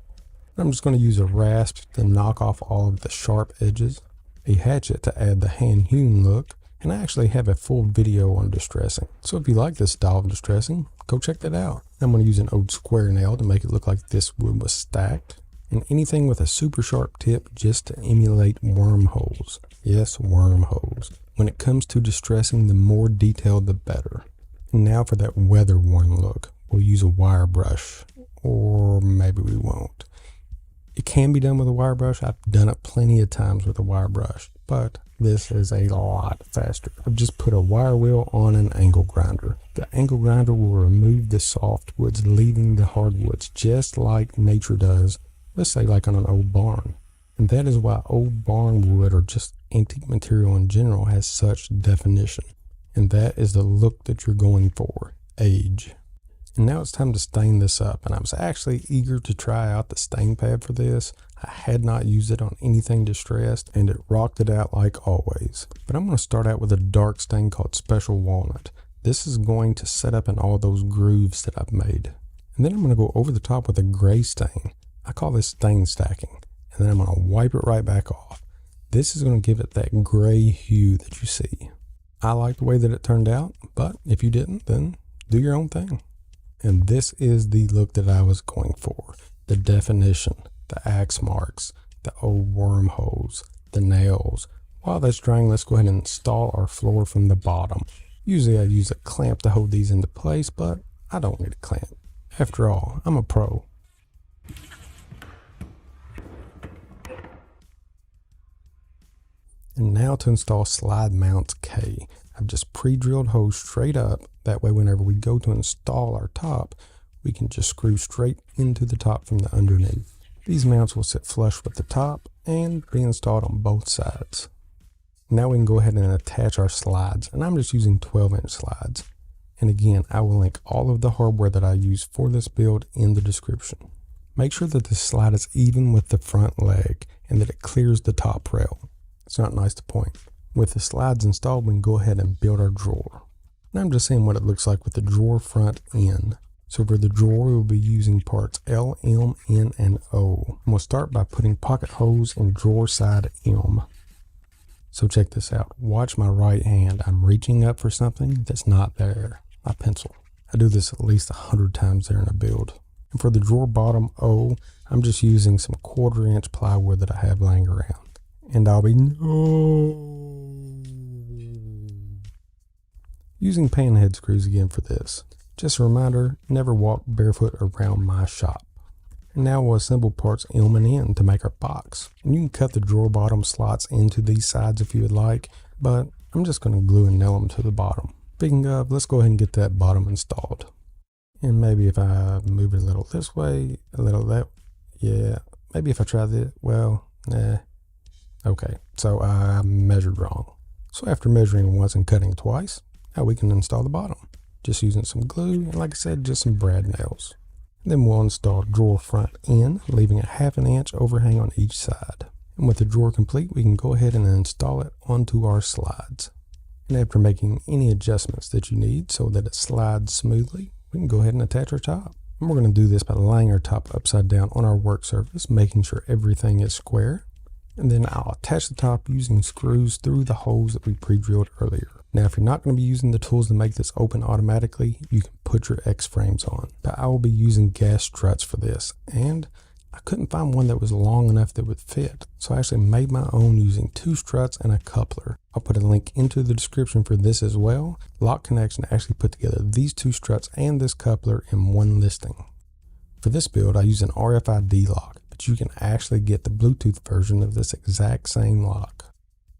I'm just going to use a rasp to knock off all of the sharp edges, a hatchet to add the hand-hewn look, and I actually have a full video on distressing. So if you like this style of distressing, go check that out. I'm going to use an old square nail to make it look like this wood was stacked, and anything with a super sharp tip just to emulate wormholes. Yes, wormholes. When it comes to distressing, the more detailed the better. And now for that weather-worn look, we'll use a wire brush, or maybe we won't. It can be done with a wire brush. I've done it plenty of times with a wire brush, but this is a lot faster. I've just put a wire wheel on an angle grinder. The angle grinder will remove the soft woods, leaving the hardwoods just like nature does, let's say like on an old barn. And that is why old barn wood, or just antique material in general, has such definition. And that is the look that you're going for, age. And now it's time to stain this up, and I was actually eager to try out the stain pad for this. I had not used it on anything distressed, and it rocked it out like always. But I'm going to start out with a dark stain called Special Walnut. This is going to set up in all those grooves that I've made. And then I'm going to go over the top with a gray stain. I call this stain stacking. And then I'm going to wipe it right back off. This is going to give it that gray hue that you see. I like the way that it turned out, but if you didn't, then do your own thing. And this is the look that I was going for. The definition, the axe marks, the old wormholes, the nails. While that's drying, let's go ahead and install our floor from the bottom. Usually I use a clamp to hold these into place, but I don't need a clamp. After all, I'm a pro. And now to install slide mounts K. I've just pre-drilled holes straight up. That way whenever we go to install our top, we can just screw straight into the top from the underneath. These mounts will sit flush with the top and be installed on both sides. Now we can go ahead and attach our slides, and I'm just using 12-inch slides. And again, I will link all of the hardware that I use for this build in the description. Make sure that the slide is even with the front leg and that it clears the top rail. It's not nice to point. With the slides installed, we can go ahead and build our drawer. And I'm just saying what it looks like with the drawer front end. So for the drawer, we'll be using parts L, M, N, and O. And we'll start by putting pocket holes in drawer side M. So check this out. Watch my right hand. I'm reaching up for something that's not there. My pencil. I do this at least 100 times there in a build. And for the drawer bottom O, I'm just using some 1/4-inch plywood that I have laying around. And I'll be using panhead screws again for this. Just a reminder, never walk barefoot around my shop. And now we'll assemble parts M and N to make our box. And you can cut the drawer bottom slots into these sides if you would like, but I'm just going to glue and nail them to the bottom. Speaking of, let's go ahead and get that bottom installed. And maybe if I move it a little this way, a little that, yeah, maybe if I try this, well, nah. Okay, so I measured wrong. So after measuring once and cutting twice, now we can install the bottom. Just using some glue, and like I said, just some brad nails. Then we'll install drawer front in, leaving a 1/2 inch overhang on each side. And with the drawer complete, we can go ahead and install it onto our slides. And after making any adjustments that you need so that it slides smoothly, we can go ahead and attach our top. And we're going to do this by laying our top upside down on our work surface, making sure everything is square. And then I'll attach the top using screws through the holes that we pre-drilled earlier. Now, if you're not going to be using the tools to make this open automatically, you can put your X-frames on. But I will be using gas struts for this, and I couldn't find one that was long enough that would fit. So I actually made my own using 2 struts and a coupler. I'll put a link into the description for this as well. Lock Connection actually put together these 2 struts and this coupler in one listing. For this build, I use an RFID lock, but you can actually get the Bluetooth version of this exact same lock.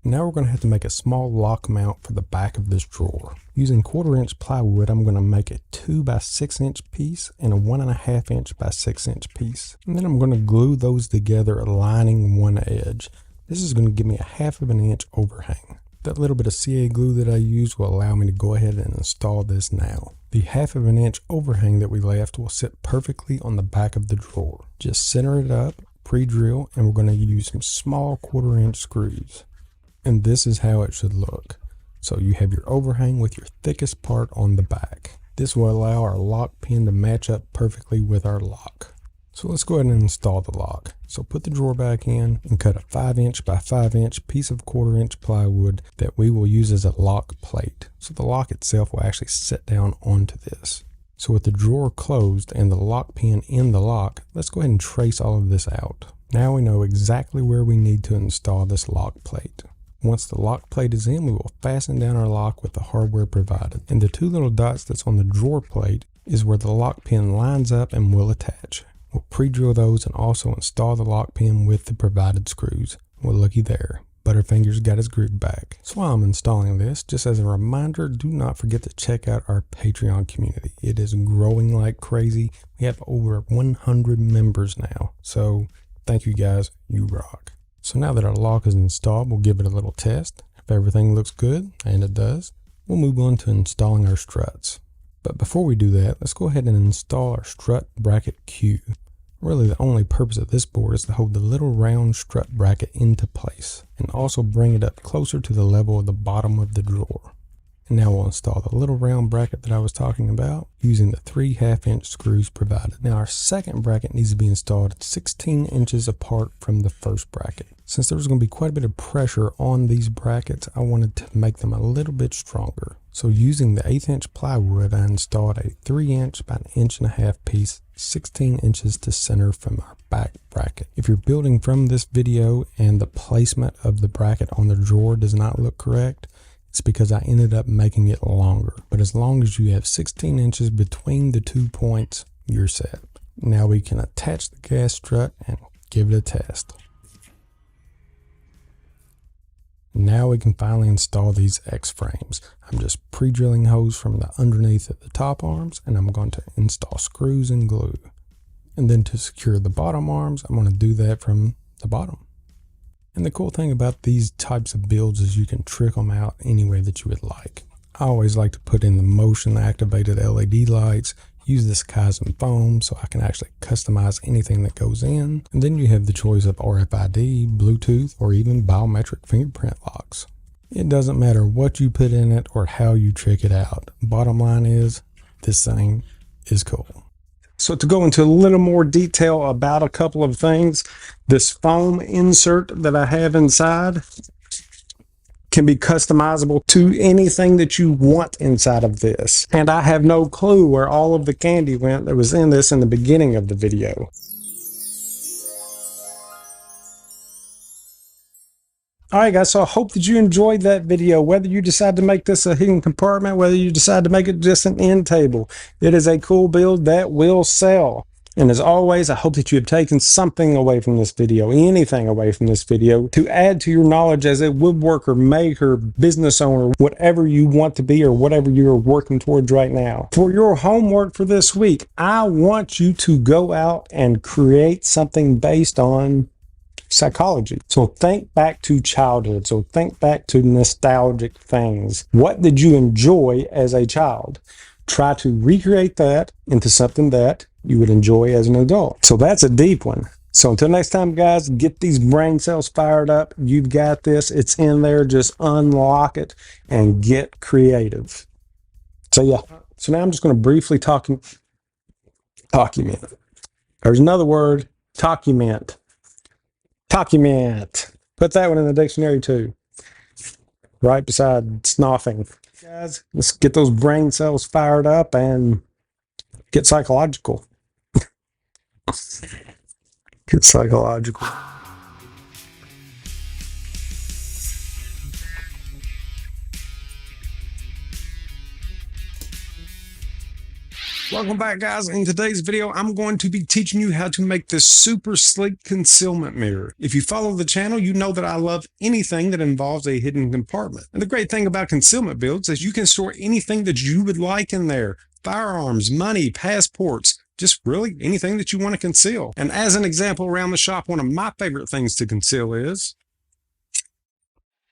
Now we're going to have to make a small lock mount for the back of this drawer. Using 1/4-inch plywood, I'm going to make a 2 by 6 inch piece and a 1.5 inch by 6 inch piece. And then I'm going to glue those together, aligning one edge. This is going to give me a 1/2 inch overhang. That little bit of CA glue that I used will allow me to go ahead and install this now. The 1/2 inch overhang that we left will sit perfectly on the back of the drawer. Just center it up, pre-drill, and we're going to use some small 1/4-inch screws. And this is how it should look. So you have your overhang with your thickest part on the back. This will allow our lock pin to match up perfectly with our lock. So let's go ahead and install the lock. So put the drawer back in and cut a 5-inch by 5-inch piece of 1/4-inch plywood that we will use as a lock plate. So the lock itself will actually sit down onto this. So with the drawer closed and the lock pin in the lock, let's go ahead and trace all of this out. Now we know exactly where we need to install this lock plate. Once the lock plate is in, we will fasten down our lock with the hardware provided. And the two little dots that's on the drawer plate is where the lock pin lines up and will attach. We'll pre-drill those and also install the lock pin with the provided screws. Well, looky there. Butterfingers got his groove back. So while I'm installing this, just as a reminder, do not forget to check out our Patreon community. It is growing like crazy. We have over 100 members now. So thank you guys, you rock. So now that our lock is installed, we'll give it a little test. If everything looks good, and it does, we'll move on to installing our struts. But before we do that, let's go ahead and install our strut bracket Q. Really, the only purpose of this board is to hold the little round strut bracket into place and also bring it up closer to the level of the bottom of the drawer. And now we'll install the little round bracket that I was talking about using the 3 1/2-inch screws provided. Now our second bracket needs to be installed 16 inches apart from the first bracket. Since there's going to be quite a bit of pressure on these brackets, I wanted to make them a little bit stronger. So using the 1/8 inch plywood, I installed a 3-inch by 1.5 inch piece 16 inches to center from our back bracket. If you're building from this video and the placement of the bracket on the drawer does not look correct, it's because I ended up making it longer. But as long as you have 16 inches between the 2 points, you're set. Now we can attach the gas strut and give it a test. Now we can finally install these X-frames. I'm just pre-drilling holes from the underneath of the top arms, and I'm going to install screws and glue. And then to secure the bottom arms, I'm going to do that from the bottom. And the cool thing about these types of builds is you can trick them out any way that you would like. I always like to put in the motion activated LED lights, use this Kaizen foam so I can actually customize anything that goes in. And then you have the choice of RFID, Bluetooth, or even biometric fingerprint locks. It doesn't matter what you put in it or how you trick it out. Bottom line is, this thing is cool. So to go into a little more detail about a couple of things, this foam insert that I have inside can be customizable to anything that you want inside of this. And I have no clue where all of the candy went that was in this in the beginning of the video. Alright guys, so I hope that you enjoyed that video. Whether you decide to make this a hidden compartment, whether you decide to make it just an end table, it is a cool build that will sell. And as always, I hope that you have taken something away from this video, anything away from this video, to add to your knowledge as a woodworker, maker, business owner, whatever you want to be or whatever you're working towards right now. For your homework for this week, I want you to go out and create something based on psychology. So think back to childhood. So think back to nostalgic things. What did you enjoy as a child? Try to recreate that into something that you would enjoy as an adult. So that's a deep one. So until next time, guys, get these brain cells fired up. You've got this. It's in there. Just unlock it and get creative. So yeah. So now I'm just going to briefly document. There's another word. Document. Put that one in the dictionary too. Right beside snoffing. Guys, let's get those brain cells fired up and get psychological. Get psychological. Welcome back, guys. In today's video, I'm going to be teaching you how to make this super sleek concealment mirror. If you follow the channel, you know that I love anything that involves a hidden compartment. And the great thing about concealment builds is you can store anything that you would like in there. Firearms, money, passports, just really anything that you want to conceal. And as an example around the shop, one of my favorite things to conceal is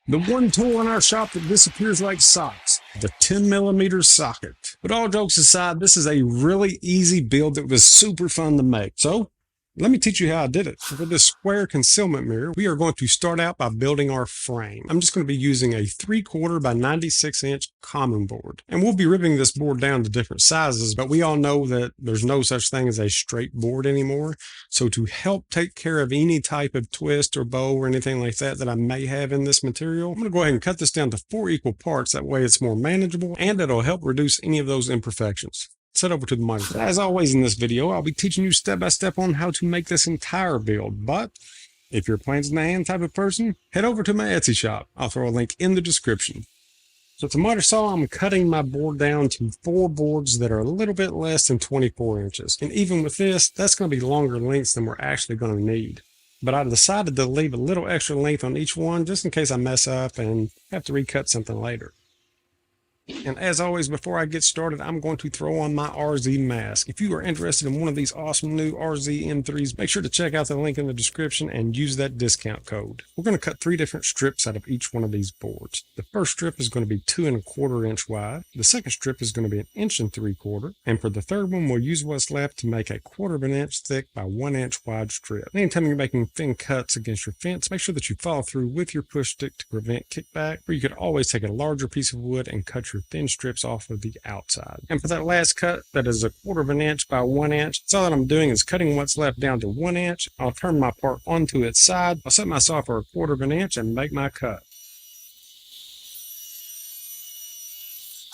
the one tool in our shop that disappears like socks, the 10mm socket. But all jokes aside, this is a really easy build that was super fun to make. So let me teach you how I did it. For this square concealment mirror, we are going to start out by building our frame. I'm just going to be using a 3/4 by 96-inch common board. And we'll be ripping this board down to different sizes, but we all know that there's no such thing as a straight board anymore. So to help take care of any type of twist or bow or anything like that I may have in this material, I'm going to go ahead and cut this down to 4 equal parts. That way it's more manageable and it'll help reduce any of those imperfections. Set over to the monitor. As always in this video, I'll be teaching you step by step on how to make this entire build, but if you're plans in the hand type of person, head over to my Etsy shop. I'll throw a link in the description. So with the miter saw, I'm cutting my board down to 4 boards that are a little bit less than 24 inches. And even with this, that's going to be longer lengths than we're actually going to need. But I decided to leave a little extra length on each one just in case I mess up and have to recut something later. And as always, before I get started, I'm going to throw on my RZ mask. If you are interested in one of these awesome new RZ M3s, make sure to check out the link in the description and use that discount code. We're going to cut 3 different strips out of each one of these boards. The first strip is going to be 2 1/4 inch wide. The second strip is going to be 1 3/4 inch. And for the third one, we'll use what's left to make a 1/4 inch thick by 1 inch wide strip. Anytime you're making thin cuts against your fence, make sure that you follow through with your push stick to prevent kickback, or you could always take a larger piece of wood and cut your thin strips off of the outside. And for that last cut, that is 1/4 inch by 1 inch. So all that I'm doing is cutting what's left down to 1 inch. I'll turn my part onto its side. I'll set my saw for 1/4 inch and make my cut.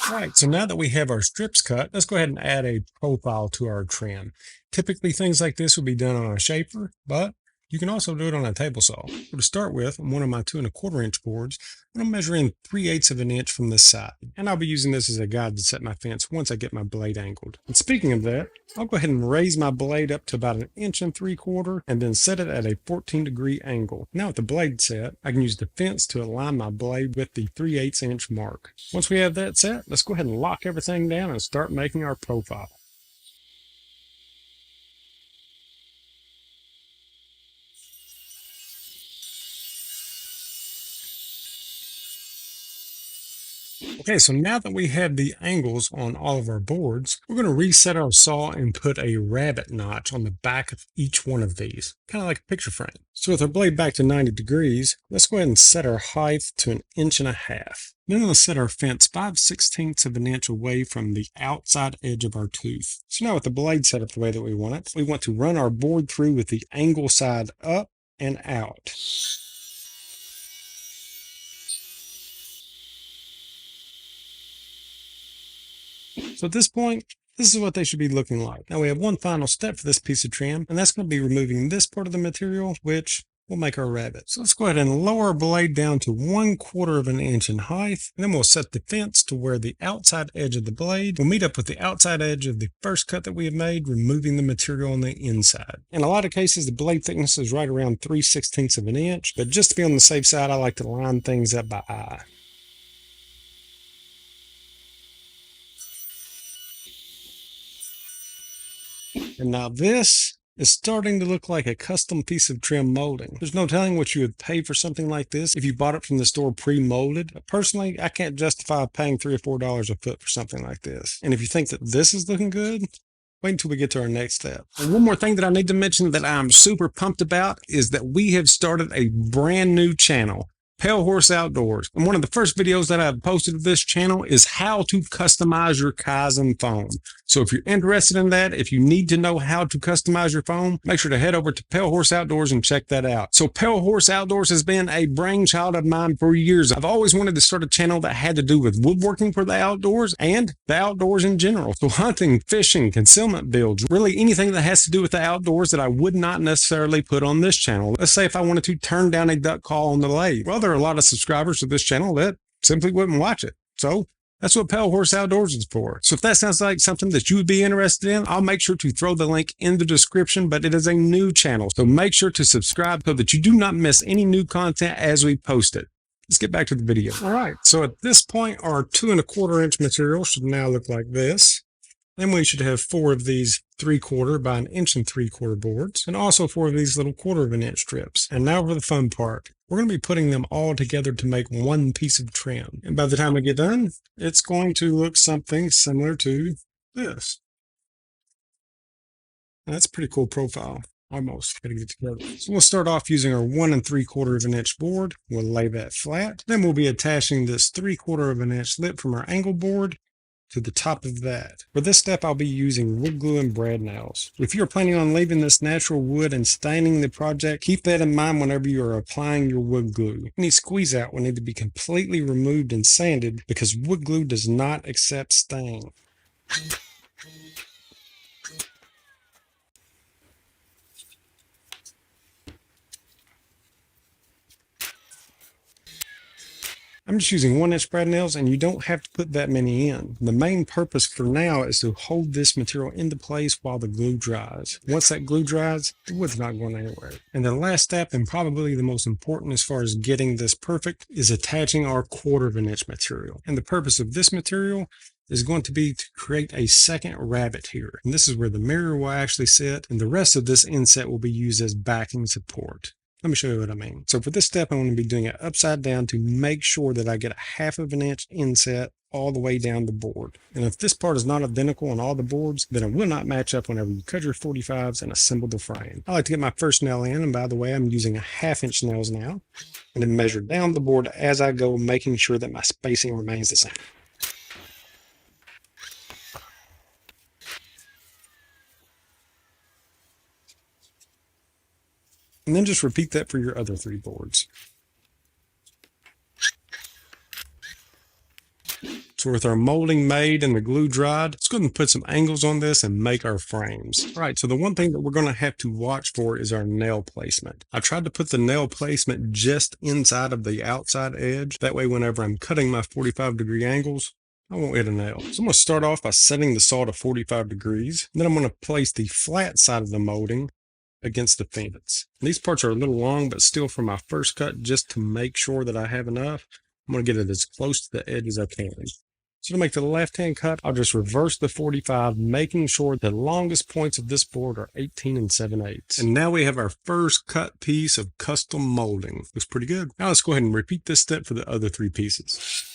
Alright, so now that we have our strips cut, let's go ahead and add a profile to our trim. Typically things like this would be done on a shaper, but you can also do it on a table saw. So to start with, on one of my 2 1/4 inch boards, I'm going to measure in 3/8 of an inch from this side. And I'll be using this as a guide to set my fence once I get my blade angled. And speaking of that, I'll go ahead and raise my blade up to about 1 3/4 inch and then set it at a 14-degree angle. Now with the blade set, I can use the fence to align my blade with the 3/8 inch mark. Once we have that set, let's go ahead and lock everything down and start making our profile. Okay, so now that we have the angles on all of our boards, we're going to reset our saw and put a rabbet notch on the back of each one of these, kind of like a picture frame. So with our blade back to 90 degrees, let's go ahead and set our height to 1.5 inches. Then we'll set our fence 5/16 of an inch away from the outside edge of our tooth. So now with the blade set up the way that we want to run our board through with the angle side up and out. So at this point, this is what they should be looking like. Now we have one final step for this piece of trim, and that's going to be removing this part of the material, which will make our rabbet. So let's go ahead and lower our blade down to 1/4 inch in height, and then we'll set the fence to where the outside edge of the blade will meet up with the outside edge of the first cut that we have made, removing the material on the inside. In a lot of cases, the blade thickness is right around 3/16 of an inch, but just to be on the safe side, I like to line things up by eye. And now this is starting to look like a custom piece of trim molding. There's no telling what you would pay for something like this if you bought it from the store pre-molded. Personally, I can't justify paying $3 or $4 a foot for something like this. And if you think that this is looking good, wait until we get to our next step. And one more thing that I need to mention that I'm super pumped about is that we have started a brand new channel, Pale Horse Outdoors. And one of the first videos that I've posted of this channel is how to customize your Kaizen foam. So if you're interested in that, if you need to know how to customize your foam, make sure to head over to Pale Horse Outdoors and check that out. So Pale Horse Outdoors has been a brainchild of mine for years. I've always wanted to start a channel that had to do with woodworking for the outdoors and the outdoors in general. So hunting, fishing, concealment builds, really anything that has to do with the outdoors that I would not necessarily put on this channel. Let's say if I wanted to turn down a duck call on the lathe. Well, there are a lot of subscribers to this channel that simply wouldn't watch it. So that's what Pale Horse Outdoors is for. So if that sounds like something that you would be interested in, I'll make sure to throw the link in the description, but it is a new channel. So make sure to subscribe so that you do not miss any new content as we post it. Let's get back to the video. All right, so at this point, our 2 1/4 inch material should now look like this. Then we should have 4 of these 3/4 by 1 3/4 inch boards, and also 4 of these little 1/4 inch strips. And now for the fun part. We're going to be putting them all together to make one piece of trim. And by the time we get done, it's going to look something similar to this. And that's a pretty cool profile. Almost getting it together. So we'll start off using our 1 3/4 inch board. We'll lay that flat. Then we'll be attaching this 3/4 inch lip from our angle board to the top of that. For this step, I'll be using wood glue and brad nails. If you're planning on leaving this natural wood and staining the project, keep that in mind whenever you are applying your wood glue. Any squeeze out will need to be completely removed and sanded because wood glue does not accept stain. I'm just using 1-inch brad nails, and you don't have to put that many in. The main purpose for now is to hold this material into place while the glue dries. Once that glue dries, the wood's not going anywhere. And the last step, and probably the most important as far as getting this perfect, is attaching our 1/4-inch material. And the purpose of this material is going to be to create a second rabbet here. And this is where the mirror will actually sit, and the rest of this inset will be used as backing support. Let me show you what I mean. So for this step, I'm going to be doing it upside down to make sure that I get a 1/2 inch inset all the way down the board. And if this part is not identical on all the boards, then it will not match up whenever you cut your 45s and assemble the frame. I like to get my first nail in, and by the way, I'm using 1/2 inch nails now, and then measure down the board as I go, making sure that my spacing remains the same. And then just repeat that for your other 3 boards. So with our molding made and the glue dried, let's go ahead and put some angles on this and make our frames. All right, so the one thing that we're going to have to watch for is our nail placement. I tried to put the nail placement just inside of the outside edge. That way, whenever I'm cutting my 45-degree angles, I won't hit a nail. So I'm going to start off by setting the saw to 45 degrees. Then I'm going to place the flat side of the molding against the fence. These parts are a little long, but still for my first cut, just to make sure that I have enough, I'm going to get it as close to the edge as I can. So to make the left-hand cut, I'll just reverse the 45, making sure the longest points of this board are 18 7/8. And now we have our first cut piece of custom molding. Looks pretty good. Now let's go ahead and repeat this step for the other 3 pieces.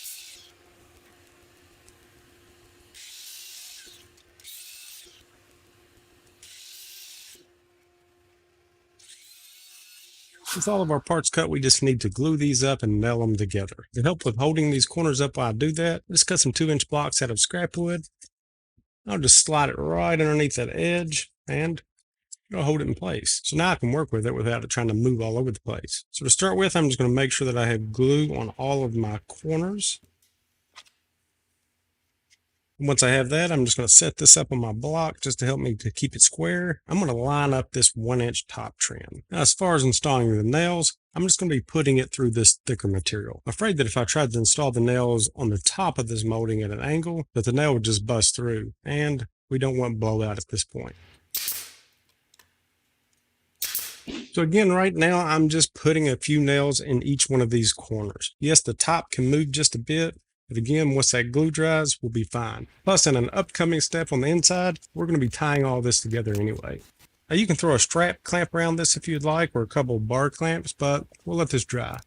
With all of our parts cut, we just need to glue these up and nail them together. To help with holding these corners up while I do that, just cut some 2-inch blocks out of scrap wood. I'll just slide it right underneath that edge, and it'll hold it in place. So now I can work with it without it trying to move all over the place. So to start with, I'm just going to make sure that I have glue on all of my corners. Once I have that, I'm just going to set this up on my block just to help me to keep it square. I'm going to line up this 1-inch top trim. Now, as far as installing the nails, I'm just going to be putting it through this thicker material. I'm afraid that if I tried to install the nails on the top of this molding at an angle, that the nail would just bust through, and we don't want blowout at this point. So again, right now, I'm just putting a few nails in each one of these corners. Yes, the top can move just a bit, but again, once that glue dries, we'll be fine. Plus, in an upcoming step on the inside, we're going to be tying all this together anyway. Now, you can throw a strap clamp around this if you'd like, or a couple of bar clamps, but we'll let this dry.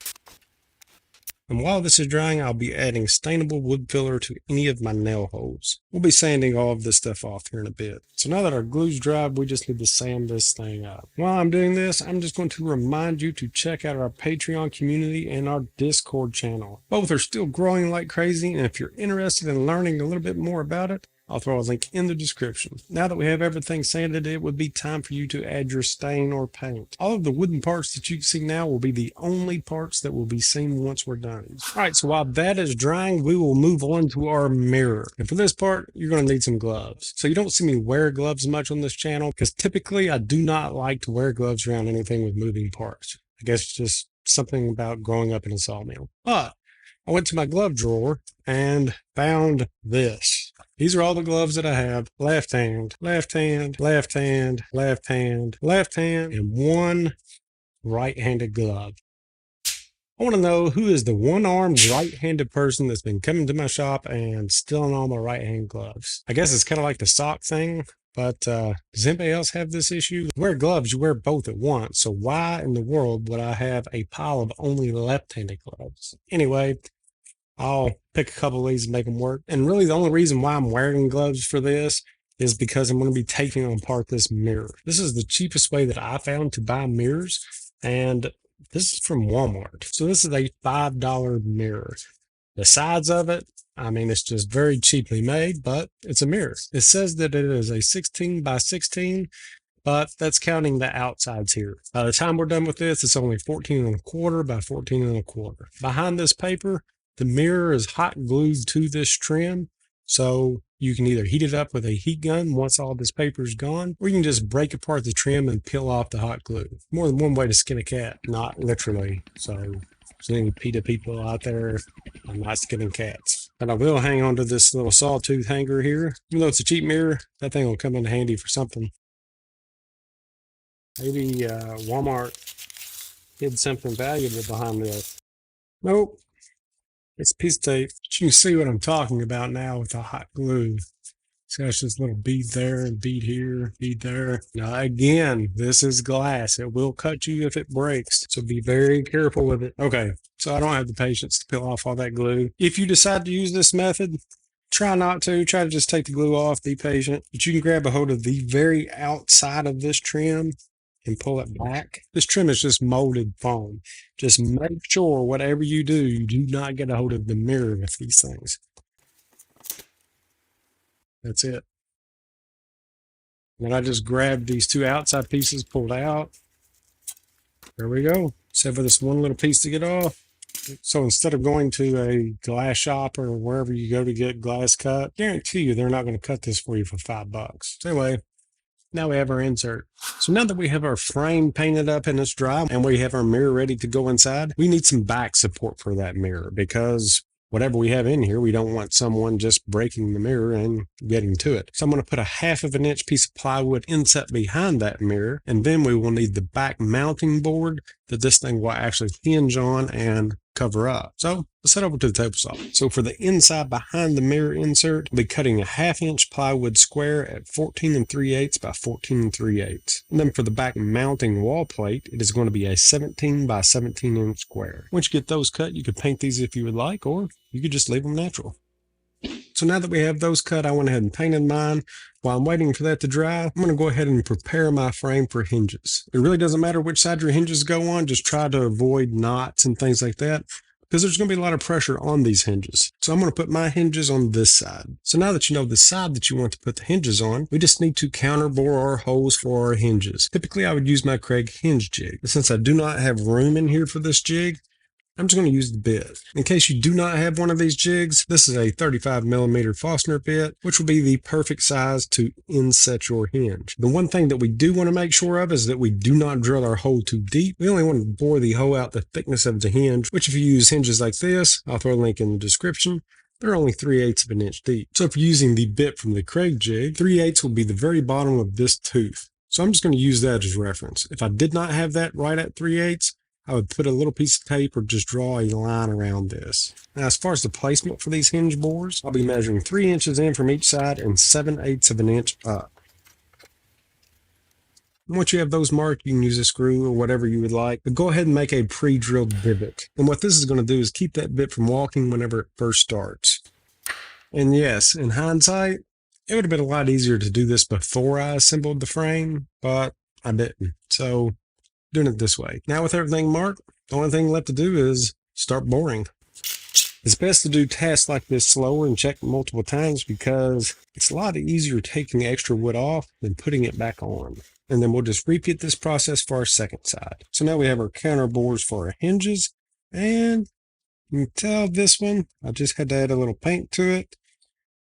And while this is drying, I'll be adding stainable wood filler to any of my nail holes. We'll be sanding all of this stuff off here in a bit. So now that our glue's dry, we just need to sand this thing up. While I'm doing this, I'm just going to remind you to check out our Patreon community and our Discord channel. Both are still growing like crazy, and if you're interested in learning a little bit more about it, I'll throw a link in the description. Now that we have everything sanded, it would be time for you to add your stain or paint. All of the wooden parts that you see now will be the only parts that will be seen once we're done. All right, so while that is drying, we will move on to our mirror. And for this part, you're going to need some gloves. So you don't see me wear gloves much on this channel, because typically I do not like to wear gloves around anything with moving parts. I guess it's just something about growing up in a sawmill. But I went to my glove drawer and found this. These are all the gloves that I have. Left hand, left hand, left hand, left hand, left hand, and one right-handed glove. I want to know who is the one-armed right-handed person that's been coming to my shop and stealing all my right-hand gloves. I guess it's kind of like the sock thing, but does anybody else have this issue? You wear gloves, you wear both at once, so why in the world would I have a pile of only left-handed gloves? Anyway, I'll pick a couple of these and make them work. And really the only reason why I'm wearing gloves for this is because I'm going to be taking apart this mirror. This is the cheapest way that I found to buy mirrors, and this is from Walmart. So this is a $5 mirror. The size of it, I mean, it's just very cheaply made, but it's a mirror. It says that it is a 16 by 16, but that's counting the outsides here. By the time we're done with this, it's only 14 1/4 by 14 1/4. Behind this paper, the mirror is hot glued to this trim, So you can either heat it up with a heat gun once all this paper is gone, or you can just break apart the trim and peel off the hot glue. More than one way to skin a cat, not literally. So any PETA people out there, I'm not skinning cats. But I will hang on to this little sawtooth hanger here. Even though it's a cheap mirror, that thing will come in handy for something. Maybe Walmart hid something valuable behind this. Nope. It's a piece of tape. But you can see what I'm talking about now with the hot glue. See how it's just a little bead there and bead here, bead there. Now again, this is glass. It will cut you if it breaks. So be very careful with it. Okay, so I don't have the patience to peel off all that glue. If you decide to use this method, try not to. Try to just take the glue off, be patient. But you can grab a hold of the very outside of this trim and pull it back. This trim is just molded foam. Just make sure whatever you do not get a hold of the mirror with these things. That's it. And I just grabbed these two outside pieces, pulled out. There we go. Except for this one little piece to get off. So instead of going to a glass shop or wherever you go to get glass cut, guarantee you they're not going to cut this for you for $5. So anyway, now we have our insert. So now that we have our frame painted up and it's dry and we have our mirror ready to go inside, we need some back support for that mirror because whatever we have in here, we don't want someone just breaking the mirror and getting to it. So I'm going to put a 1/2 inch piece of plywood inset behind that mirror, and then we will need the back mounting board that this thing will actually hinge on and cover up. So let's head over to the table saw. So for the inside behind the mirror insert, I'll be cutting a 1/2 inch plywood square at 14 3/8 by 14 3/8. And then for the back mounting wall plate, it is going to be a 17 by 17 inch square. Once you get those cut, you could paint these if you would like, or you could just leave them natural. So now that we have those cut, I went ahead and painted mine. While I'm waiting for that to dry, I'm going to go ahead and prepare my frame for hinges. It really doesn't matter which side your hinges go on, just try to avoid knots and things like that, because there's going to be a lot of pressure on these hinges. So I'm going to put my hinges on this side. So now that you know the side that you want to put the hinges on, we just need to counterbore our holes for our hinges. Typically, I would use my Craig hinge jig. But since I do not have room in here for this jig, I'm just going to use the bit. In case you do not have one of these jigs, this is a 35mm Forstner bit, which will be the perfect size to inset your hinge. The one thing that we do want to make sure of is that we do not drill our hole too deep. We only want to bore the hole out the thickness of the hinge, which if you use hinges like this, I'll throw a link in the description, they're only 3/8 of an inch deep. So if you're using the bit from the Craig jig, 3/8 will be the very bottom of this tooth. So I'm just going to use that as reference. If I did not have that right at 3/8, I would put a little piece of tape or just draw a line around this. Now, as far as the placement for these hinge bores, I'll be measuring 3 inches in from each side and 7/8 of an inch up. And once you have those marked, you can use a screw or whatever you would like, but go ahead and make a pre-drilled divot. And what this is going to do is keep that bit from walking whenever it first starts. And yes, in hindsight, it would have been a lot easier to do this before I assembled the frame, but I didn't. So doing it this way. Now with everything marked, the only thing left to do is start boring. It's best to do tasks like this slower and check multiple times because it's a lot easier taking extra wood off than putting it back on. And then we'll just repeat this process for our second side. So now we have our counter bores for our hinges, and you can tell this one, I just had to add a little paint to it.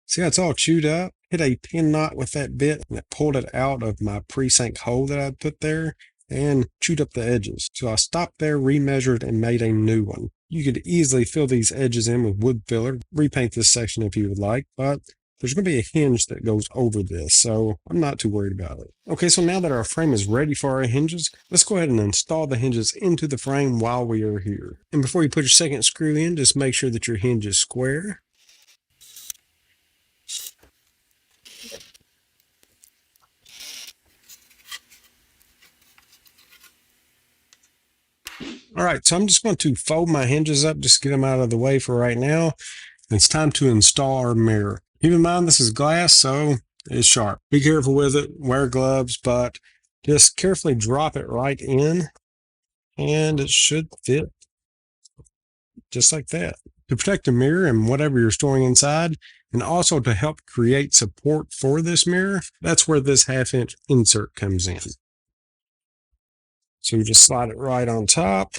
See how it's all chewed up? Hit a pin knot with that bit and it pulled it out of my pre-sink hole that I put there and chewed up the edges. So I stopped there, remeasured, and made a new one. You could easily fill these edges in with wood filler, repaint this section if you would like, but there's going to be a hinge that goes over this, so I'm not too worried about it. Okay, so now that our frame is ready for our hinges, let's go ahead and install the hinges into the frame while we are here. And before you put your second screw in, just make sure that your hinge is square. All right, so I'm just going to fold my hinges up, just get them out of the way for right now. It's time to install our mirror. Keep in mind, this is glass, so it's sharp. Be careful with it, wear gloves, but just carefully drop it right in, and it should fit just like that. To protect the mirror and whatever you're storing inside, and also to help create support for this mirror, that's where this 1/2 inch insert comes in. So you just slide it right on top.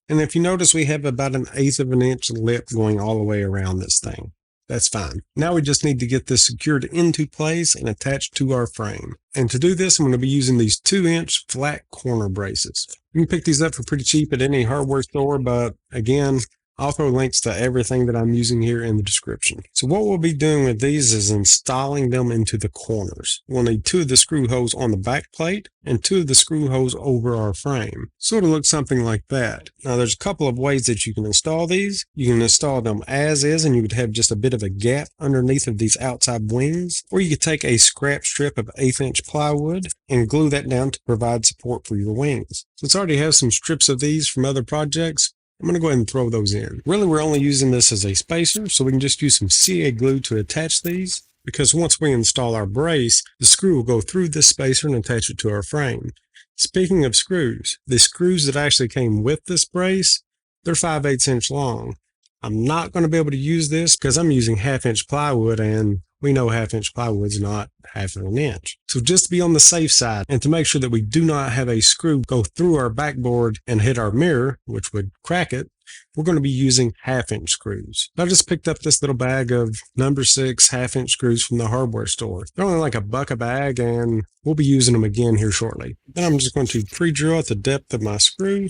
And if you notice, we have about 1/8 of an inch lip going all the way around this thing. That's fine. Now we just need to get this secured into place and attached to our frame. And to do this, I'm going to be using these 2-inch flat corner braces. You can pick these up for pretty cheap at any hardware store, but again, I'll throw links to everything that I'm using here in the description. So what we'll be doing with these is installing them into the corners. We'll need 2 of the screw holes on the back plate and 2 of the screw holes over our frame. Sort of looks something like that. Now there's a couple of ways that you can install these. You can install them as is and you would have just a bit of a gap underneath of these outside wings. Or you could take a scrap strip of 1/8-inch plywood and glue that down to provide support for your wings. Since I already have some strips of these from other projects, I'm going to go ahead and throw those in. Really, we're only using this as a spacer, so we can just use some CA glue to attach these, because once we install our brace, the screw will go through this spacer and attach it to our frame. Speaking of screws, the screws that actually came with this brace, they're 5/8 inch long. I'm not going to be able to use this because I'm using 1/2-inch plywood, and we know 1/2-inch plywood's not 1/2 inch. So just to be on the safe side and to make sure that we do not have a screw go through our backboard and hit our mirror, which would crack it, we're going to be using 1/2-inch screws. I just picked up this little bag of number 6 1/2-inch screws from the hardware store. They're only like $1 a bag, and we'll be using them again here shortly. Then I'm just going to pre-drill at the depth of my screw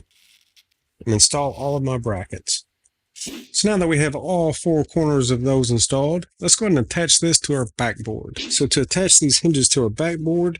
and install all of my brackets. So now that we have all 4 corners of those installed, let's go ahead and attach this to our backboard. So to attach these hinges to our backboard,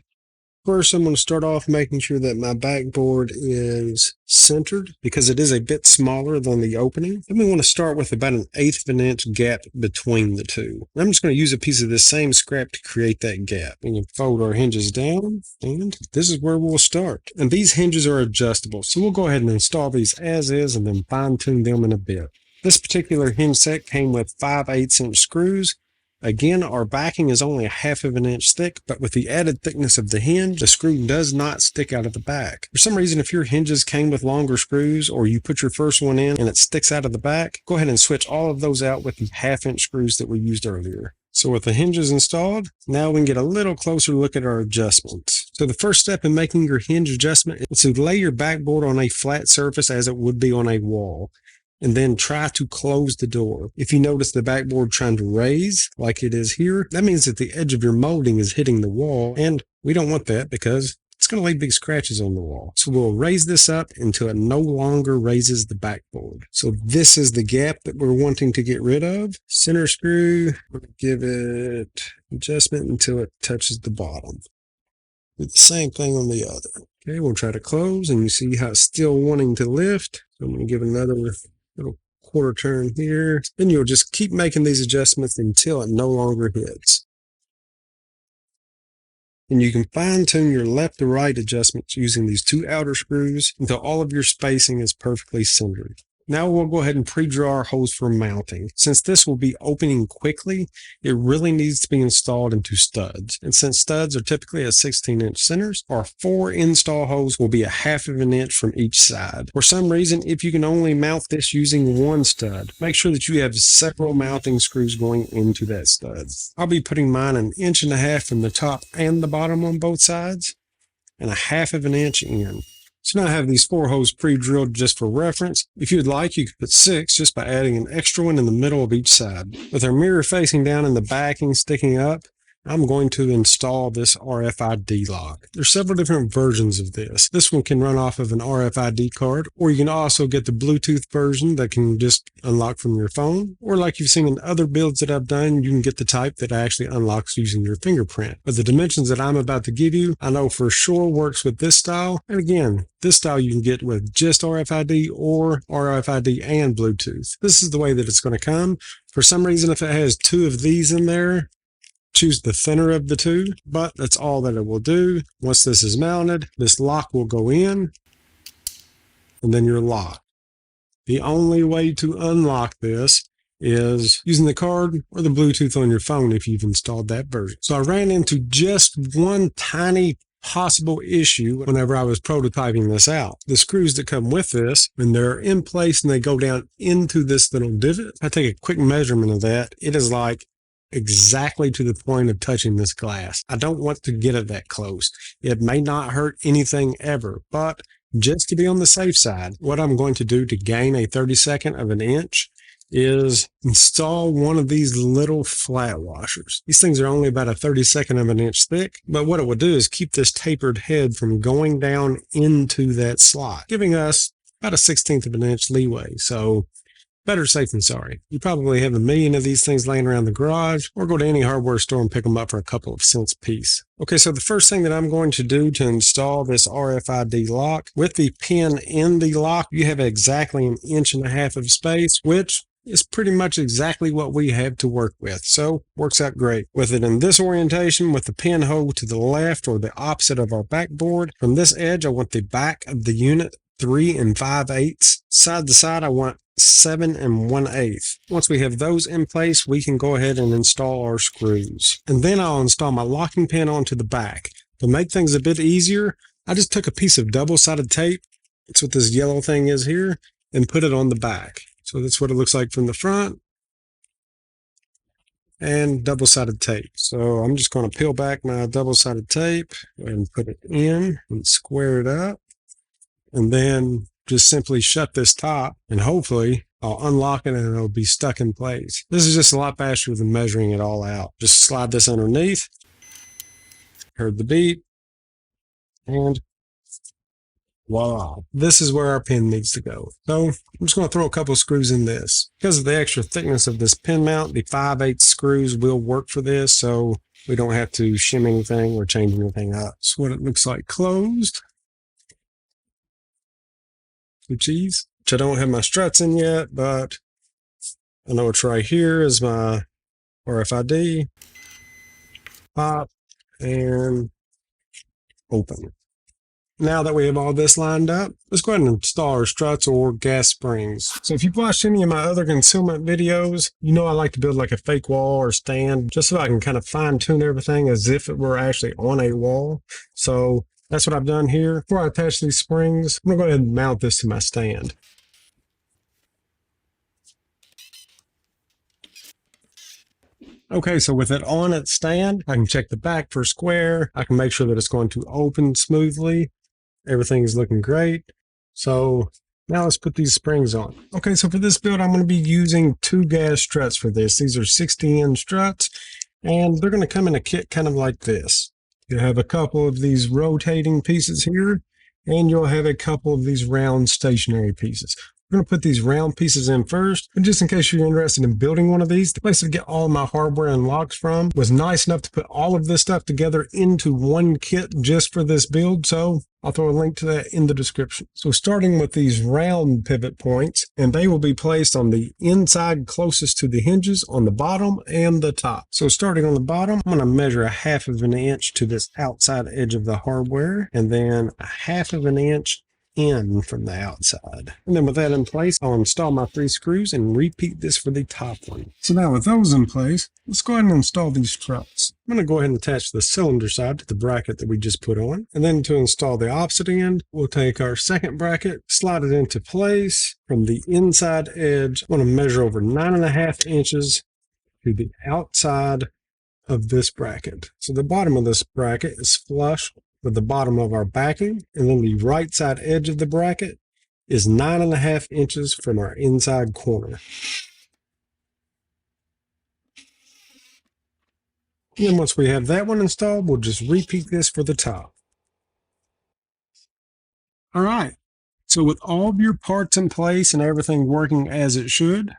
first I'm going to start off making sure that my backboard is centered because it is a bit smaller than the opening. Then we want to start with about 1/8 of an inch gap between the two. I'm just going to use a piece of this same scrap to create that gap. We can fold our hinges down, and this is where we'll start. And these hinges are adjustable, so we'll go ahead and install these as is and then fine tune them in a bit. This particular hinge set came with 5/8 inch screws. Again, our backing is only 1/2 of an inch thick, but with the added thickness of the hinge, the screw does not stick out of the back. For some reason, if your hinges came with longer screws or you put your first one in and it sticks out of the back, go ahead and switch all of those out with the 1/2-inch screws that we used earlier. So with the hinges installed, now we can get a little closer look at our adjustments. So the first step in making your hinge adjustment is to lay your backboard on a flat surface as it would be on a wall, and then try to close the door. If you notice the backboard trying to raise, like it is here, that means that the edge of your molding is hitting the wall, and we don't want that because it's going to leave big scratches on the wall. So we'll raise this up until it no longer raises the backboard. So this is the gap that we're wanting to get rid of. Center screw, we're going to give it adjustment until it touches the bottom. Do the same thing on the other. Okay, we'll try to close, and you see how it's still wanting to lift. So I'm going to give it another little quarter turn here. Then you'll just keep making these adjustments until it no longer hits. And you can fine tune your left to right adjustments using these 2 outer screws until all of your spacing is perfectly centered. Now we'll go ahead and pre-drill our holes for mounting. Since this will be opening quickly, it really needs to be installed into studs. And since studs are typically at 16-inch centers, our 4 install holes will be 1/2 of an inch from each side. For some reason, if you can only mount this using 1 stud, make sure that you have several mounting screws going into that stud. I'll be putting mine 1.5 inches from the top and the bottom on both sides, and 1/2 of an inch in. So now I have these 4 holes pre-drilled just for reference. If you'd like, you could put 6 just by adding an extra one in the middle of each side. With our mirror facing down and the backing sticking up, I'm going to install this RFID lock. There's several different versions of this. This one can run off of an RFID card, or you can also get the Bluetooth version that can just unlock from your phone. Or like you've seen in other builds that I've done, you can get the type that actually unlocks using your fingerprint. But the dimensions that I'm about to give you, I know for sure works with this style. And again, this style you can get with just RFID or RFID and Bluetooth. This is the way that it's going to come. For some reason, if it has 2 of these in there, choose the thinner of the 2, but that's all that it will do. Once this is mounted, this lock will go in, and then you're locked. The only way to unlock this is using the card or the Bluetooth on your phone if you've installed that version. So I ran into just one tiny possible issue whenever I was prototyping this out. The screws that come with this, when they're in place and they go down into this little divot, if I take a quick measurement of that, it is like exactly to the point of touching this glass. I don't want to get it that close. It may not hurt anything ever, but just to be on the safe side, what I'm going to do to gain a 32nd of an inch is install one of these little flat washers. These things are only about a 32nd of an inch thick, but what it will do is keep this tapered head from going down into that slot, giving us about a 1/16 of an inch leeway. So better safe than sorry. You probably have a million of these things laying around the garage, or go to any hardware store and pick them up for a couple of cents a piece. Okay, so the first thing that I'm going to do to install this RFID lock, with the pin in the lock, you have exactly 1.5 inches of space, which is pretty much exactly what we have to work with. So works out great. With it in this orientation, with the pin hole to the left or the opposite of our backboard, from this edge, I want the back of the unit 3 5/8. Side to side, I want 7 1/8. Once we have those in place, we can go ahead and install our screws. And then I'll install my locking pin onto the back. To make things a bit easier, I just took a piece of double-sided tape, that's what this yellow thing is here, and put it on the back. So that's what it looks like from the front, and double-sided tape. So I'm just going to peel back my double-sided tape and put it in and square it up, and then just simply shut this top, and hopefully I'll unlock it and it'll be stuck in place. This is just a lot faster than measuring it all out. Just slide this underneath, heard the beep, and voila. This is where our pin needs to go. So I'm just going to throw a couple of screws in this. Because of the extra thickness of this pin mount, the 5/8 screws will work for this, so we don't have to shim anything or change anything up. That's what it looks like closed. Blue cheese, which I don't have my struts in yet, but I know it's right here is my RFID. Pop and open. Now that we have all this lined up, let's go ahead and install our struts or gas springs. So if you've watched any of my other concealment videos, you know I like to build like a fake wall or stand just so I can kind of fine tune everything as if it were actually on a wall. So that's what I've done here. Before I attach these springs, I'm going to go ahead and mount this to my stand. Okay, so with it on its stand, I can check the back for square. I can make sure that it's going to open smoothly. Everything is looking great. So now let's put these springs on. Okay, so for this build, I'm going to be using 2 gas struts for this. These are 60N struts, and they're going to come in a kit kind of like this. You'll have a couple of these rotating pieces here, and you'll have a couple of these round stationary pieces. We're going to put these round pieces in first, and just in case you're interested in building one of these, the place to get all of my hardware and locks from was nice enough to put all of this stuff together into one kit just for this build, so I'll throw a link to that in the description. So starting with these round pivot points, and they will be placed on the inside closest to the hinges on the bottom and the top. So starting on the bottom, I'm going to measure 1/2 inch to this outside edge of the hardware, and then 1/2 inch in from the outside. And then with that in place, I'll install my 3 screws and repeat this for the top one. So now with those in place, let's go ahead and install these struts. I'm going to go ahead and attach the cylinder side to the bracket that we just put on. And then to install the opposite end, we'll take our second bracket, slide it into place. From the inside edge, I'm going to measure over 9.5 inches to the outside of this bracket. So the bottom of this bracket is flush with the bottom of our backing, and then the right side edge of the bracket is 9.5 inches from our inside corner. And then once we have that one installed, we'll just repeat this for the top. All right, so with all of your parts in place and everything working as it should,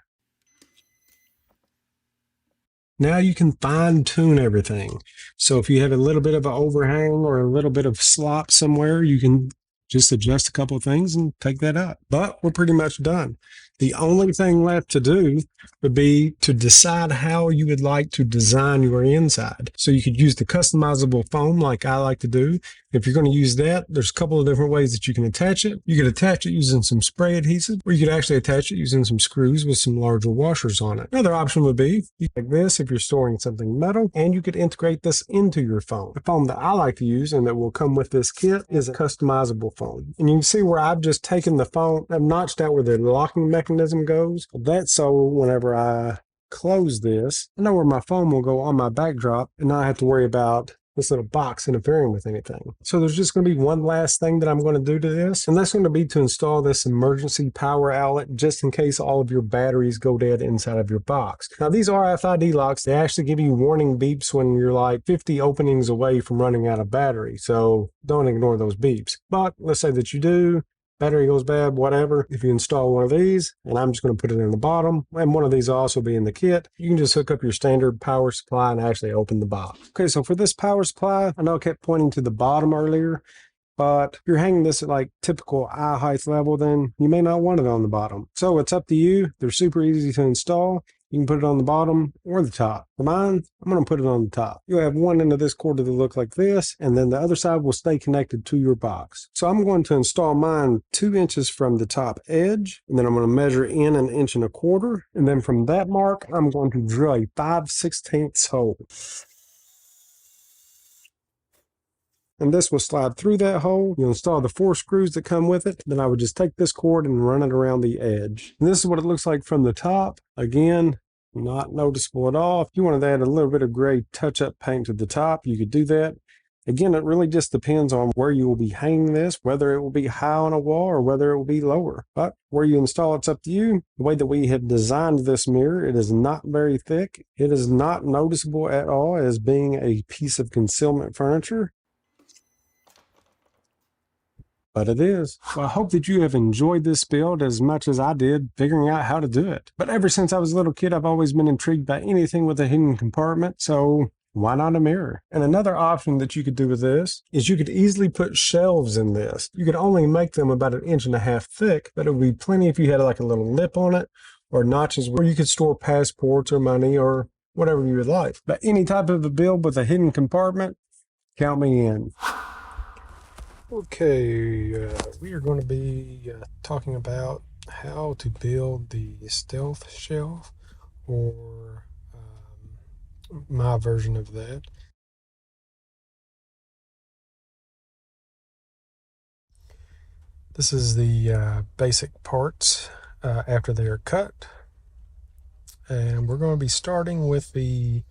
now you can fine tune everything. So if you have a little bit of an overhang or a little bit of slop somewhere, you can just adjust a couple of things and take that up. But we're pretty much done. The only thing left to do would be to decide how you would like to design your inside. So you could use the customizable foam like I like to do. If you're going to use that, there's a couple of different ways that you can attach it. You could attach it using some spray adhesive, or you could actually attach it using some screws with some larger washers on it. Another option would be like this if you're storing something metal, and you could integrate this into your foam. The foam that I like to use and that will come with this kit is a customizable foam. And you can see where I've just taken the foam, I've notched out where the locking mechanism goes. That's so whenever I close this, I know where my foam will go on my backdrop and not have to worry about this little box interfering with anything. So there's just going to be one last thing that I'm going to do to this, and that's going to be to install this emergency power outlet just in case all of your batteries go dead inside of your box. Now these RFID locks, they actually give you warning beeps when you're like 50 openings away from running out of battery, so don't ignore those beeps. But let's say that you do, battery goes bad, whatever. If you install one of these, and I'm just going to put it in the bottom, and one of these will also be in the kit, you can just hook up your standard power supply and actually open the box. Okay, so for this power supply, I know I kept pointing to the bottom earlier, but if you're hanging this at like typical eye height level, then you may not want it on the bottom. So it's up to you. They're super easy to install. You can put it on the bottom or the top. For mine, I'm going to put it on the top. You'll have one end of this cord that'll look like this, and then the other side will stay connected to your box. So I'm going to install mine 2 inches from the top edge, and then I'm going to measure in 1.25 inches. And then from that mark, I'm going to drill a 5/16 hole. And this will slide through that hole. You'll install the 4 screws that come with it. Then I would just take this cord and run it around the edge. And this is what it looks like from the top. Again, not noticeable at all. If you wanted to add a little bit of gray touch-up paint to the top, you could do that. Again, it really just depends on where you will be hanging this, whether it will be high on a wall or whether it will be lower. But where you install it's up to you. The way that we have designed this mirror, it is not very thick. It is not noticeable at all as being a piece of concealment furniture. But it is. Well, I hope that you have enjoyed this build as much as I did figuring out how to do it. But ever since I was a little kid, I've always been intrigued by anything with a hidden compartment, so why not a mirror? And another option that you could do with this is you could easily put shelves in this. You could only make them about 1.5 inches thick, but it would be plenty if you had like a little lip on it or notches where you could store passports or money or whatever you would like. But any type of a build with a hidden compartment, count me in. Okay, we are going to be talking about how to build the stealth shelf, or my version of that. This is the basic parts after they are cut, and we're going to be starting with the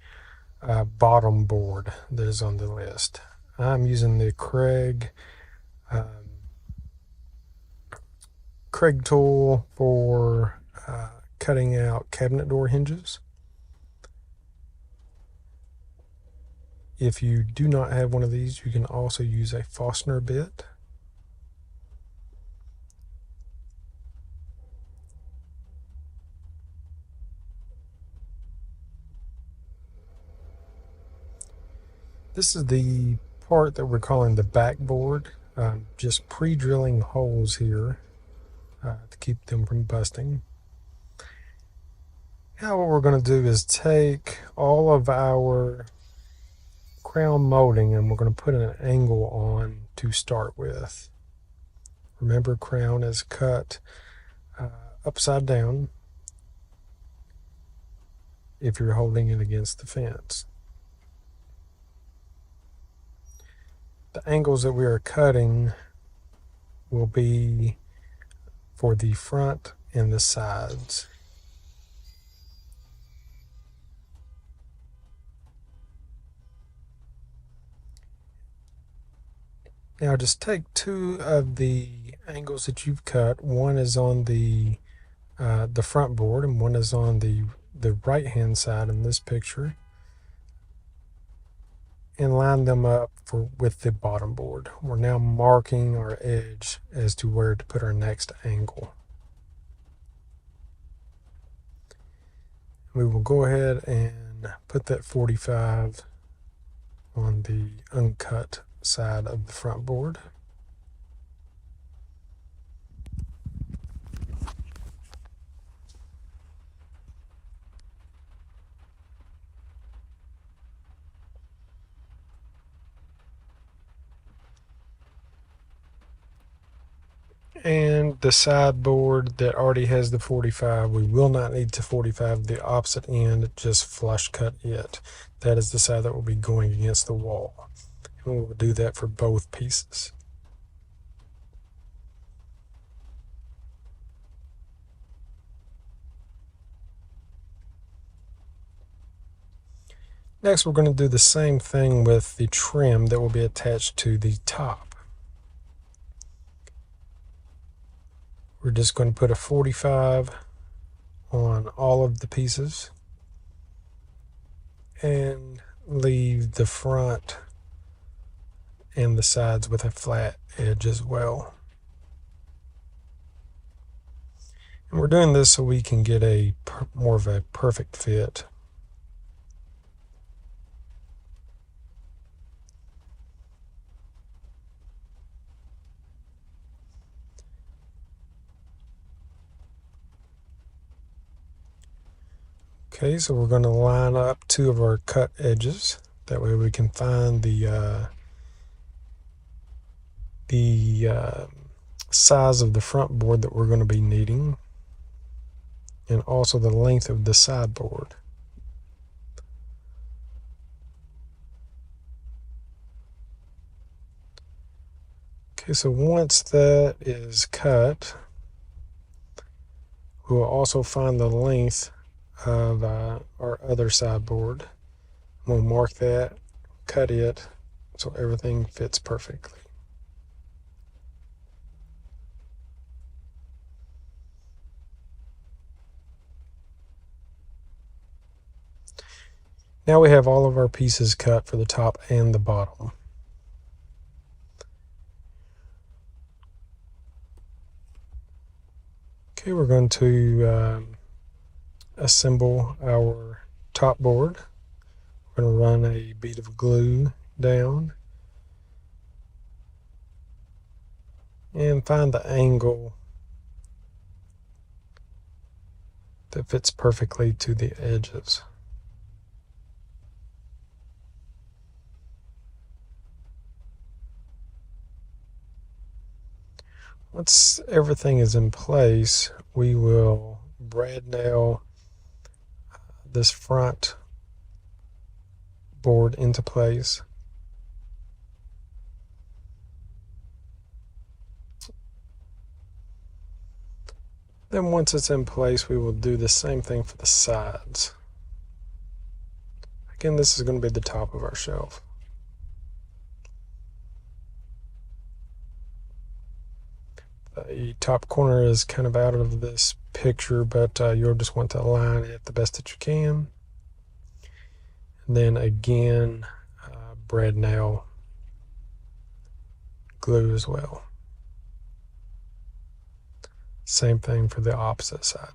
bottom board that is on the list. I'm using the Craig tool for cutting out cabinet door hinges. If you do not have one of these, you can also use a Forstner bit. This is the part that we're calling the backboard. Just pre-drilling holes here to keep them from busting. Now what we're going to do is take all of our crown molding and we're going to put an angle on to start with. Remember, crown is cut upside down if you're holding it against the fence. The angles that we are cutting will be for the front and the sides. Now just take 2 of the angles that you've cut. One is on the front board and one is on the right hand side in this picture, and line them up with the bottom board. We're now marking our edge as to where to put our next angle. We will go ahead and put that 45 on the uncut side of the front board. And the sideboard that already has the 45, we will not need to 45 the opposite end, just flush cut it. That is the side that will be going against the wall. And we will do that for both pieces. Next, we're going to do the same thing with the trim that will be attached to the top. We're just going to put a 45 on all of the pieces and leave the front and the sides with a flat edge as well. And we're doing this so we can get a more of a perfect fit. Okay, so we're going to line up two of our cut edges. That way we can find the size of the front board that we're going to be needing, and also the length of the side board. Okay, so once that is cut, we will also find the length of our other side board. We'll mark that, cut it, so everything fits perfectly. Now we have all of our pieces cut for the top and the bottom. Okay, we're going to assemble our top board. We're going to run a bead of glue down and find the angle that fits perfectly to the edges. Once everything is in place, we will brad nail this front board into place. Then once it's in place, we will do the same thing for the sides. Again, this is going to be the top of our shelf. The top corner is kind of out of this picture, but you'll just want to align it the best that you can. And then again, brad nail glue as well. Same thing for the opposite side.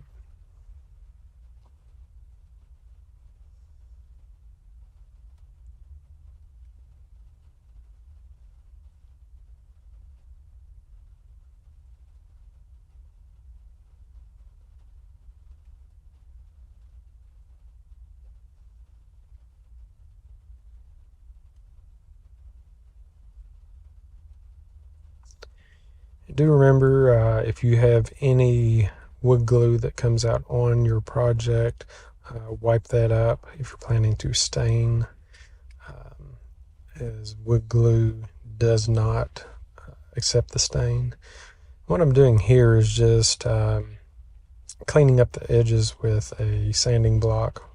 Do remember, if you have any wood glue that comes out on your project, wipe that up if you're planning to stain, as wood glue does not accept the stain. What I'm doing here is just cleaning up the edges with a sanding block.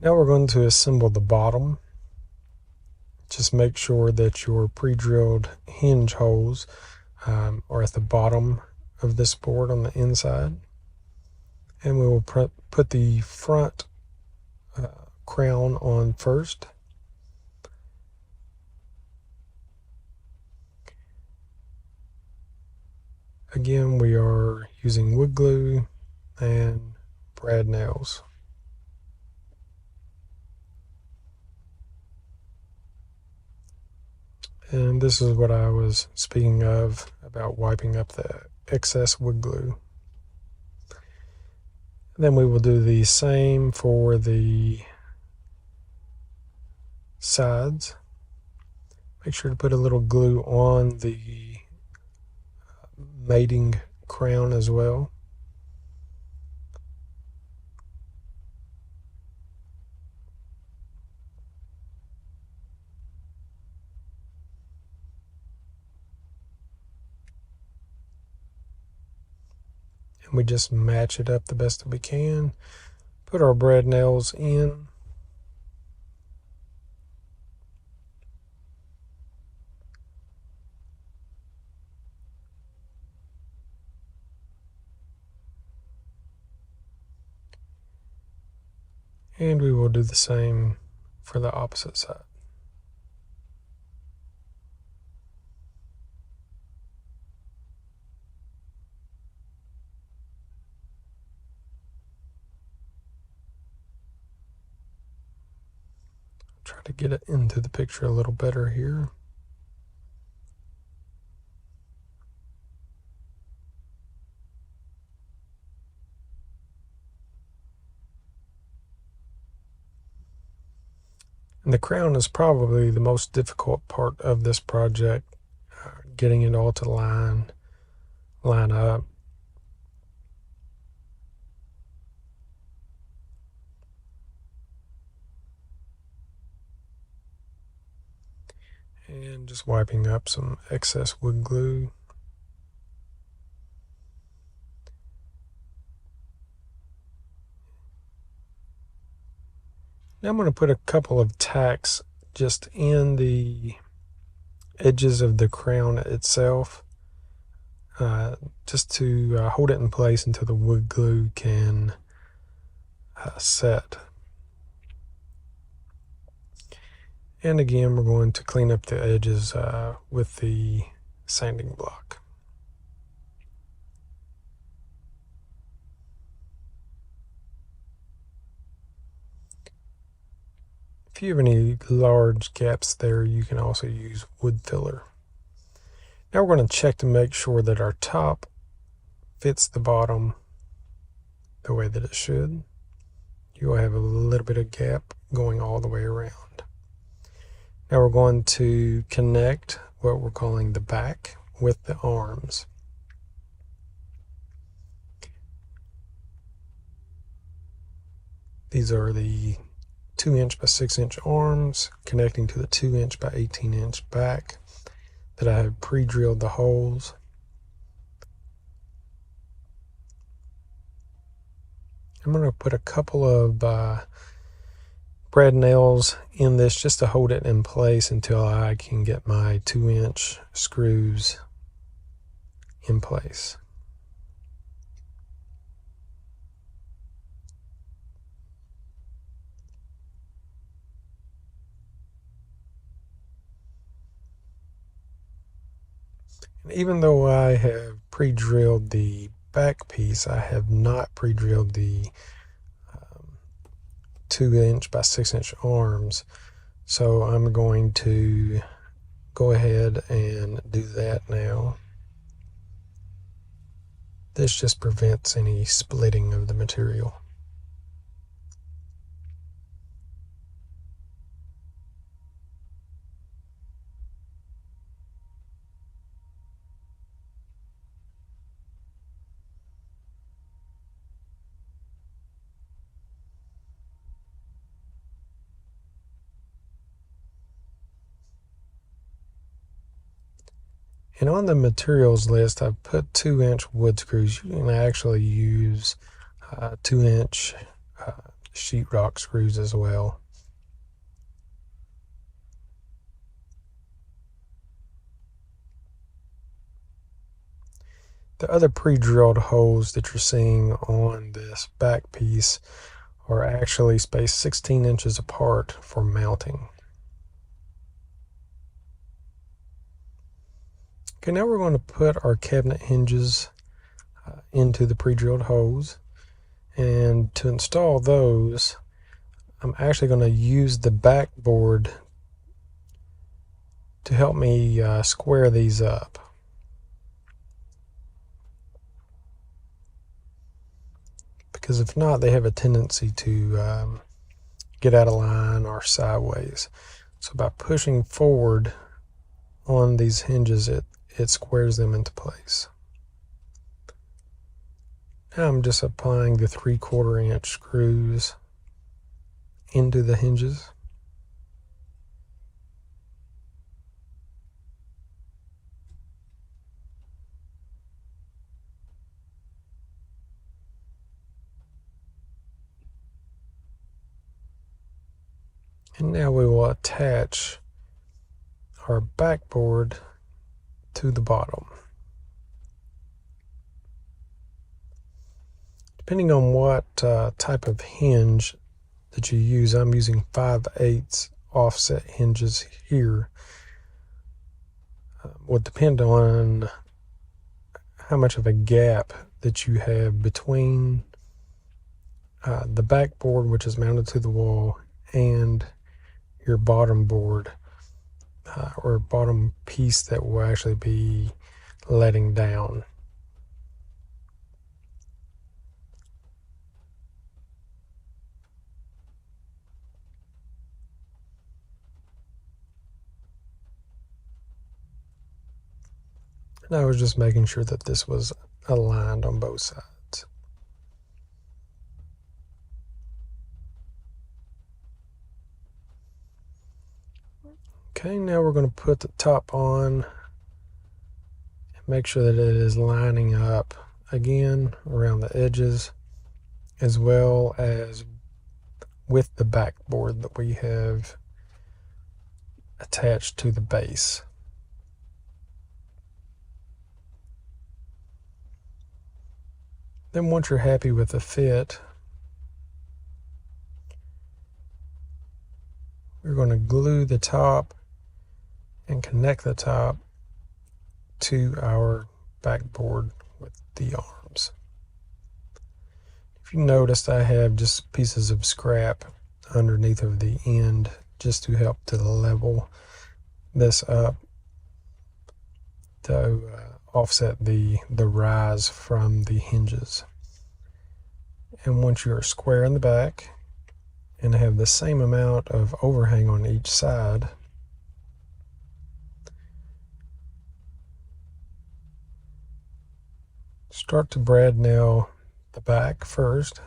Now we're going to assemble the bottom. Just make sure that your pre-drilled hinge holes are at the bottom of this board on the inside. And we will put the front crown on first. Again, we are using wood glue and brad nails. And this is what I was speaking of about wiping up the excess wood glue. Then we will do the same for the sides. Make sure to put a little glue on the mating crown as well. And we just match it up the best that we can. Put our brad nails in. And we will do the same for the opposite side. Try to get it into the picture a little better here. And the crown is probably the most difficult part of this project, getting it all to line up. And just wiping up some excess wood glue. Now I'm going to put a couple of tacks just in the edges of the crown itself, just to hold it in place until the wood glue can set. And again, we're going to clean up the edges with the sanding block. If you have any large gaps there, you can also use wood filler. Now we're going to check to make sure that our top fits the bottom the way that it should. You will have a little bit of gap going all the way around. Now we're going to connect what we're calling the back with the arms. These are the 2" by 6" arms connecting to the 2" by 18" back that I have pre-drilled the holes. I'm going to put a couple of brad nails in this just to hold it in place until I can get my 2" screws in place. And even though I have pre-drilled the back piece, I have not pre-drilled the 2" by 6" arms. So I'm going to go ahead and do that now. This just prevents any splitting of the material. And on the materials list, I've put 2" wood screws. You can actually use 2" sheetrock screws as well. The other pre-drilled holes that you're seeing on this back piece are actually spaced 16 inches apart for mounting. Okay, now we're going to put our cabinet hinges into the pre-drilled holes. And to install those, I'm actually going to use the backboard to help me square these up. Because if not, they have a tendency to get out of line or sideways. So by pushing forward on these hinges, it squares them into place. Now I'm just applying the 3/4 inch screws into the hinges. And now we will attach our backboard to the bottom. Depending on what type of hinge that you use, I'm using 5/8 offset hinges here. Would depend on how much of a gap that you have between the backboard, which is mounted to the wall, and your bottom board or bottom piece that will actually be letting down. And I was just making sure that this was aligned on both sides. Okay, now we're going to put the top on and make sure that it is lining up again around the edges, as well as with the backboard that we have attached to the base. Then once you're happy with the fit, we're going to glue the top and connect the top to our backboard with the arms. If you noticed, I have just pieces of scrap underneath of the end just to help to level this up to offset the rise from the hinges. And once you're square in the back and have the same amount of overhang on each side, start to brad nail the back first.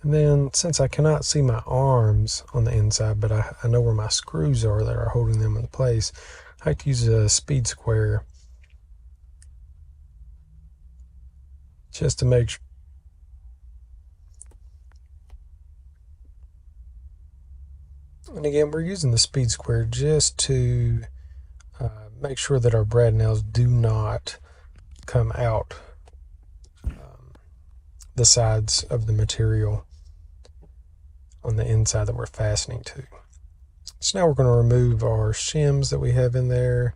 And then, since I cannot see my arms on the inside, but I know where my screws are that are holding them in place, I like to use a speed square just to make sure. And again, we're using the speed square just to make sure that our brad nails do not come out the sides of the material on the inside that we're fastening to. So now we're going to remove our shims that we have in there,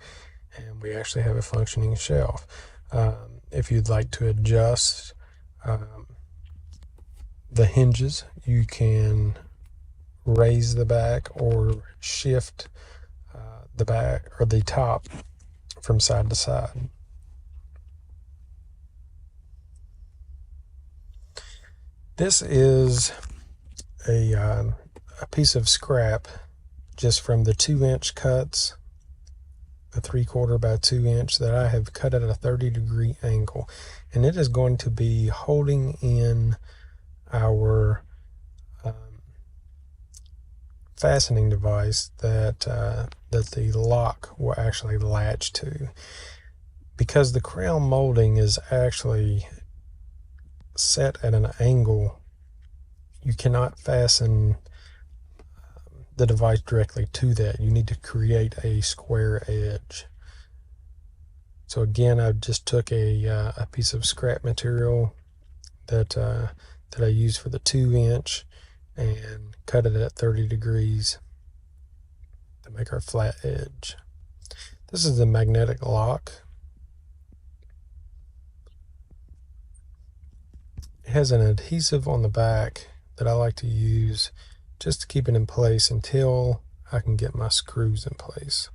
and we actually have a functioning shelf. If you'd like to adjust the hinges, you can raise the back or shift the back or the top from side to side. This is a piece of scrap just from the 2-inch cuts, a 3/4 by 2-inch that I have cut at a 30-degree angle, and it is going to be holding in our fastening device that the lock will actually latch to. Because the crown molding is actually set at an angle, you cannot fasten the device directly to that. You need to create a square edge. So again, I just took a piece of scrap material that I used for the 2-inch and cut it at 30 degrees to make our flat edge. This is the magnetic lock. It has an adhesive on the back that I like to use just to keep it in place until I can get my screws in place.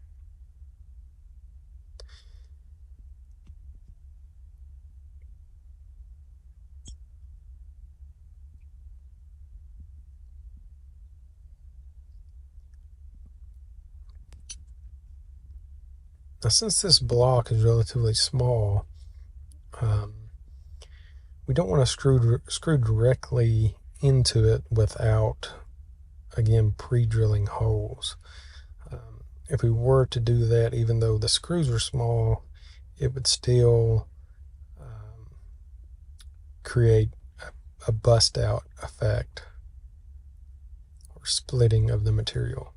Now, since this block is relatively small, we don't want to screw directly into it without, again, pre-drilling holes. If we were to do that, even though the screws are small, it would still create a bust out effect or splitting of the material.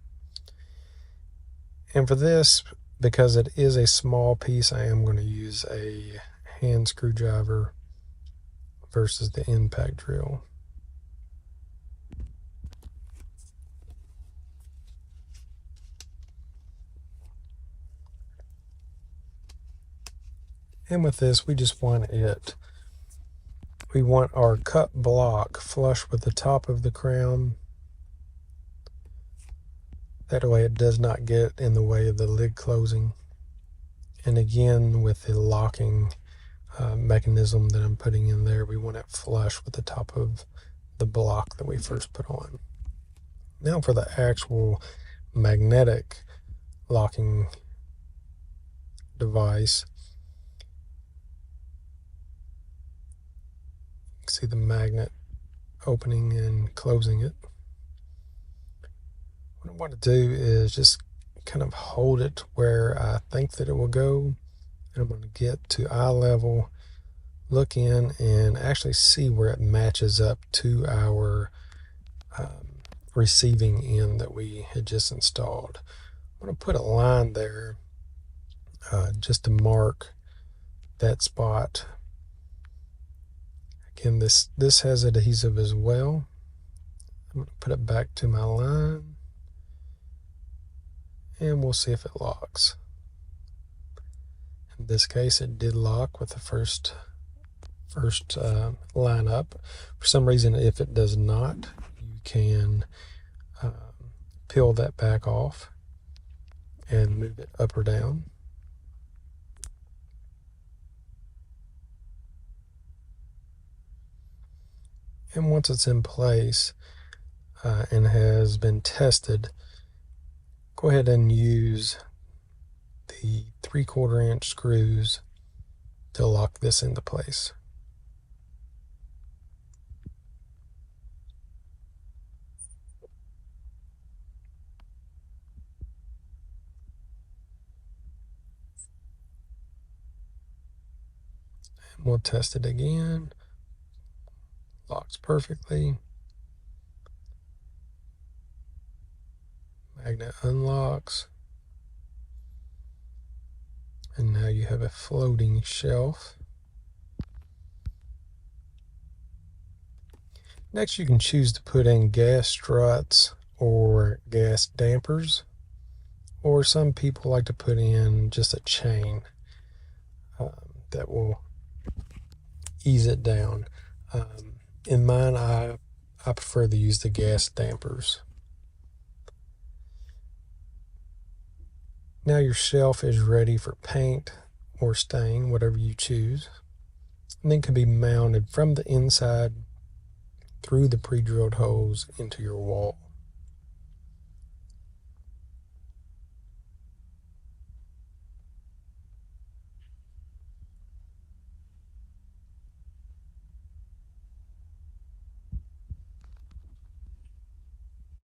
And for this, because it is a small piece, I am going to use a hand screwdriver versus the impact drill. And with this, we just want we want our cut block flush with the top of the crown. That way it does not get in the way of the lid closing. And again, with the locking mechanism that I'm putting in there, we want it flush with the top of the block that we first put on. Now for the actual magnetic locking device, you can see the magnet opening and closing it. What I want to do is just kind of hold it where I think that it will go, and I'm going to get to eye level, look in, and actually see where it matches up to our receiving end that we had just installed. I'm going to put a line there just to mark that spot. Again, this has adhesive as well. I'm going to put it back to my line, and we'll see if it locks. In this case, it did lock with the first line up. For some reason, if it does not, you can peel that back off and move it up or down. And once it's in place and has been tested, go ahead and use the 3/4 inch screws to lock this into place. And we'll test it again. Locks perfectly. Magnet unlocks. And now you have a floating shelf. Next, you can choose to put in gas struts or gas dampers, or some people like to put in just a chain that will ease it down. In mine, I prefer to use the gas dampers. Now your shelf is ready for paint or stain, whatever you choose, and then can be mounted from the inside through the pre-drilled holes into your wall.